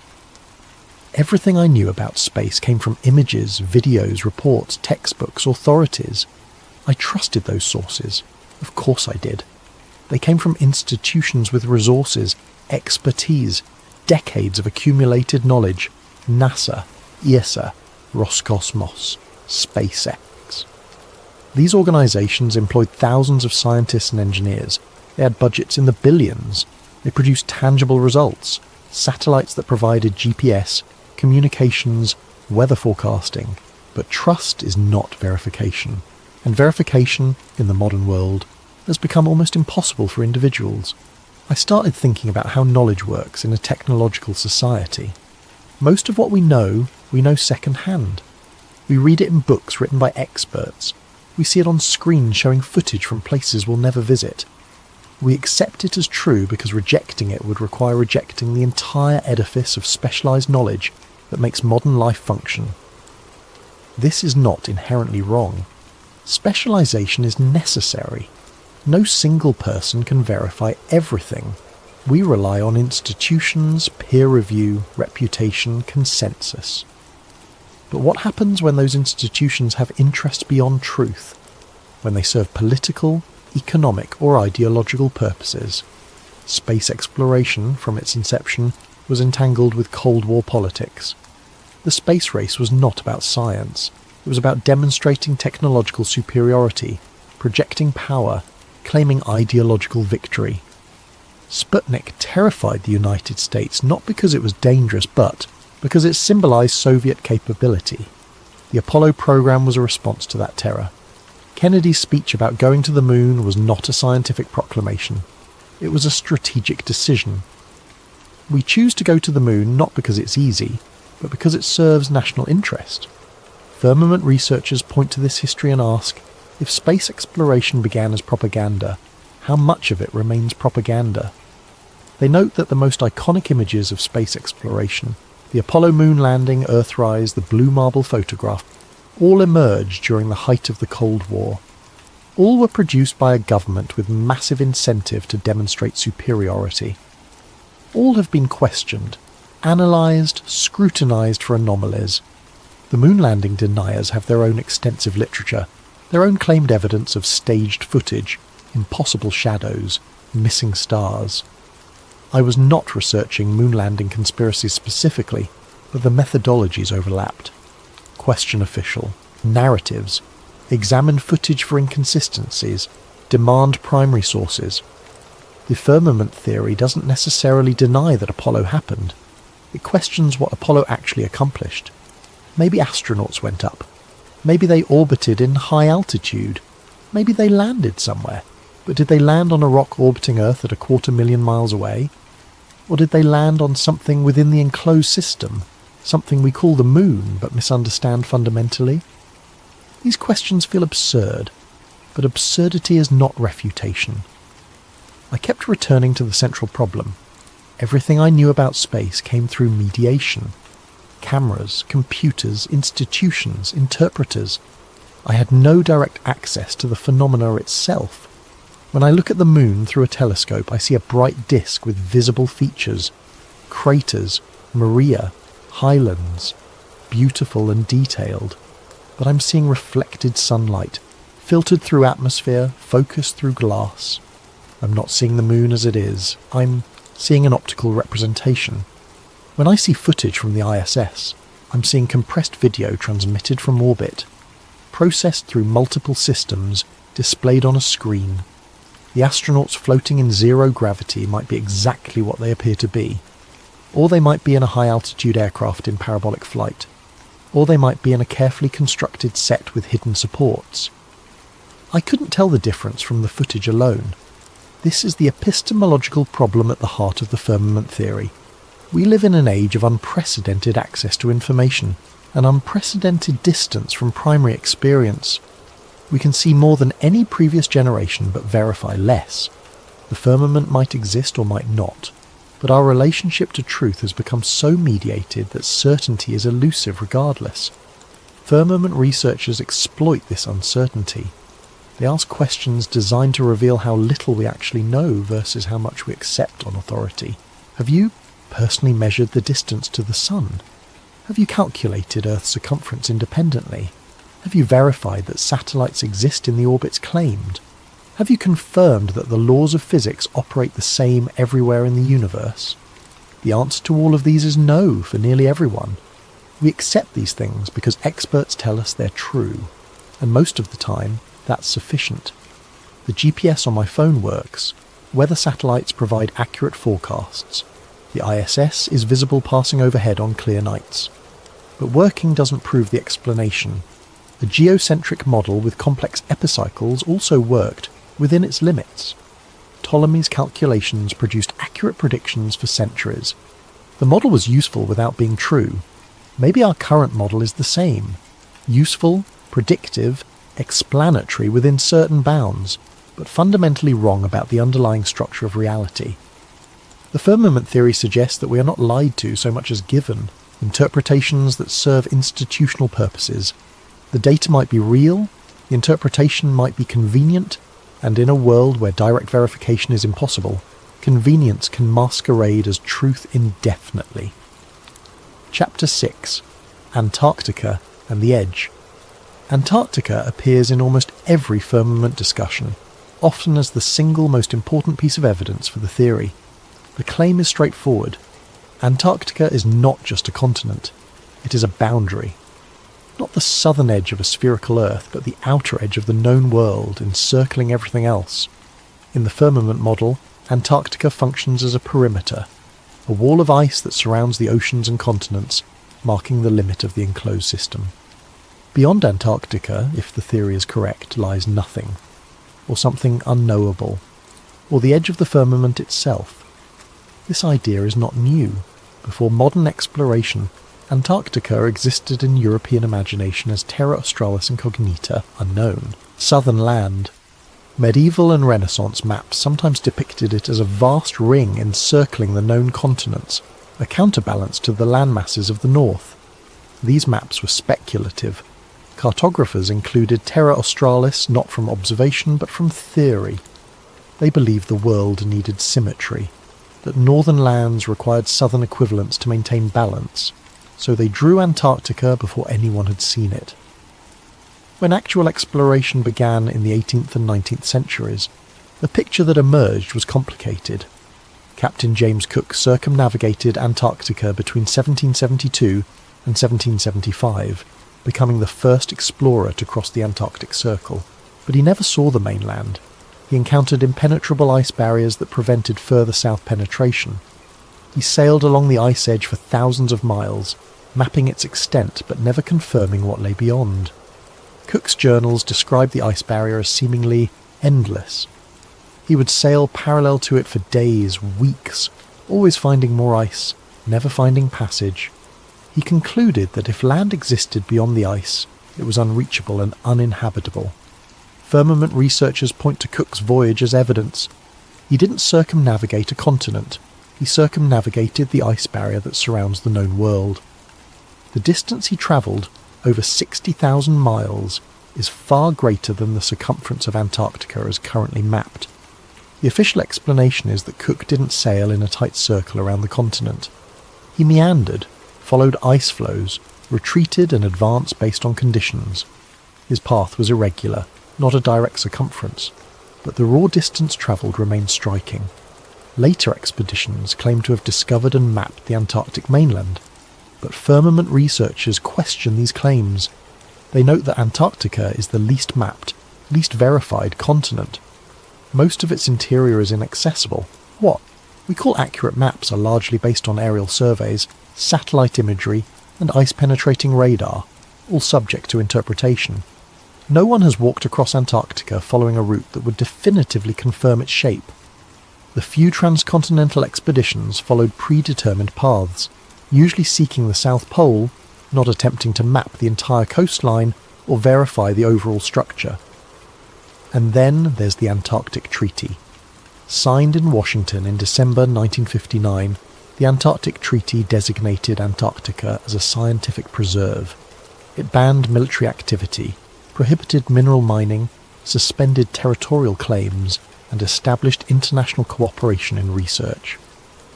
Everything I knew about space came from images, videos, reports, textbooks, authorities. I trusted those sources. Of course I did. They came from institutions with resources, expertise, decades of accumulated knowledge. NASA, ESA, Roscosmos, SpaceX. These organizations employed thousands of scientists and engineers. They had budgets in the billions. They produced tangible results, satellites that provided GPS, communications, weather forecasting. But trust is not verification. And verification, in the modern world, has become almost impossible for individuals. I started thinking about how knowledge works in a technological society. Most of what we know second-hand. We read it in books written by experts. We see it on screen showing footage from places we'll never visit. We accept it as true because rejecting it would require rejecting the entire edifice of specialised knowledge that makes modern life function. This is not inherently wrong. Specialisation is necessary. No single person can verify everything. We rely on institutions, peer review, reputation, consensus. But what happens when those institutions have interests beyond truth? When they serve political, economic, or ideological purposes? Space exploration, from its inception, was entangled with Cold War politics. The space race was not about science. It was about demonstrating technological superiority, projecting power, claiming ideological victory. Sputnik terrified the United States not because it was dangerous, but because it symbolized Soviet capability. The Apollo program was a response to that terror. Kennedy's speech about going to the moon was not a scientific proclamation. It was a strategic decision. We choose to go to the moon not because it's easy, but because it serves national interest. Firmament researchers point to this history and ask, if space exploration began as propaganda, how much of it remains propaganda? They note that the most iconic images of space exploration, the Apollo moon landing, Earthrise, the blue marble photograph, all emerged during the height of the Cold War. All were produced by a government with massive incentive to demonstrate superiority. All have been questioned, analysed, scrutinised for anomalies. The moon landing deniers have their own extensive literature, their own claimed evidence of staged footage, impossible shadows, missing stars. I was not researching moon landing conspiracies specifically, but the methodologies overlapped. Question official, narratives, examine footage for inconsistencies, demand primary sources. The firmament theory doesn't necessarily deny that Apollo happened. It questions what Apollo actually accomplished. Maybe astronauts went up. Maybe they orbited in high altitude. Maybe they landed somewhere. But did they land on a rock orbiting Earth at 250,000 miles away? Or did they land on something within the enclosed system, something we call the moon but misunderstand fundamentally? These questions feel absurd, but absurdity is not refutation. I kept returning to the central problem. Everything I knew about space came through mediation. Cameras, computers, institutions, interpreters. I had no direct access to the phenomena itself. When I look at the moon through a telescope, I see a bright disk with visible features, craters, Maria, highlands, beautiful and detailed. But I'm seeing reflected sunlight, filtered through atmosphere, focused through glass. I'm not seeing the moon as it is. I'm seeing an optical representation. When I see footage from the ISS, I'm seeing compressed video transmitted from orbit, processed through multiple systems, displayed on a screen. The astronauts floating in zero gravity might be exactly what they appear to be, or they might be in a high-altitude aircraft in parabolic flight, or they might be in a carefully constructed set with hidden supports. I couldn't tell the difference from the footage alone. This is the epistemological problem at the heart of the firmament theory. We live in an age of unprecedented access to information, an unprecedented distance from primary experience. We can see more than any previous generation but verify less. The firmament might exist or might not, but our relationship to truth has become so mediated that certainty is elusive regardless. Firmament researchers exploit this uncertainty. They ask questions designed to reveal how little we actually know versus how much we accept on authority. Have you personally measured the distance to the Sun? Have you calculated Earth's circumference independently? Have you verified that satellites exist in the orbits claimed? Have you confirmed that the laws of physics operate the same everywhere in the universe? The answer to all of these is no for nearly everyone. We accept these things because experts tell us they're true, and most of the time, that's sufficient. The GPS on my phone works. Weather satellites provide accurate forecasts. The ISS is visible passing overhead on clear nights. But working doesn't prove the explanation. A geocentric model with complex epicycles also worked within its limits. Ptolemy's calculations produced accurate predictions for centuries. The model was useful without being true. Maybe our current model is the same. Useful, predictive, explanatory within certain bounds, but fundamentally wrong about the underlying structure of reality. The firmament theory suggests that we are not lied to so much as given interpretations that serve institutional purposes. The data might be real, the interpretation might be convenient, and in a world where direct verification is impossible, convenience can masquerade as truth indefinitely. Chapter 6. Antarctica and the Edge. Antarctica appears in almost every firmament discussion, often as the single most important piece of evidence for the theory. The claim is straightforward. Antarctica is not just a continent, it is a boundary. Not the southern edge of a spherical Earth, but the outer edge of the known world encircling everything else. In the firmament model, Antarctica functions as a perimeter, a wall of ice that surrounds the oceans and continents, marking the limit of the enclosed system. Beyond Antarctica, if the theory is correct, lies nothing, or something unknowable, or the edge of the firmament itself. This idea is not new. Before modern exploration, Antarctica existed in European imagination as Terra Australis Incognita, unknown, southern land. Medieval and Renaissance maps sometimes depicted it as a vast ring encircling the known continents, a counterbalance to the landmasses of the north. These maps were speculative. Cartographers included Terra Australis not from observation but from theory. They believed the world needed symmetry, that northern lands required southern equivalents to maintain balance, so they drew Antarctica before anyone had seen it. When actual exploration began in the 18th and 19th centuries, the picture that emerged was complicated. Captain James Cook circumnavigated Antarctica between 1772 and 1775, becoming the first explorer to cross the Antarctic Circle. But he never saw the mainland. He encountered impenetrable ice barriers that prevented further south penetration. He sailed along the ice edge for thousands of miles, mapping its extent but never confirming what lay beyond. Cook's journals describe the ice barrier as seemingly endless. He would sail parallel to it for days, weeks, always finding more ice, never finding passage. He concluded that if land existed beyond the ice, it was unreachable and uninhabitable. Firmament researchers point to Cook's voyage as evidence. He didn't circumnavigate a continent, he circumnavigated the ice barrier that surrounds the known world. The distance he travelled, over 60,000 miles, is far greater than the circumference of Antarctica as currently mapped. The official explanation is that Cook didn't sail in a tight circle around the continent. He meandered, followed ice flows, retreated and advanced based on conditions. His path was irregular, not a direct circumference, but the raw distance travelled remained striking. Later expeditions claim to have discovered and mapped the Antarctic mainland, but firmament researchers question these claims. They note that Antarctica is the least mapped, least verified continent. Most of its interior is inaccessible. What we call accurate maps are largely based on aerial surveys, satellite imagery, and ice-penetrating radar, all subject to interpretation. No one has walked across Antarctica following a route that would definitively confirm its shape. The few transcontinental expeditions followed predetermined paths, usually seeking the South Pole, not attempting to map the entire coastline or verify the overall structure. And then there's the Antarctic Treaty. Signed in Washington in December 1959, the Antarctic Treaty designated Antarctica as a scientific preserve. It banned military activity, prohibited mineral mining, suspended territorial claims, and established international cooperation in research.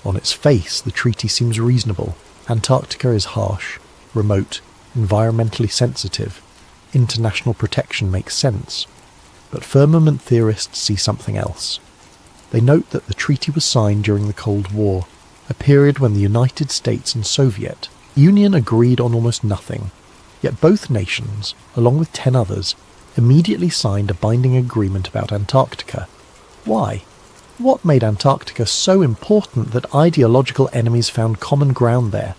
On its face, the treaty seems reasonable. Antarctica is harsh, remote, environmentally sensitive. International protection makes sense. But firmament theorists see something else. They note that the treaty was signed during the Cold War, a period when the United States and Soviet Union agreed on almost nothing. Yet both nations, along with 10 others, immediately signed a binding agreement about Antarctica. Why? What made Antarctica so important that ideological enemies found common ground there?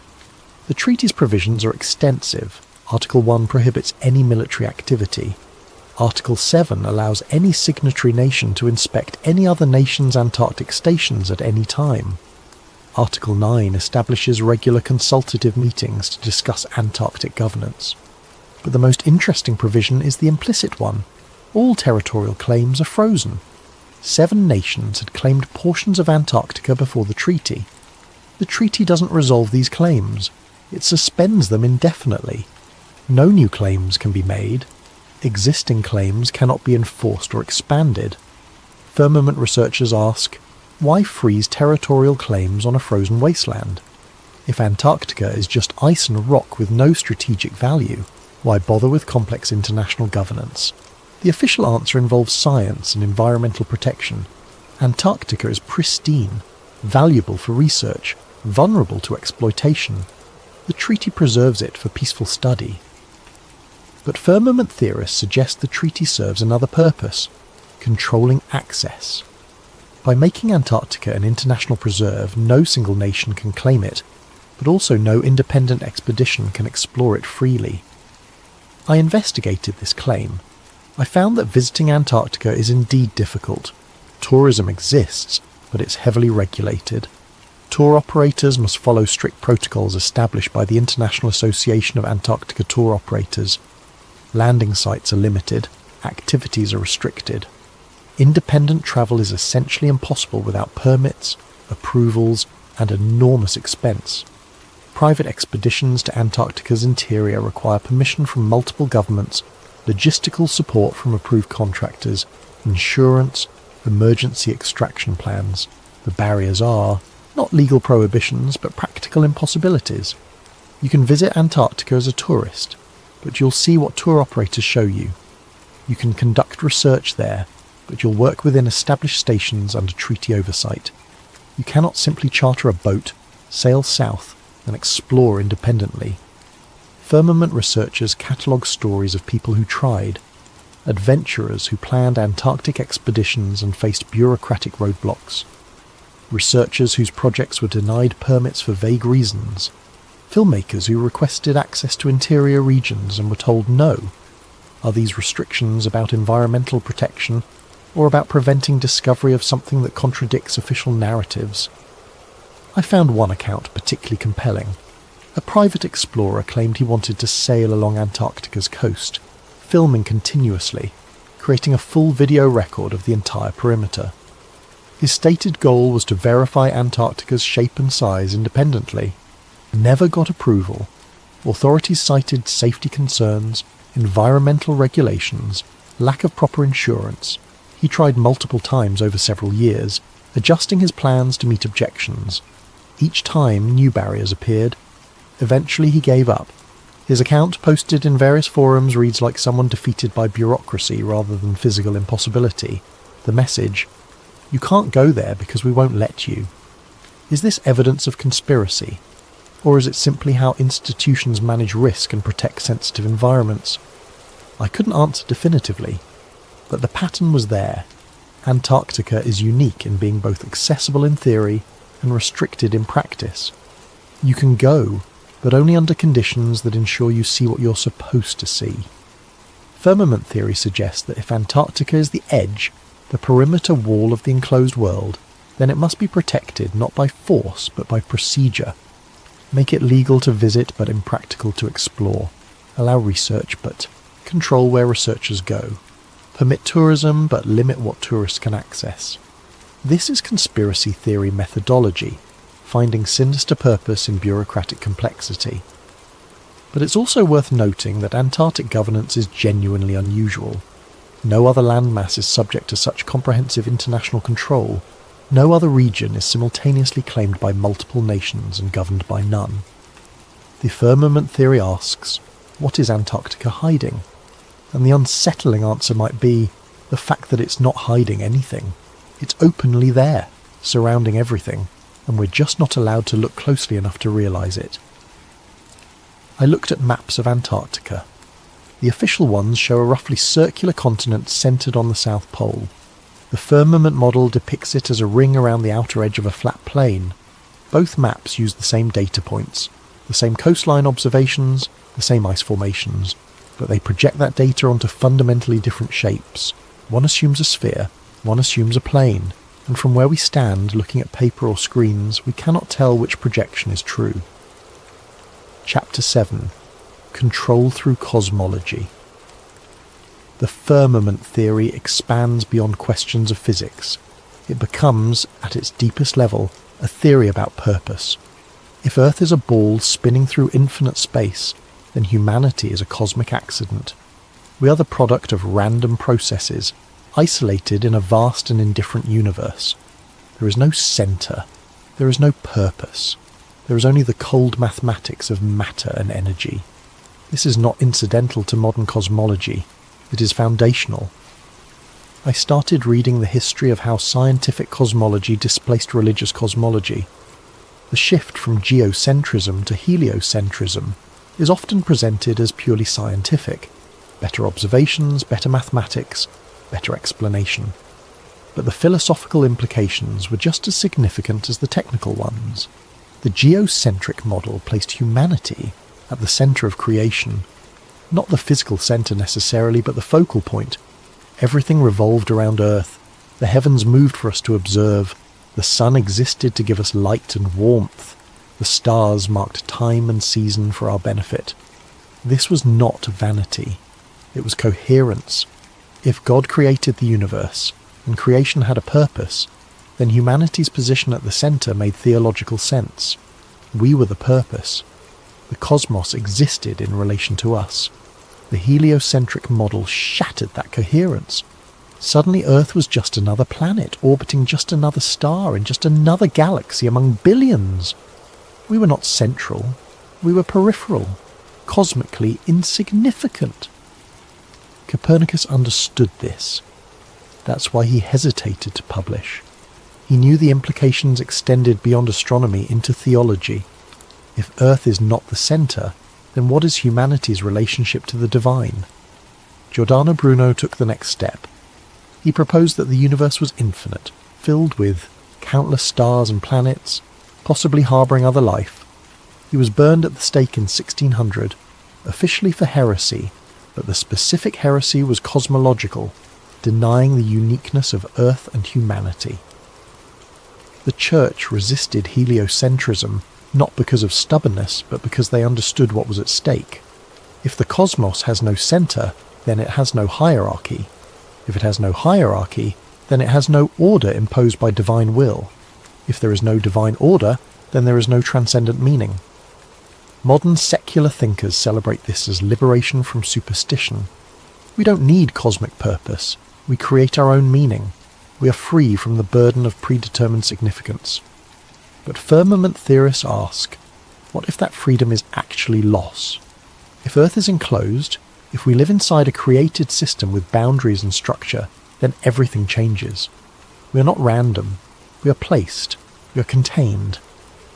The treaty's provisions are extensive. Article 1 prohibits any military activity. Article 7 allows any signatory nation to inspect any other nation's Antarctic stations at any time. Article 9 establishes regular consultative meetings to discuss Antarctic governance. But the most interesting provision is the implicit one. All territorial claims are frozen. 7 nations had claimed portions of Antarctica before the treaty. The treaty doesn't resolve these claims. It suspends them indefinitely. No new claims can be made. Existing claims cannot be enforced or expanded. Firmament researchers ask, why freeze territorial claims on a frozen wasteland? If Antarctica is just ice and rock with no strategic value, why bother with complex international governance? The official answer involves science and environmental protection. Antarctica is pristine, valuable for research, vulnerable to exploitation. The treaty preserves it for peaceful study. But firmament theorists suggest the treaty serves another purpose, controlling access. By making Antarctica an international preserve, no single nation can claim it, but also no independent expedition can explore it freely. I investigated this claim. I found that visiting Antarctica is indeed difficult. Tourism exists, but it's heavily regulated. Tour operators must follow strict protocols established by the International Association of Antarctica Tour Operators. Landing sites are limited, activities are restricted. Independent travel is essentially impossible without permits, approvals, and enormous expense. Private expeditions to Antarctica's interior require permission from multiple governments, logistical support from approved contractors, insurance, emergency extraction plans. The barriers are not legal prohibitions, but practical impossibilities. You can visit Antarctica as a tourist, but you'll see what tour operators show you. You can conduct research there, but you'll work within established stations under treaty oversight. You cannot simply charter a boat, sail south, and explore independently. Firmament researchers catalogue stories of people who tried, adventurers who planned Antarctic expeditions and faced bureaucratic roadblocks, researchers whose projects were denied permits for vague reasons, filmmakers who requested access to interior regions and were told no. Are these restrictions about environmental protection or about preventing discovery of something that contradicts official narratives? I found one account particularly compelling. A private explorer claimed he wanted to sail along Antarctica's coast, filming continuously, creating a full video record of the entire perimeter. His stated goal was to verify Antarctica's shape and size independently. Never got approval. Authorities cited safety concerns, environmental regulations, lack of proper insurance. He tried multiple times over several years, adjusting his plans to meet objections. Each time new barriers appeared. Eventually he gave up. His account, posted in various forums, reads like someone defeated by bureaucracy rather than physical impossibility. The message: you can't go there because we won't let you. Is this evidence of conspiracy? Or is it simply how institutions manage risk and protect sensitive environments? I couldn't answer definitively, but the pattern was there. Antarctica is unique in being both accessible in theory and restricted in practice. You can go, but only under conditions that ensure you see what you're supposed to see. Firmament theory suggests that if Antarctica is the edge, the perimeter wall of the enclosed world, then it must be protected not by force but by procedure. Make it legal to visit but impractical to explore. Allow research but control where researchers go. Permit tourism but limit what tourists can access. This is conspiracy theory methodology, finding sinister purpose in bureaucratic complexity. But it's also worth noting that Antarctic governance is genuinely unusual. No other landmass is subject to such comprehensive international control. No other region is simultaneously claimed by multiple nations and governed by none. The firmament theory asks, what is Antarctica hiding? And the unsettling answer might be the fact that it's not hiding anything. It's openly there, surrounding everything, and we're just not allowed to look closely enough to realise it. I looked at maps of Antarctica. The official ones show a roughly circular continent centred on the South Pole. The firmament model depicts it as a ring around the outer edge of a flat plain. Both maps use the same data points, the same coastline observations, the same ice formations, but they project that data onto fundamentally different shapes. One assumes a sphere, one assumes a plane, and from where we stand looking at paper or screens, we cannot tell which projection is true. Chapter 7. Control through cosmology. The firmament theory expands beyond questions of physics. It becomes, at its deepest level, a theory about purpose. If Earth is a ball spinning through infinite space, then humanity is a cosmic accident. We are the product of random processes, isolated in a vast and indifferent universe. There is no centre. There is no purpose. There is only the cold mathematics of matter and energy. This is not incidental to modern cosmology. It is foundational. I started reading the history of how scientific cosmology displaced religious cosmology. The shift from geocentrism to heliocentrism is often presented as purely scientific. Better observations, better mathematics, better explanation. But the philosophical implications were just as significant as the technical ones. The geocentric model placed humanity at the centre of creation. Not the physical centre necessarily, but the focal point. Everything revolved around Earth. The heavens moved for us to observe. The sun existed to give us light and warmth. The stars marked time and season for our benefit. This was not vanity. It was coherence. If God created the universe, and creation had a purpose, then humanity's position at the centre made theological sense. We were the purpose. The cosmos existed in relation to us. The heliocentric model shattered that coherence. Suddenly Earth was just another planet, orbiting just another star in just another galaxy among billions. We were not central. We were peripheral, cosmically insignificant. Copernicus understood this. That's why he hesitated to publish. He knew the implications extended beyond astronomy into theology. If Earth is not the centre, then what is humanity's relationship to the divine? Giordano Bruno took the next step. He proposed that the universe was infinite, filled with countless stars and planets, possibly harbouring other life. He was burned at the stake in 1600, officially for heresy, but the specific heresy was cosmological, denying the uniqueness of Earth and humanity. The Church resisted heliocentrism not because of stubbornness, but because they understood what was at stake. If the cosmos has no centre, then it has no hierarchy. If it has no hierarchy, then it has no order imposed by divine will. If there is no divine order, then there is no transcendent meaning. Modern secular thinkers celebrate this as liberation from superstition. We don't need cosmic purpose. We create our own meaning. We are free from the burden of predetermined significance. But firmament theorists ask, what if that freedom is actually loss? If Earth is enclosed, if we live inside a created system with boundaries and structure, then everything changes. We are not random. We are placed. We are contained.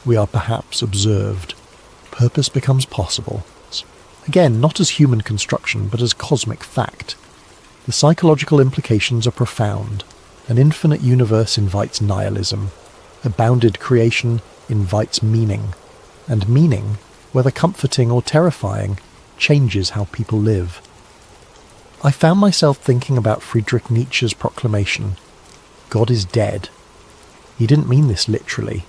We are perhaps observed. Purpose becomes possible. Again, not as human construction, but as cosmic fact. The psychological implications are profound. An infinite universe invites nihilism. A bounded creation invites meaning. And meaning, whether comforting or terrifying, changes how people live. I found myself thinking about Friedrich Nietzsche's proclamation, God is dead. He didn't mean this literally.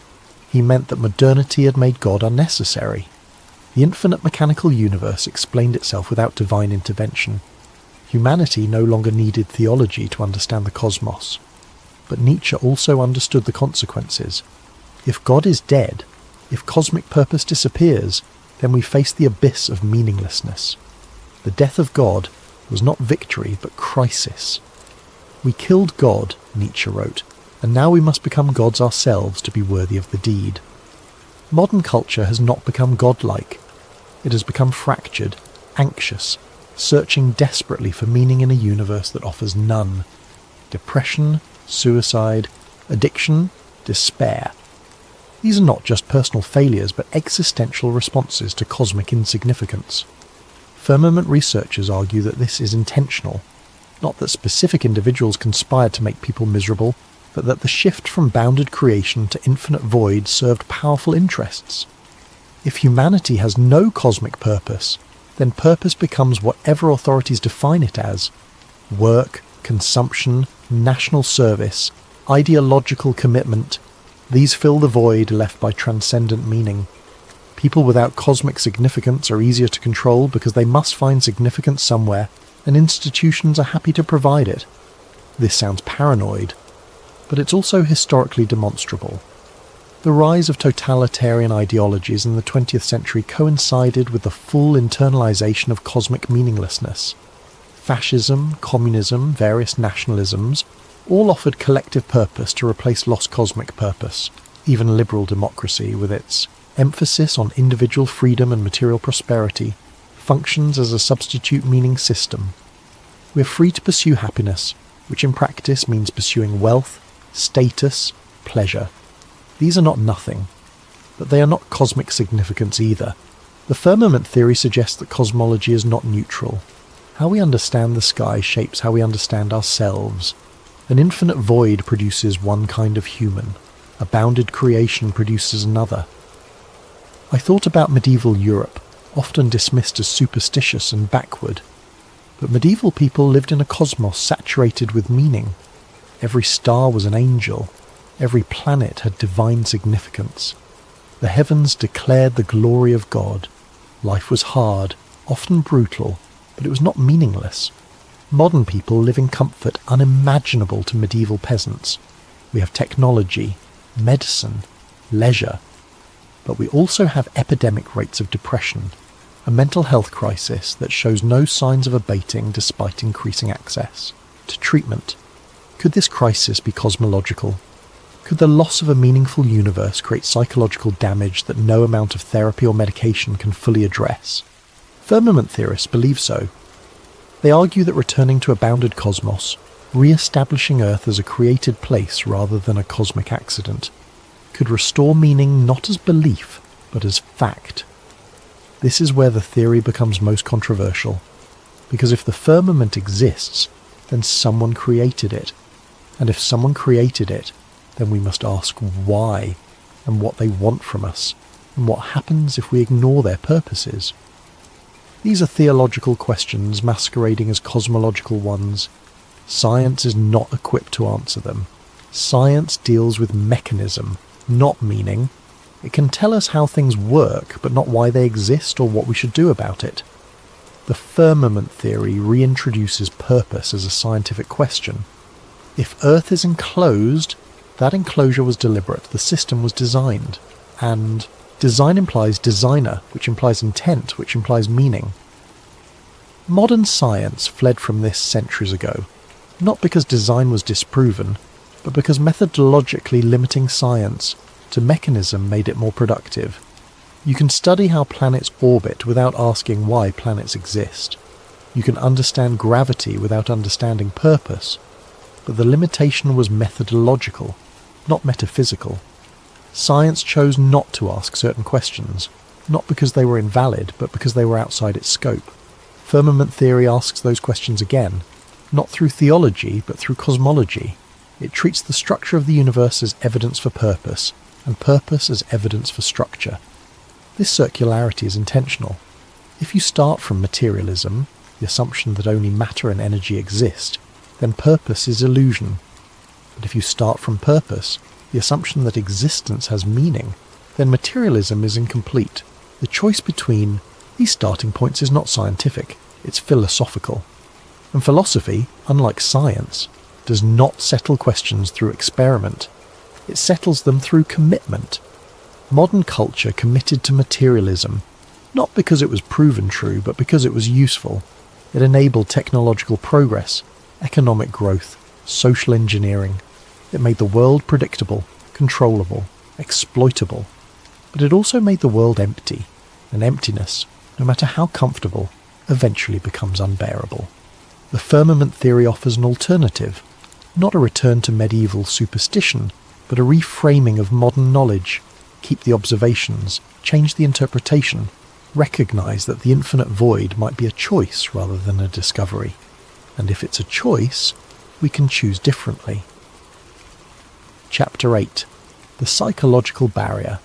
He meant that modernity had made God unnecessary. The infinite mechanical universe explained itself without divine intervention. Humanity no longer needed theology to understand the cosmos. But Nietzsche also understood the consequences. If God is dead, if cosmic purpose disappears, then we face the abyss of meaninglessness. The death of God was not victory, but crisis. We killed God, Nietzsche wrote, and now we must become gods ourselves to be worthy of the deed. Modern culture has not become godlike. It has become fractured, anxious, searching desperately for meaning in a universe that offers none. Depression, suicide, addiction, despair. These are not just personal failures, but existential responses to cosmic insignificance. Firmament researchers argue that this is intentional, not that specific individuals conspired to make people miserable, but that the shift from bounded creation to infinite void served powerful interests. If humanity has no cosmic purpose, then purpose becomes whatever authorities define it as: work, consumption, national service, ideological commitment. These fill the void left by transcendent meaning. People without cosmic significance are easier to control because they must find significance somewhere, and institutions are happy to provide it. This sounds paranoid, but it's also historically demonstrable. The rise of totalitarian ideologies in the 20th century coincided with the full internalization of cosmic meaninglessness. Fascism, communism, various nationalisms all offered collective purpose to replace lost cosmic purpose. Even liberal democracy, with its emphasis on individual freedom and material prosperity, functions as a substitute meaning system. We are free to pursue happiness, which in practice means pursuing wealth, status, pleasure. These are not nothing, but they are not cosmic significance either. The firmament theory suggests that cosmology is not neutral. How we understand the sky shapes how we understand ourselves. An infinite void produces one kind of human. A bounded creation produces another. I thought about medieval Europe, often dismissed as superstitious and backward. But medieval people lived in a cosmos saturated with meaning. Every star was an angel. Every planet had divine significance. The heavens declared the glory of God. Life was hard, often brutal, but it was not meaningless. Modern people live in comfort unimaginable to medieval peasants. We have technology, medicine, leisure, but we also have epidemic rates of depression, a mental health crisis that shows no signs of abating despite increasing access to treatment. Could this crisis be cosmological? Could the loss of a meaningful universe create psychological damage that no amount of therapy or medication can fully address? Firmament theorists believe so. They argue that returning to a bounded cosmos, re-establishing Earth as a created place rather than a cosmic accident, could restore meaning not as belief, but as fact. This is where the theory becomes most controversial, because if the firmament exists, then someone created it. And if someone created it, then we must ask why, and what they want from us, and what happens if we ignore their purposes. These are theological questions masquerading as cosmological ones. Science is not equipped to answer them. Science deals with mechanism, not meaning. It can tell us how things work, but not why they exist or what we should do about it. The firmament theory reintroduces purpose as a scientific question. If Earth is enclosed, that enclosure was deliberate, the system was designed. And design implies designer, which implies intent, which implies meaning. Modern science fled from this centuries ago, not because design was disproven, but because methodologically limiting science to mechanism made it more productive. You can study how planets orbit without asking why planets exist. You can understand gravity without understanding purpose, but the limitation was methodological, not metaphysical. Science chose not to ask certain questions, not because they were invalid, but because they were outside its scope. Firmament theory asks those questions again, not through theology, but through cosmology. It treats the structure of the universe as evidence for purpose, and purpose as evidence for structure. This circularity is intentional. If you start from materialism, the assumption that only matter and energy exist, then purpose is illusion. But if you start from purpose, the assumption that existence has meaning, then materialism is incomplete. The choice between these starting points is not scientific, it's philosophical. And philosophy, unlike science, does not settle questions through experiment. It settles them through commitment. Modern culture committed to materialism, not because it was proven true, but because it was useful. It enabled technological progress, economic growth, social engineering. It made the world predictable, controllable, exploitable. But it also made the world empty, and emptiness, no matter how comfortable, eventually becomes unbearable. The firmament theory offers an alternative, not a return to medieval superstition, but a reframing of modern knowledge. Keep the observations, change the interpretation, recognise that the infinite void might be a choice rather than a discovery. And if it's a choice, we can choose differently. Chapter 8. The Psychological Barrier.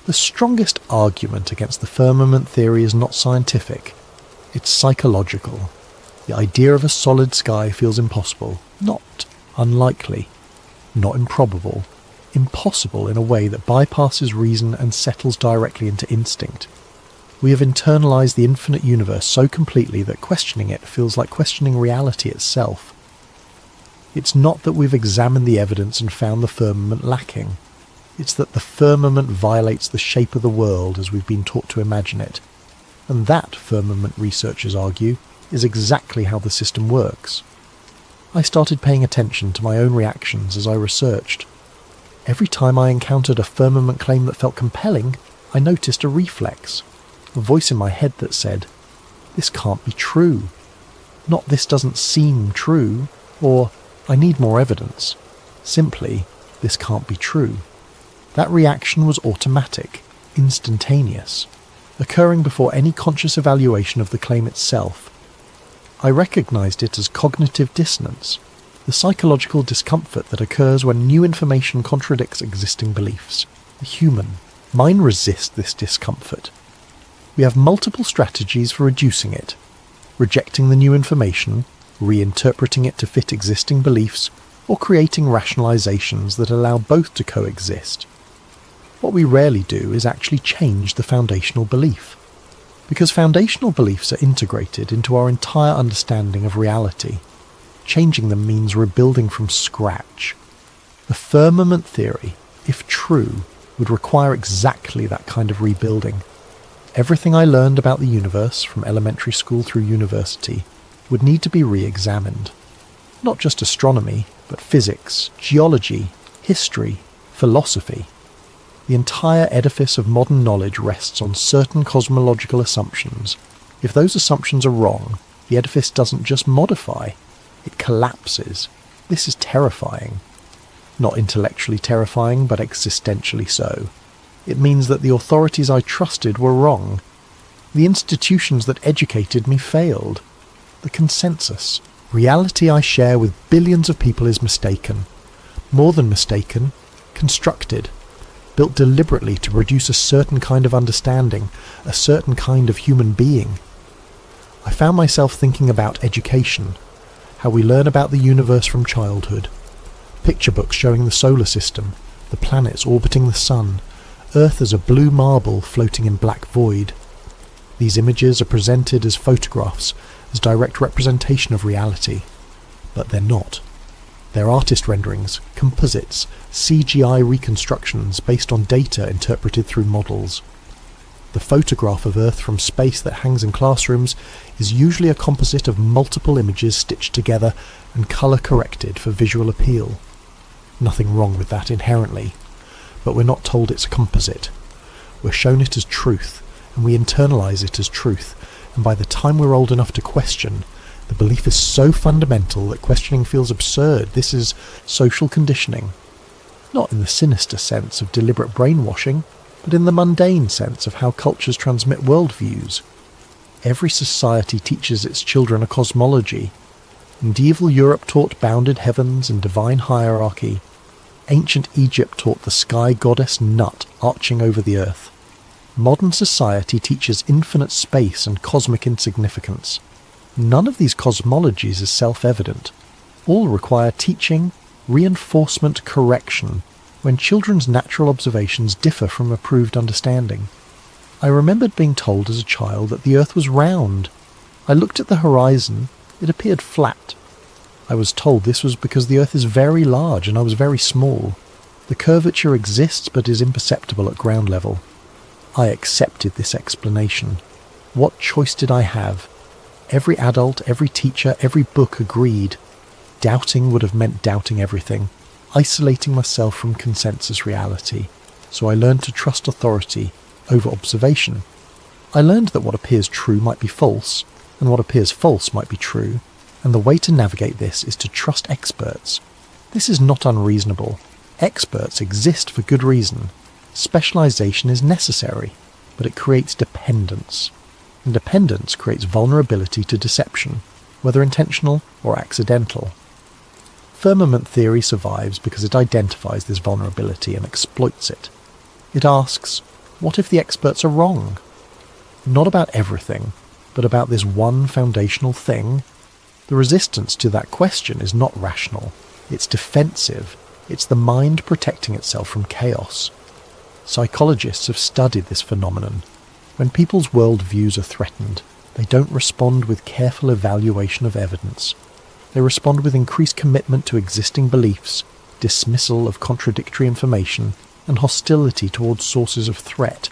The strongest argument against the firmament theory is not scientific, it's psychological. The idea of a solid sky feels impossible, not unlikely, not improbable, impossible in a way that bypasses reason and settles directly into instinct. We have internalized the infinite universe so completely that questioning it feels like questioning reality itself. It's not that we've examined the evidence and found the firmament lacking. It's that the firmament violates the shape of the world as we've been taught to imagine it. And that, firmament researchers argue, is exactly how the system works. I started paying attention to my own reactions as I researched. Every time I encountered a firmament claim that felt compelling, I noticed a reflex, a voice in my head that said, "This can't be true." Not "this doesn't seem true," or "I need more evidence." Simply, "This can't be true." That reaction was automatic, instantaneous, occurring before any conscious evaluation of the claim itself. I recognized it as cognitive dissonance, the psychological discomfort that occurs when new information contradicts existing beliefs. The human mind resists this discomfort. We have multiple strategies for reducing it: rejecting the new information, reinterpreting it to fit existing beliefs, or creating rationalizations that allow both to coexist. What we rarely do is actually change the foundational belief, because foundational beliefs are integrated into our entire understanding of reality. Changing them means rebuilding from scratch. The firmament theory, if true, would require exactly that kind of rebuilding. Everything I learned about the universe, from elementary school through university, would need to be re-examined. Not just astronomy, but physics, geology, history, philosophy. The entire edifice of modern knowledge rests on certain cosmological assumptions. If those assumptions are wrong, the edifice doesn't just modify, it collapses. This is terrifying. Not intellectually terrifying, but existentially so. It means that the authorities I trusted were wrong. The institutions that educated me failed. The consensus. Reality I share with billions of people is mistaken. More than mistaken, constructed. Built deliberately to produce a certain kind of understanding, a certain kind of human being. I found myself thinking about education, how we learn about the universe from childhood. Picture books showing the solar system, the planets orbiting the sun, Earth as a blue marble floating in black void. These images are presented as photographs, as direct representation of reality. But they're not. They're artist renderings, composites, CGI reconstructions based on data interpreted through models. The photograph of Earth from space that hangs in classrooms is usually a composite of multiple images stitched together and colour-corrected for visual appeal. Nothing wrong with that inherently, but we're not told it's a composite. We're shown it as truth, and we internalise it as truth, and by the time we're old enough to question, the belief is so fundamental that questioning feels absurd. This is social conditioning. Not in the sinister sense of deliberate brainwashing, but in the mundane sense of how cultures transmit worldviews. Every society teaches its children a cosmology. Medieval Europe taught bounded heavens and divine hierarchy. Ancient Egypt taught the sky goddess Nut arching over the earth. Modern society teaches infinite space and cosmic insignificance. None of these cosmologies is self-evident. All require teaching, reinforcement, correction, when children's natural observations differ from approved understanding. I remembered being told as a child that the earth was round. I looked at the horizon, it appeared flat. I was told this was because the earth is very large and I was very small. The curvature exists but is imperceptible at ground level. I accepted this explanation. What choice did I have? Every adult, every teacher, every book agreed. Doubting would have meant doubting everything, isolating myself from consensus reality. So I learned to trust authority over observation. I learned that what appears true might be false, and what appears false might be true, and the way to navigate this is to trust experts. This is not unreasonable. Experts exist for good reason. Specialization is necessary, but it creates dependence. And dependence creates vulnerability to deception, whether intentional or accidental. Firmament theory survives because it identifies this vulnerability and exploits it. It asks, what if the experts are wrong? Not about everything, but about this one foundational thing. The resistance to that question is not rational. It's defensive. It's the mind protecting itself from chaos. Psychologists have studied this phenomenon. When people's worldviews are threatened, they don't respond with careful evaluation of evidence. They respond with increased commitment to existing beliefs, dismissal of contradictory information, and hostility towards sources of threat.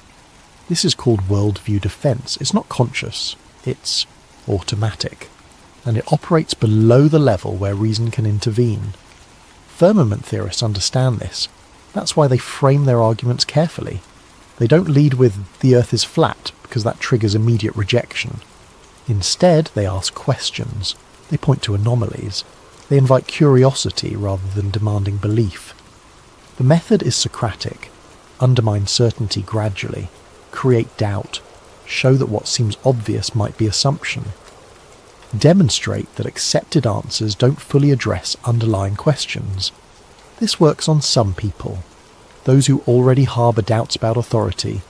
This is called worldview defense. It's not conscious, it's automatic, and it operates below the level where reason can intervene. Firmament theorists understand this. That's why they frame their arguments carefully. They don't lead with, the earth is flat, because that triggers immediate rejection. Instead, they ask questions. They point to anomalies. They invite curiosity rather than demanding belief. The method is Socratic. Undermine certainty gradually. Create doubt. Show that what seems obvious might be assumption. Demonstrate that accepted answers don't fully address underlying questions. This works on some people. Those who already harbour doubts about authority,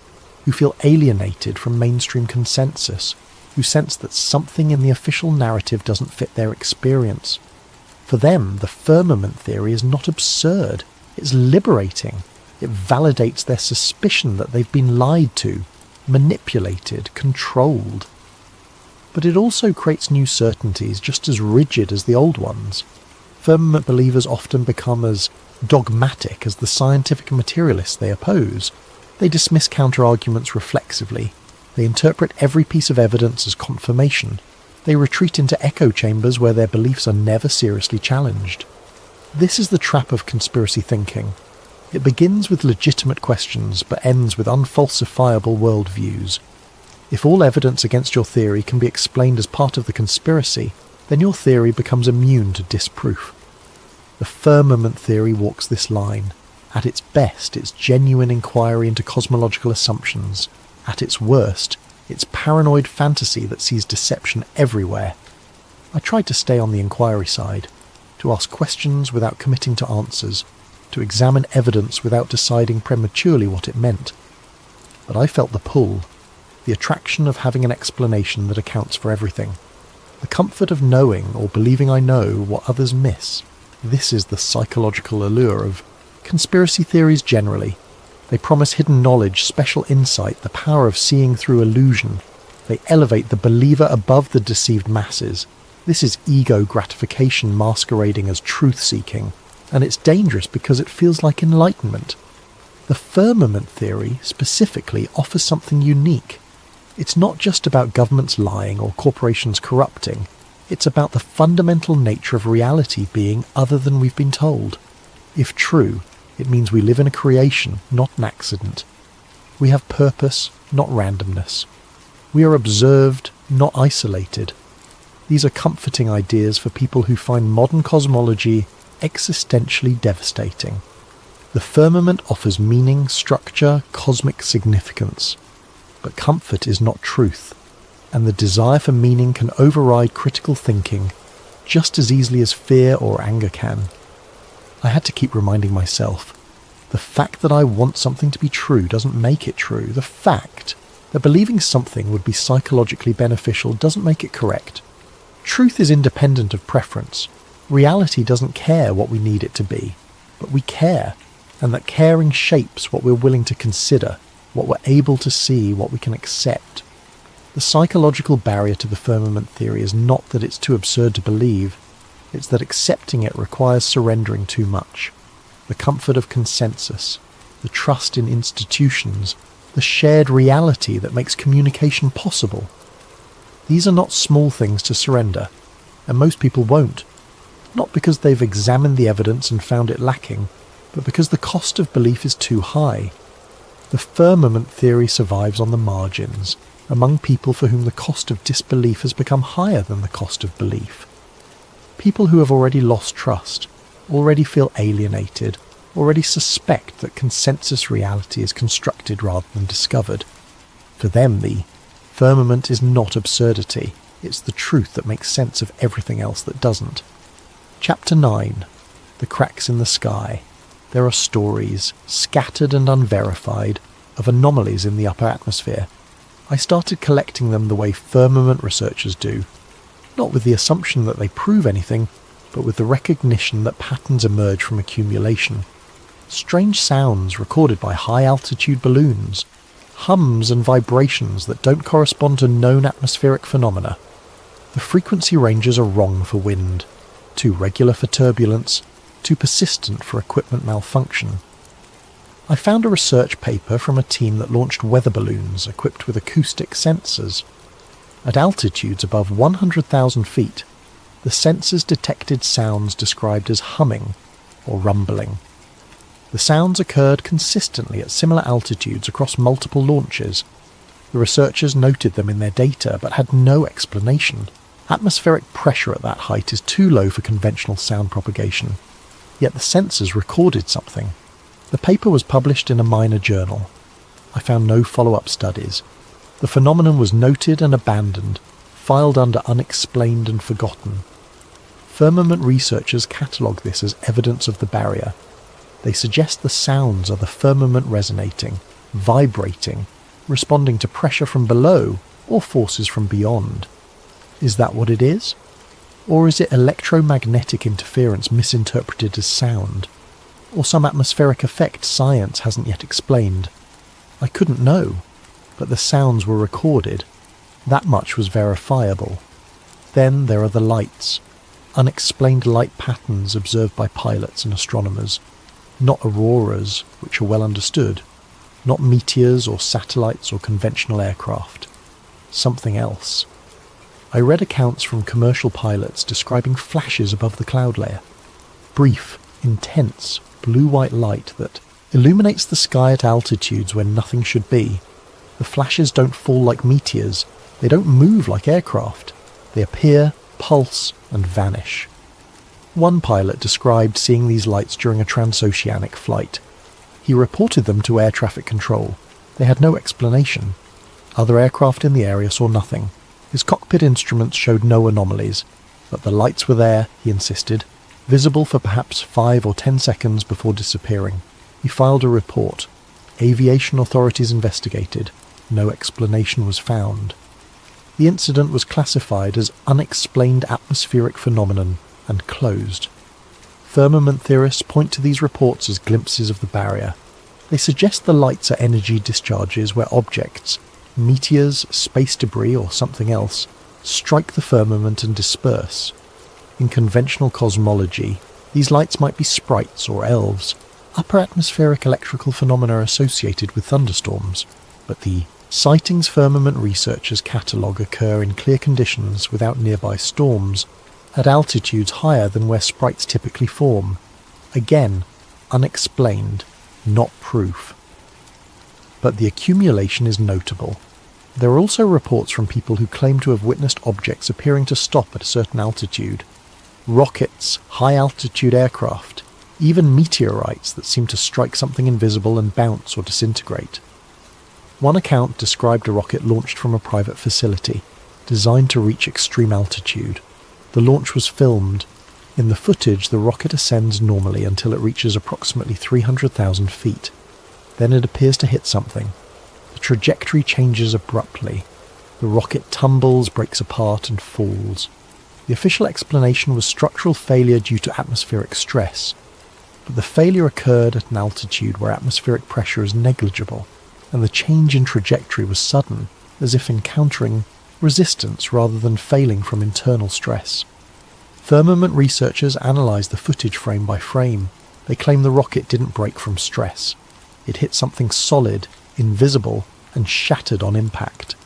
who feel alienated from mainstream consensus, who sense that something in the official narrative doesn't fit their experience. For them, the firmament theory is not absurd, it's liberating. It validates their suspicion that they've been lied to, manipulated, controlled. But it also creates new certainties just as rigid as the old ones. Firmament believers often become as dogmatic as the scientific materialists they oppose. They dismiss counter-arguments reflexively. They interpret every piece of evidence as confirmation. They retreat into echo chambers where their beliefs are never seriously challenged. This is the trap of conspiracy thinking. It begins with legitimate questions, but ends with unfalsifiable worldviews. If all evidence against your theory can be explained as part of the conspiracy, then your theory becomes immune to disproof. The firmament theory walks this line. At its best, it's genuine inquiry into cosmological assumptions. At its worst, it's paranoid fantasy that sees deception everywhere. I tried to stay on the inquiry side, to ask questions without committing to answers, to examine evidence without deciding prematurely what it meant. But I felt the pull, the attraction of having an explanation that accounts for everything. The comfort of knowing or believing I know what others miss. This is the psychological allure of conspiracy theories generally. They promise hidden knowledge, special insight, the power of seeing through illusion. They elevate the believer above the deceived masses. This is ego gratification masquerading as truth-seeking, and it's dangerous because it feels like enlightenment. The firmament theory specifically offers something unique. It's not just about governments lying or corporations corrupting. It's about the fundamental nature of reality being other than we've been told. If true, it means we live in a creation, not an accident. We have purpose, not randomness. We are observed, not isolated. These are comforting ideas for people who find modern cosmology existentially devastating. The firmament offers meaning, structure, cosmic significance. But comfort is not truth, and the desire for meaning can override critical thinking just as easily as fear or anger can. I had to keep reminding myself, the fact that I want something to be true doesn't make it true. The fact that believing something would be psychologically beneficial doesn't make it correct. Truth is independent of preference. Reality doesn't care what we need it to be, but we care, and that caring shapes what we're willing to consider, what we're able to see, what we can accept. The psychological barrier to the firmament theory is not that it's too absurd to believe, it's that accepting it requires surrendering too much. The comfort of consensus, the trust in institutions, the shared reality that makes communication possible. These are not small things to surrender, and most people won't. Not because they've examined the evidence and found it lacking, but because the cost of belief is too high. The firmament theory survives on the margins, among people for whom the cost of disbelief has become higher than the cost of belief. People who have already lost trust, already feel alienated, already suspect that consensus reality is constructed rather than discovered. For them, the firmament is not absurdity, it's the truth that makes sense of everything else that doesn't. Chapter 9. The Cracks in the Sky. There are stories, scattered and unverified, of anomalies in the upper atmosphere. I started collecting them the way firmament researchers do, not with the assumption that they prove anything, but with the recognition that patterns emerge from accumulation. Strange sounds recorded by high-altitude balloons, hums and vibrations that don't correspond to known atmospheric phenomena. The frequency ranges are wrong for wind, too regular for turbulence, too persistent for equipment malfunction. I found a research paper from a team that launched weather balloons equipped with acoustic sensors. At altitudes above 100,000 feet, the sensors detected sounds described as humming or rumbling. The sounds occurred consistently at similar altitudes across multiple launches. The researchers noted them in their data but had no explanation. Atmospheric pressure at that height is too low for conventional sound propagation. Yet the sensors recorded something. The paper was published in a minor journal. I found no follow-up studies. The phenomenon was noted and abandoned, filed under unexplained and forgotten. Firmament researchers catalogue this as evidence of the barrier. They suggest the sounds are the firmament resonating, vibrating, responding to pressure from below or forces from beyond. Is that what it is? Or is it electromagnetic interference misinterpreted as sound? Or some atmospheric effect science hasn't yet explained? I couldn't know, but the sounds were recorded. That much was verifiable. Then there are the lights. Unexplained light patterns observed by pilots and astronomers. Not auroras, which are well understood. Not meteors or satellites or conventional aircraft. Something else. I read accounts from commercial pilots describing flashes above the cloud layer. Brief, intense, blue-white light that illuminates the sky at altitudes where nothing should be. The flashes don't fall like meteors. They don't move like aircraft. They appear, pulse, and vanish. One pilot described seeing these lights during a transoceanic flight. He reported them to air traffic control. They had no explanation. Other aircraft in the area saw nothing. His cockpit instruments showed no anomalies, but the lights were there, he insisted, visible for perhaps 5 or 10 seconds before disappearing. He filed a report. Aviation authorities investigated. No explanation was found. The incident was classified as unexplained atmospheric phenomenon and closed. Firmament theorists point to these reports as glimpses of the barrier. They suggest the lights are energy discharges where objects, meteors, space debris or something else, strike the firmament and disperse. In conventional cosmology, these lights might be sprites or elves, upper atmospheric electrical phenomena associated with thunderstorms, but the sightings firmament researchers catalogue occur in clear conditions without nearby storms, at altitudes higher than where sprites typically form. Again, unexplained, not proof. But the accumulation is notable. There are also reports from people who claim to have witnessed objects appearing to stop at a certain altitude. Rockets, high-altitude aircraft, even meteorites that seem to strike something invisible and bounce or disintegrate. One account described a rocket launched from a private facility, designed to reach extreme altitude. The launch was filmed. In the footage, the rocket ascends normally until it reaches approximately 300,000 feet. Then it appears to hit something. The trajectory changes abruptly. The rocket tumbles, breaks apart, and falls. The official explanation was structural failure due to atmospheric stress, but the failure occurred at an altitude where atmospheric pressure is negligible, and the change in trajectory was sudden, as if encountering resistance rather than failing from internal stress. Firmament researchers analysed the footage frame by frame. They claim the rocket didn't break from stress. It hit something solid, invisible, and shattered on impact.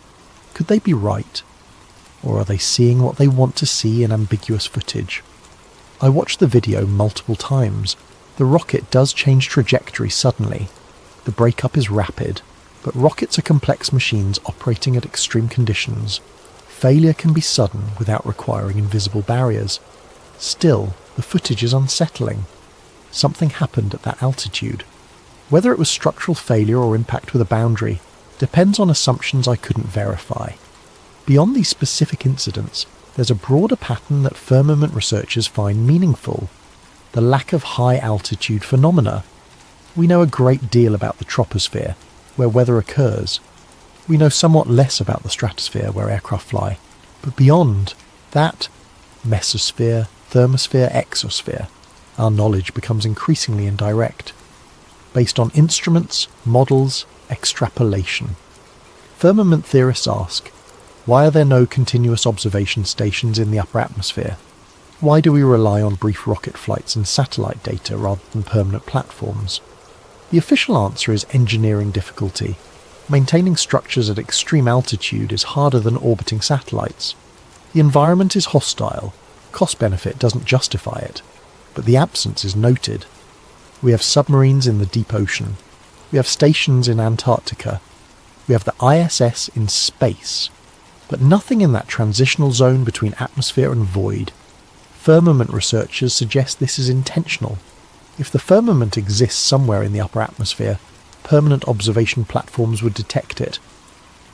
Could they be right? Or are they seeing what they want to see in ambiguous footage? I watched the video multiple times. The rocket does change trajectory suddenly. The breakup is rapid, but rockets are complex machines operating at extreme conditions. Failure can be sudden without requiring invisible barriers. Still, the footage is unsettling. Something happened at that altitude. Whether it was structural failure or impact with a boundary depends on assumptions I couldn't verify. Beyond these specific incidents, there's a broader pattern that firmament researchers find meaningful: the lack of high-altitude phenomena. We know a great deal about the troposphere, where weather occurs. We know somewhat less about the stratosphere, where aircraft fly. But beyond that, mesosphere, thermosphere, exosphere, our knowledge becomes increasingly indirect, based on instruments, models, extrapolation. Firmament theorists ask, why are there no continuous observation stations in the upper atmosphere? Why do we rely on brief rocket flights and satellite data rather than permanent platforms? The official answer is engineering difficulty. Maintaining structures at extreme altitude is harder than orbiting satellites. The environment is hostile. Cost-benefit doesn't justify it, but the absence is noted. We have submarines in the deep ocean. We have stations in Antarctica. We have the ISS in space, but nothing in that transitional zone between atmosphere and void. Firmament researchers suggest this is intentional. If the firmament exists somewhere in the upper atmosphere, permanent observation platforms would detect it.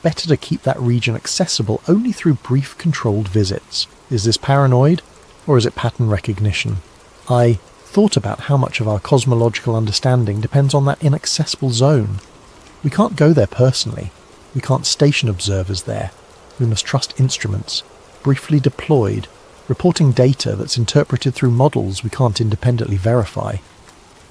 Better to keep that region accessible only through brief controlled visits. Is this paranoid, or is it pattern recognition? I thought about how much of our cosmological understanding depends on that inaccessible zone. We can't go there personally. We can't station observers there. We must trust instruments, briefly deployed, reporting data that's interpreted through models we can't independently verify.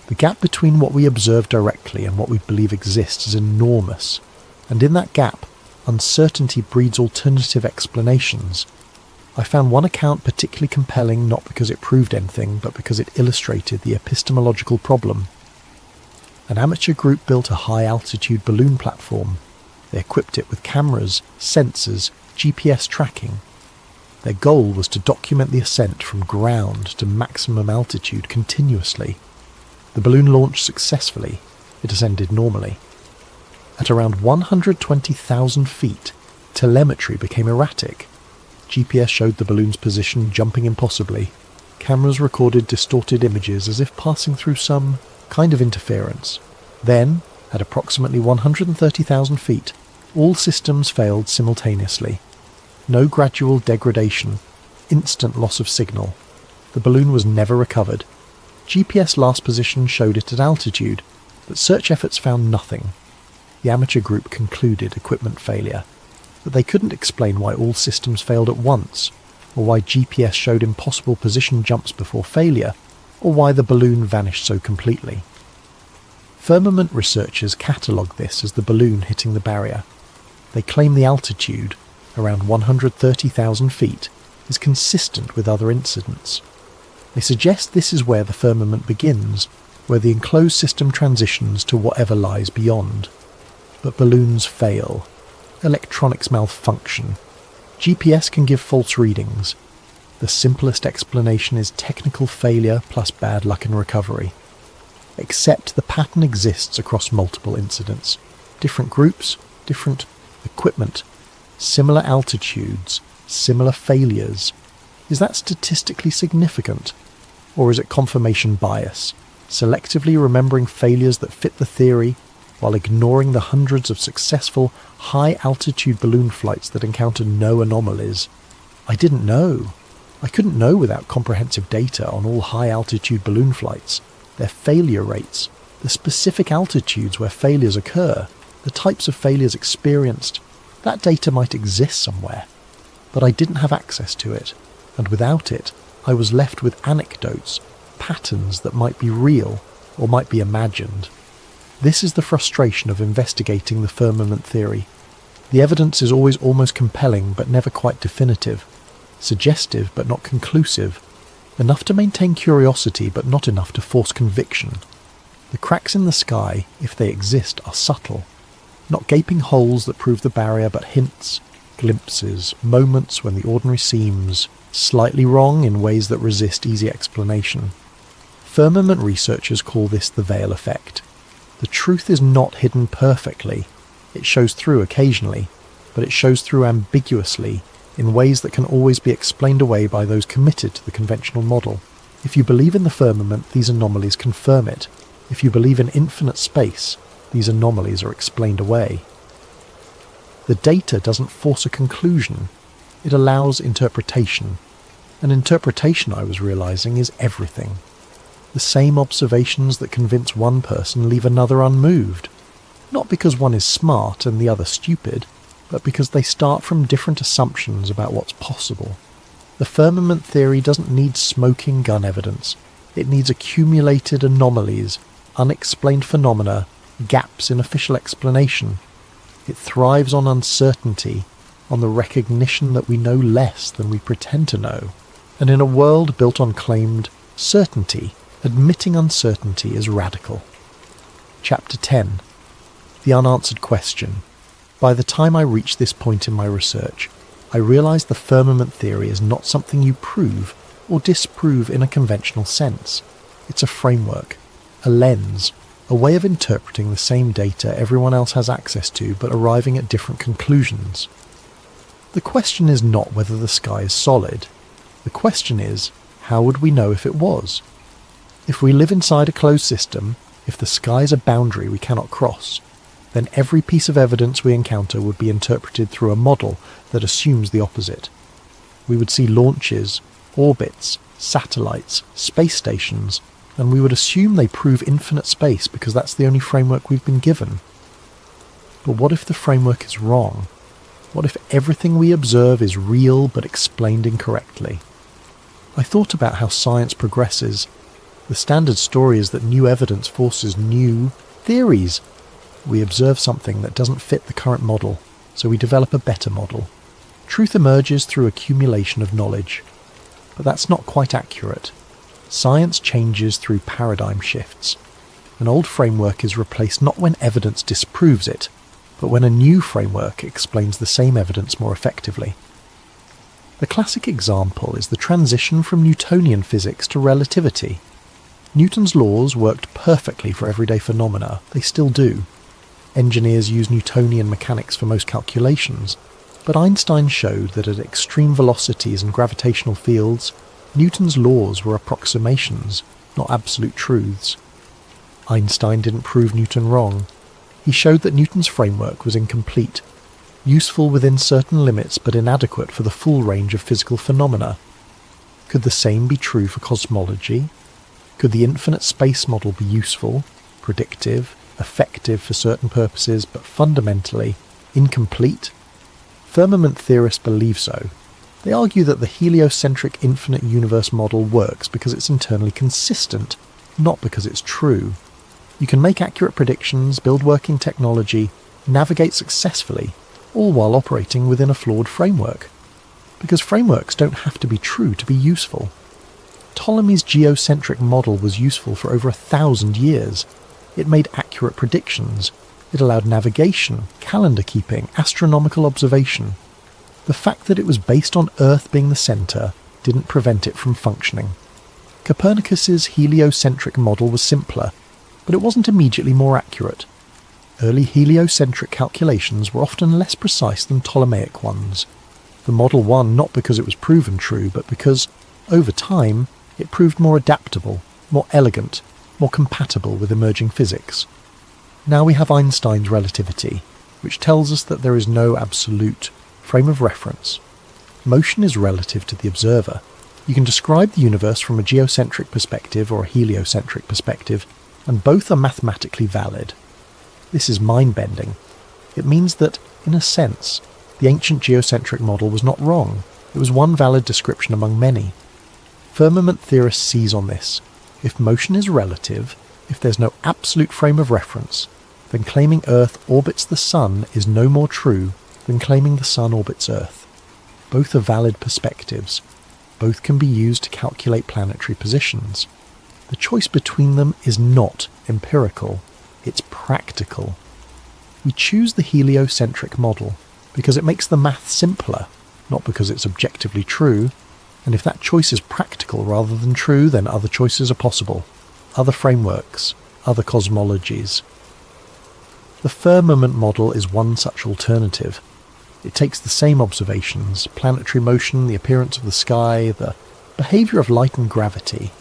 The gap between what we observe directly and what we believe exists is enormous, and in that gap, uncertainty breeds alternative explanations. I found one account particularly compelling not because it proved anything, but because it illustrated the epistemological problem. An amateur group built a high-altitude balloon platform. They equipped it with cameras, sensors, GPS tracking. Their goal was to document the ascent from ground to maximum altitude continuously. The balloon launched successfully. It ascended normally. At around 120,000 feet, telemetry became erratic. GPS showed the balloon's position jumping impossibly. Cameras recorded distorted images as if passing through some kind of interference. Then, at approximately 130,000 feet, all systems failed simultaneously. No gradual degradation, instant loss of signal. The balloon was never recovered. GPS last position showed it at altitude, but search efforts found nothing. The amateur group concluded equipment failure, but they couldn't explain why all systems failed at once, or why GPS showed impossible position jumps before failure, or why the balloon vanished so completely. Firmament researchers catalogue this as the balloon hitting the barrier. They claim the altitude, around 130,000 feet, is consistent with other incidents. They suggest this is where the firmament begins, where the enclosed system transitions to whatever lies beyond. But balloons fail. Electronics malfunction. GPS can give false readings. The simplest explanation is technical failure plus bad luck in recovery. Except the pattern exists across multiple incidents. Different groups, different equipment, similar altitudes, similar failures. Is that statistically significant? Or is it confirmation bias, selectively remembering failures that fit the theory while ignoring the hundreds of successful high-altitude balloon flights that encountered no anomalies? I didn't know. I couldn't know without comprehensive data on all high-altitude balloon flights, their failure rates, the specific altitudes where failures occur, the types of failures experienced. That data might exist somewhere, but I didn't have access to it, and without it, I was left with anecdotes, patterns that might be real or might be imagined. This is the frustration of investigating the firmament theory. The evidence is always almost compelling but never quite definitive, suggestive but not conclusive, enough to maintain curiosity but not enough to force conviction. The cracks in the sky, if they exist, are subtle, not gaping holes that prove the barrier but hints, glimpses, moments when the ordinary seems slightly wrong in ways that resist easy explanation. Firmament researchers call this the veil effect. The truth is not hidden perfectly. It shows through occasionally, but it shows through ambiguously, in ways that can always be explained away by those committed to the conventional model. If you believe in the firmament, these anomalies confirm it. If you believe in infinite space, these anomalies are explained away. The data doesn't force a conclusion. It allows interpretation. And interpretation, I was realizing, is everything. The same observations that convince one person leave another unmoved. Not because one is smart and the other stupid, but because they start from different assumptions about what's possible. The firmament theory doesn't need smoking gun evidence. It needs accumulated anomalies, unexplained phenomena, gaps in official explanation. It thrives on uncertainty, on the recognition that we know less than we pretend to know. And in a world built on claimed certainty, admitting uncertainty is radical. Chapter 10. The Unanswered Question. By the time I reached this point in my research, I realized the firmament theory is not something you prove or disprove in a conventional sense. It's a framework, a lens, a way of interpreting the same data everyone else has access to but arriving at different conclusions. The question is not whether the sky is solid. The question is, how would we know if it was? If we live inside a closed system, if the sky is a boundary we cannot cross, then every piece of evidence we encounter would be interpreted through a model that assumes the opposite. We would see launches, orbits, satellites, space stations, and we would assume they prove infinite space because that's the only framework we've been given. But what if the framework is wrong? What if everything we observe is real but explained incorrectly? I thought about how science progresses. The standard story is that new evidence forces new theories. We observe something that doesn't fit the current model, so we develop a better model. Truth emerges through accumulation of knowledge. But that's not quite accurate. Science changes through paradigm shifts. An old framework is replaced not when evidence disproves it, but when a new framework explains the same evidence more effectively. The classic example is the transition from Newtonian physics to relativity. Newton's laws worked perfectly for everyday phenomena. They still do. Engineers use Newtonian mechanics for most calculations, but Einstein showed that at extreme velocities and gravitational fields, Newton's laws were approximations, not absolute truths. Einstein didn't prove Newton wrong. He showed that Newton's framework was incomplete, useful within certain limits but inadequate for the full range of physical phenomena. Could the same be true for cosmology? Could the infinite space model be useful, predictive, effective for certain purposes, but fundamentally incomplete? Firmament theorists believe so. They argue that the heliocentric infinite universe model works because it's internally consistent, not because it's true. You can make accurate predictions, build working technology, navigate successfully, all while operating within a flawed framework. Because frameworks don't have to be true to be useful. Ptolemy's geocentric model was useful for over 1,000 years. It made accurate predictions. It allowed navigation, calendar keeping, astronomical observation. The fact that it was based on Earth being the centre didn't prevent it from functioning. Copernicus's heliocentric model was simpler, but it wasn't immediately more accurate. Early heliocentric calculations were often less precise than Ptolemaic ones. The model won not because it was proven true, but because, over time, it proved more adaptable, more elegant, more compatible with emerging physics. Now we have Einstein's relativity, which tells us that there is no absolute frame of reference. Motion is relative to the observer. You can describe the universe from a geocentric perspective or a heliocentric perspective, and both are mathematically valid. This is mind-bending. It means that, in a sense, the ancient geocentric model was not wrong. It was one valid description among many. Firmament theorists seize on this. If motion is relative, if there's no absolute frame of reference, then claiming Earth orbits the Sun is no more true than claiming the Sun orbits Earth. Both are valid perspectives. Both can be used to calculate planetary positions. The choice between them is not empirical, it's practical. We choose the heliocentric model because it makes the math simpler, not because it's objectively true, and if that choice is practical rather than true, then other choices are possible. Other frameworks, other cosmologies. The firmament model is one such alternative. It takes the same observations, planetary motion, the appearance of the sky, the behaviour of light and gravity,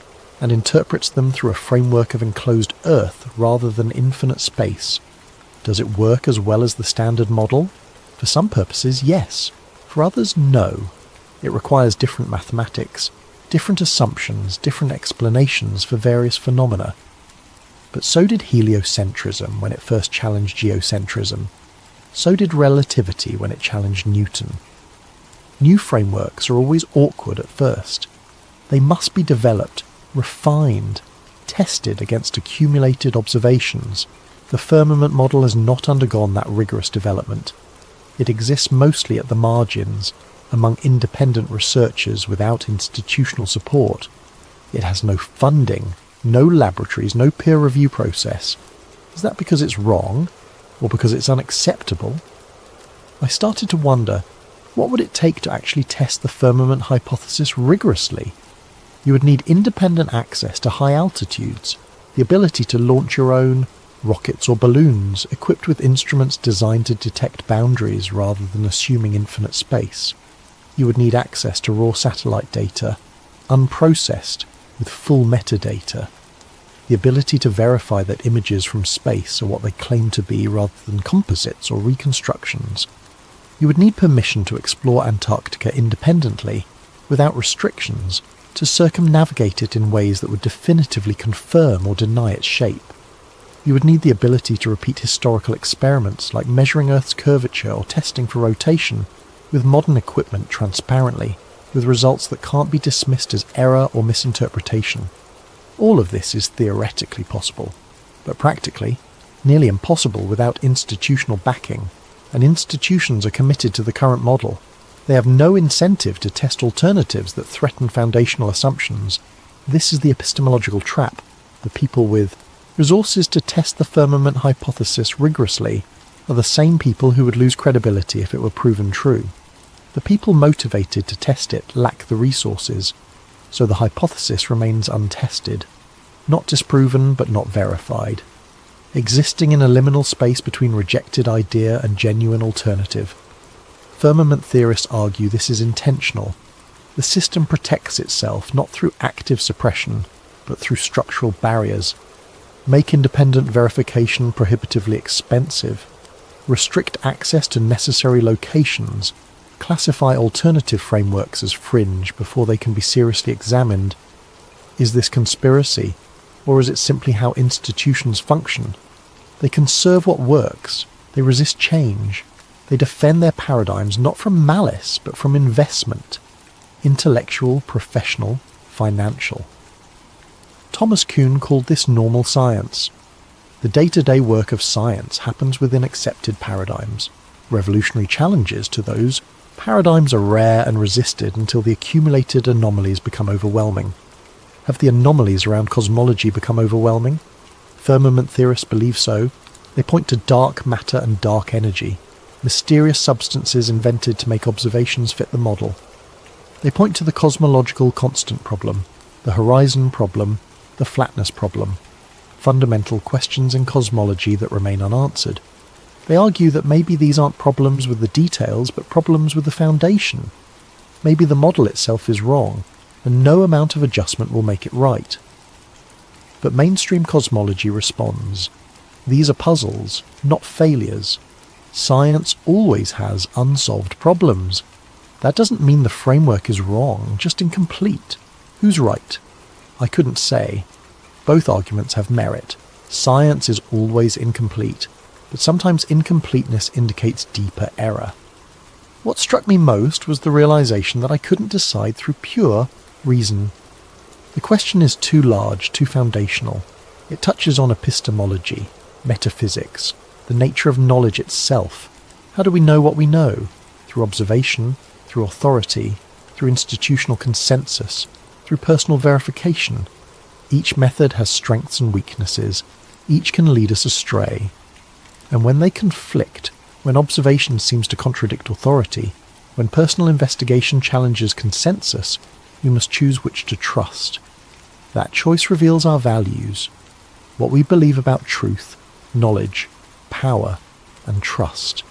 and interprets them through a framework of enclosed Earth rather than infinite space. Does it work as well as the standard model? For some purposes, yes. For others, no. It requires different mathematics, different assumptions, different explanations for various phenomena. But so did heliocentrism when it first challenged geocentrism. So did relativity when it challenged Newton. New frameworks are always awkward at first. They must be developed, refined, tested against accumulated observations. The firmament model has not undergone that rigorous development. It exists mostly at the margins, among independent researchers without institutional support. It has no funding, no laboratories, no peer review process. Is that because it's wrong, or because it's unacceptable? I started to wonder, what would it take to actually test the firmament hypothesis rigorously? You would need independent access to high altitudes, the ability to launch your own rockets or balloons equipped with instruments designed to detect boundaries rather than assuming infinite space. You would need access to raw satellite data, unprocessed, with full metadata. The ability to verify that images from space are what they claim to be rather than composites or reconstructions. You would need permission to explore Antarctica independently, without restrictions, to circumnavigate it in ways that would definitively confirm or deny its shape. You would need the ability to repeat historical experiments like measuring Earth's curvature or testing for rotation with modern equipment transparently, with results that can't be dismissed as error or misinterpretation. All of this is theoretically possible, but practically nearly impossible without institutional backing, and institutions are committed to the current model. They have no incentive to test alternatives that threaten foundational assumptions. This is the epistemological trap. The people with resources to test the firmament hypothesis rigorously are the same people who would lose credibility if it were proven true. The people motivated to test it lack the resources, so the hypothesis remains untested, not disproven but not verified, existing in a liminal space between rejected idea and genuine alternative. Firmament theorists argue this is intentional. The system protects itself not through active suppression, but through structural barriers. Make independent verification prohibitively expensive, restrict access to necessary locations, classify alternative frameworks as fringe before they can be seriously examined. Is this conspiracy, or is it simply how institutions function? They conserve what works, they resist change, they defend their paradigms not from malice but from investment, intellectual, professional, financial. Thomas Kuhn called this normal science. The day-to-day work of science happens within accepted paradigms. Revolutionary challenges to those paradigms are rare and resisted until the accumulated anomalies become overwhelming. Have the anomalies around cosmology become overwhelming? Firmament theorists believe so. They point to dark matter and dark energy, mysterious substances invented to make observations fit the model. They point to the cosmological constant problem, the horizon problem, the flatness problem, fundamental questions in cosmology that remain unanswered. They argue that maybe these aren't problems with the details, but problems with the foundation. Maybe the model itself is wrong, and no amount of adjustment will make it right. But mainstream cosmology responds. These are puzzles, not failures. Science always has unsolved problems. That doesn't mean the framework is wrong, just incomplete. Who's right? I couldn't say. Both arguments have merit. Science is always incomplete, but sometimes incompleteness indicates deeper error. What struck me most was the realization that I couldn't decide through pure reason. The question is too large, too foundational. It touches on epistemology, metaphysics, the nature of knowledge itself. How do we know what we know? Through observation, through authority, through institutional consensus, through personal verification. Each method has strengths and weaknesses. Each can lead us astray. And when they conflict, when observation seems to contradict authority, when personal investigation challenges consensus, we must choose which to trust. That choice reveals our values, what we believe about truth, knowledge, power, and trust.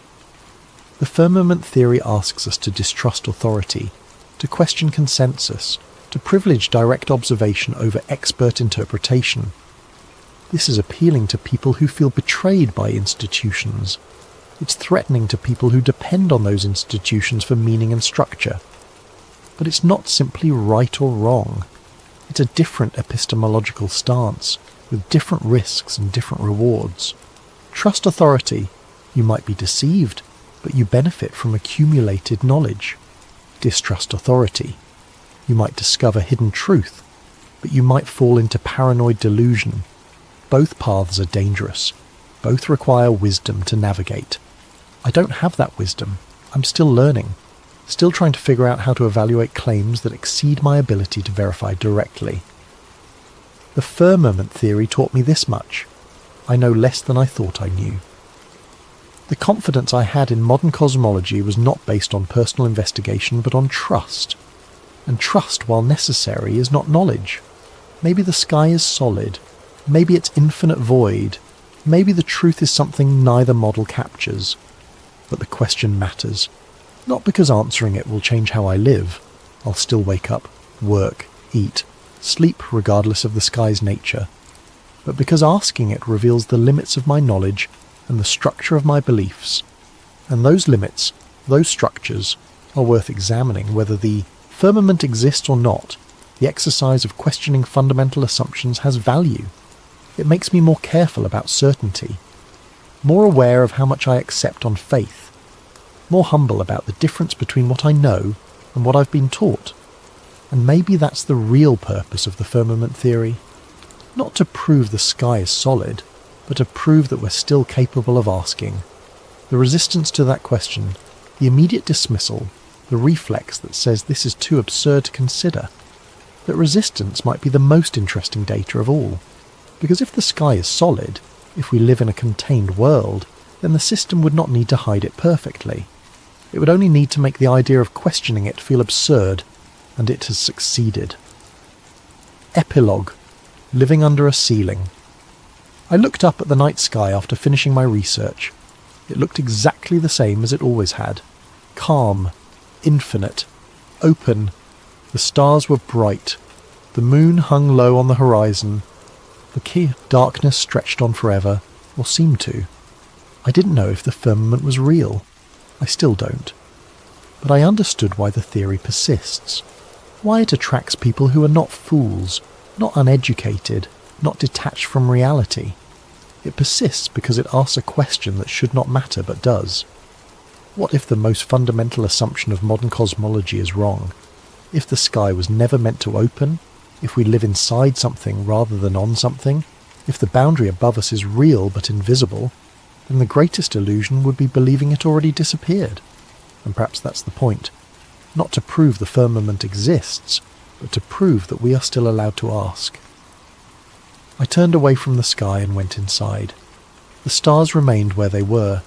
The firmament theory asks us to distrust authority, to question consensus, to privilege direct observation over expert interpretation. This is appealing to people who feel betrayed by institutions. It's threatening to people who depend on those institutions for meaning and structure. But it's not simply right or wrong. It's a different epistemological stance, with different risks and different rewards. Trust authority. You might be deceived, but you benefit from accumulated knowledge. Distrust authority. You might discover hidden truth, but you might fall into paranoid delusion. Both paths are dangerous. Both require wisdom to navigate. I don't have that wisdom. I'm still learning, still trying to figure out how to evaluate claims that exceed my ability to verify directly. The firmament theory taught me this much. I know less than I thought I knew. The confidence I had in modern cosmology was not based on personal investigation, but on trust. And trust, while necessary, is not knowledge. Maybe the sky is solid. Maybe it's infinite void. Maybe the truth is something neither model captures. But the question matters. Not because answering it will change how I live. I'll still wake up, work, eat, sleep regardless of the sky's nature. But because asking it reveals the limits of my knowledge and the structure of my beliefs. And those limits, those structures, are worth examining whether the firmament exists or not. The exercise of questioning fundamental assumptions has value. It makes me more careful about certainty, more aware of how much I accept on faith, more humble about the difference between what I know and what I've been taught. And maybe that's the real purpose of the firmament theory. Not to prove the sky is solid, but to prove that we're still capable of asking. The resistance to that question, the immediate dismissal, the reflex that says this is too absurd to consider. That resistance might be the most interesting data of all. Because if the sky is solid, if we live in a contained world, then the system would not need to hide it perfectly. It would only need to make the idea of questioning it feel absurd, and it has succeeded. Epilogue. Living under a ceiling. I looked up at the night sky after finishing my research. It looked exactly the same as it always had. Calm, infinite, open. The stars were bright. The moon hung low on the horizon. The darkness stretched on forever, or seemed to. I didn't know if the firmament was real. I still don't. But I understood why the theory persists. Why it attracts people who are not fools, not uneducated, not detached from reality. It persists because it asks a question that should not matter but does. What if the most fundamental assumption of modern cosmology is wrong? If the sky was never meant to open? If we live inside something rather than on something? If the boundary above us is real but invisible? Then the greatest illusion would be believing it already disappeared. And perhaps that's the point. Not to prove the firmament exists, but to prove that we are still allowed to ask. I turned away from the sky and went inside. The stars remained where they were,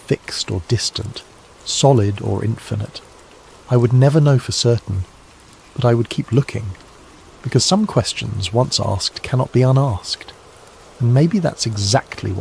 fixed or distant, solid or infinite. I would never know for certain, but I would keep looking, because some questions once asked cannot be unasked. And maybe that's exactly what